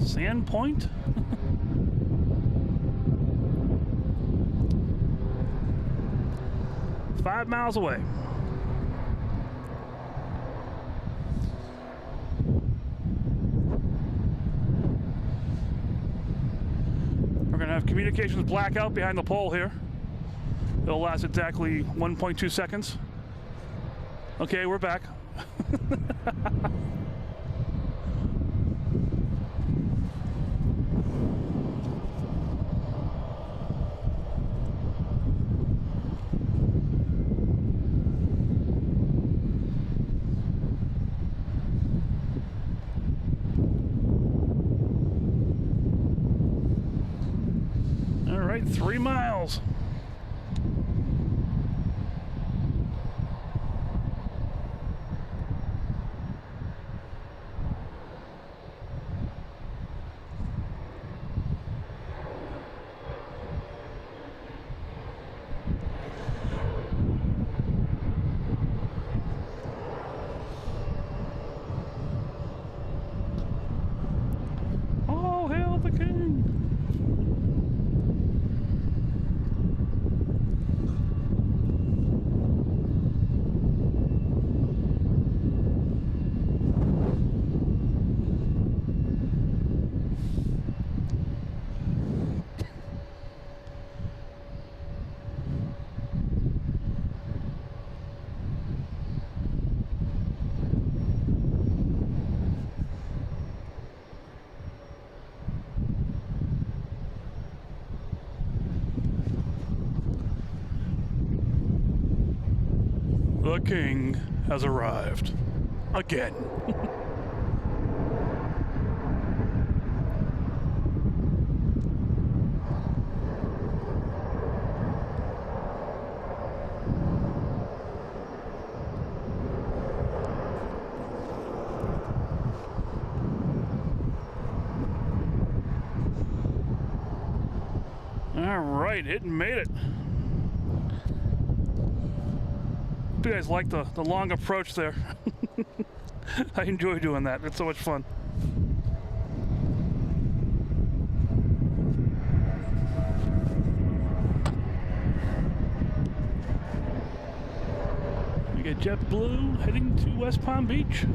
Sand Point. Five miles away. We're gonna have communications blackout behind the pole here. It'll last exactly 1.2 seconds. Okay, we're back. 3 miles. Oh, hail the king! The king has arrived. Again. All right, it made it. You guys like the long approach there. I enjoy doing that. It's so much fun. We get JetBlue heading to West Palm Beach.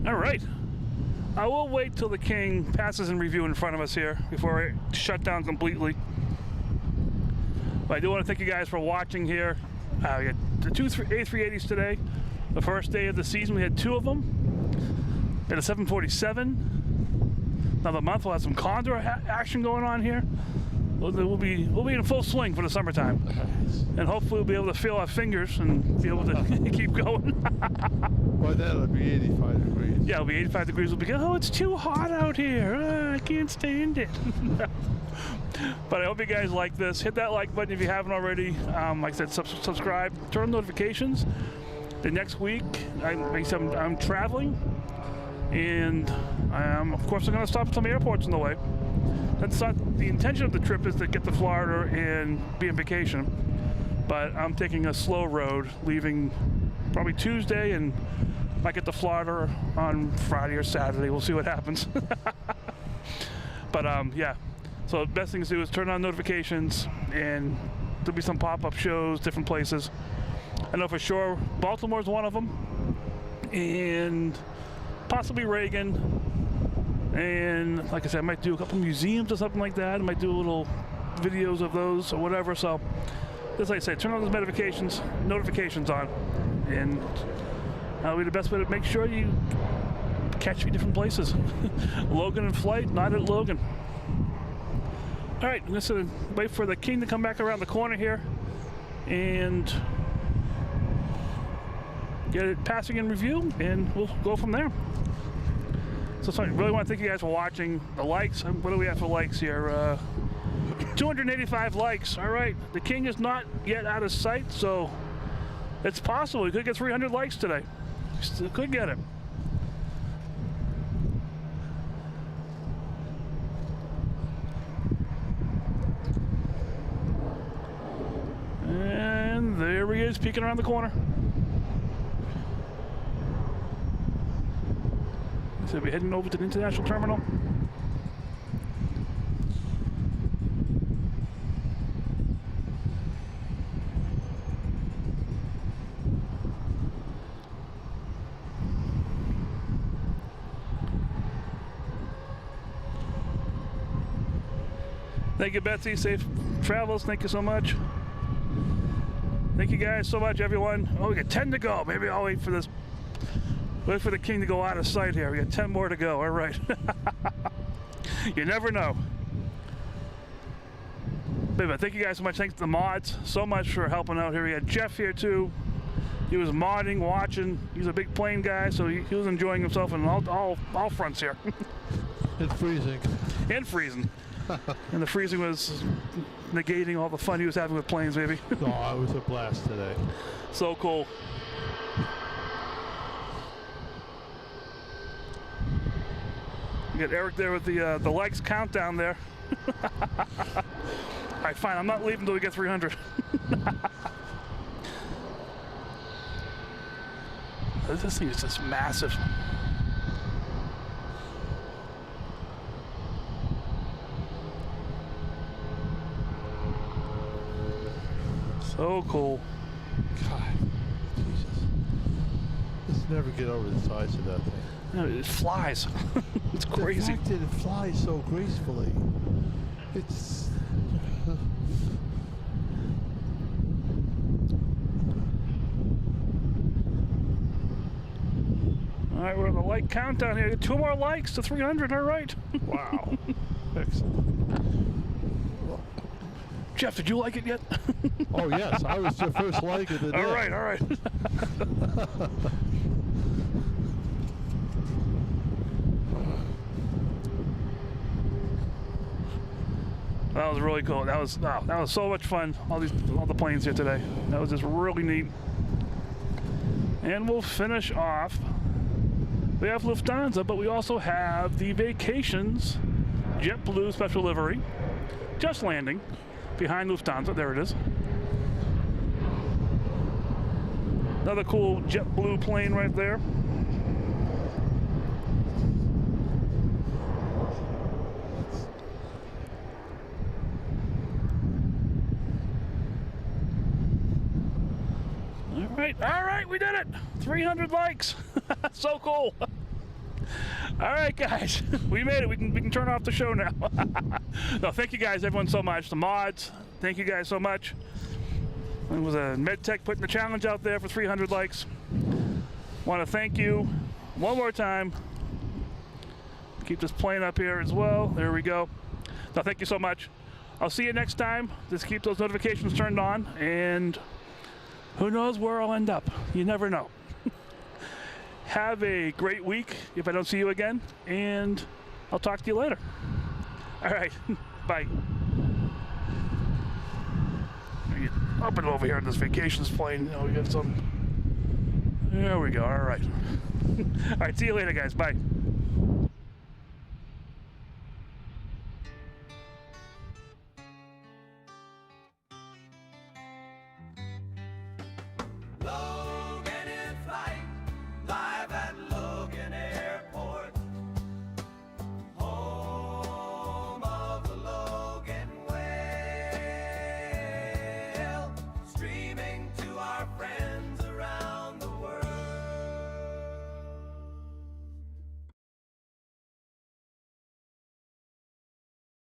All right. I will wait till the king passes in review in front of us here before I shut down completely. But I do want to thank you guys for watching here. We got the two A380s today. The first day of the season, we had 2 of them. We had a 747. Another month, we'll have some Condor action going on here. We'll be in full swing for the summertime. And hopefully we'll be able to feel our fingers and be able to keep going. Well, then it'll be 85 degrees. Yeah, it'll be 85 degrees. We'll be going, oh, it's too hot out here. I can't stand it. But I hope you guys like this. Hit that like button if you haven't already. Like I said, subscribe, turn on notifications. The next week, I'm traveling. And of course, I'm going to stop at some airports on the way. That's not the intention of the trip, is to get to Florida and be on vacation. But I'm taking a slow road, leaving probably Tuesday, and might get to Florida on Friday or Saturday. We'll see what happens. But yeah, so the best thing to do is turn on notifications, and there'll be some pop-up shows, different places. I know for sure Baltimore's one of them, and possibly Reagan. And like I said, I might do a couple museums or something like that. I might do little videos of those or whatever. So, just like I said, turn on those notifications on, and that'll be the best way to make sure you catch me different places. Loganinflight, not at Logan. All right, I'm just gonna wait for the king to come back around the corner here, and get it passing in review, and we'll go from there. So I really want to thank you guys for watching. The likes, what do we have for likes here? 285 likes. All right, the king is not yet out of sight, so it's possible we could get 300 likes today. Still could get it. And there he is, peeking around the corner. So we're heading over to the international terminal. Thank you, Betsy. Safe travels. Thank you so much. Thank you guys so much, everyone. Oh, we got 10 to go. Maybe I'll wait for this. Wait for the king to go out of sight here. We got 10 more to go. All right. You never know. But thank you guys so much. Thanks to the mods so much for helping out here. We had Jeff here too. He was modding, watching. He's a big plane guy, so he was enjoying himself on all fronts here. And freezing. And freezing. And the freezing was negating all the fun he was having with planes, maybe. No, it was a blast today. So cool. You got Eric there with the legs countdown there. All right, fine. I'm not leaving until we get 300. This thing is just massive. So cool. God, Jesus. Let's never get over the size of that thing. No, it flies. It's crazy. The fact that it flies so gracefully. It's... All right, we're on the like countdown here. 2 more likes to 300. All right. Wow. Excellent. Jeff, did you like it yet? Oh, yes. I was the first like of the day. All right, all right. That was really cool. That was so much fun. All the planes here today. That was just really neat. And we'll finish off. We have Lufthansa, but we also have the Vacations JetBlue special livery, just landing behind Lufthansa. There it is. Another cool JetBlue plane right there. All right, we did it. 300 likes. So cool. All right, guys, we made it. We can turn off the show now. No, thank you guys, everyone, so much. The mods, thank you guys so much. It was a MedTech putting the challenge out there for 300 likes. Want to thank you one more time. Keep this plane up here as well. There we go. No, thank you so much. I'll see you next time. Just keep those notifications turned on, and who knows where I'll end up. You never know. Have a great week if I don't see you again, and I'll talk to you later. All right, bye. Up and over here on this Vacations plane. You know, we got some. There we go. All right. All right, see you later, guys. Bye.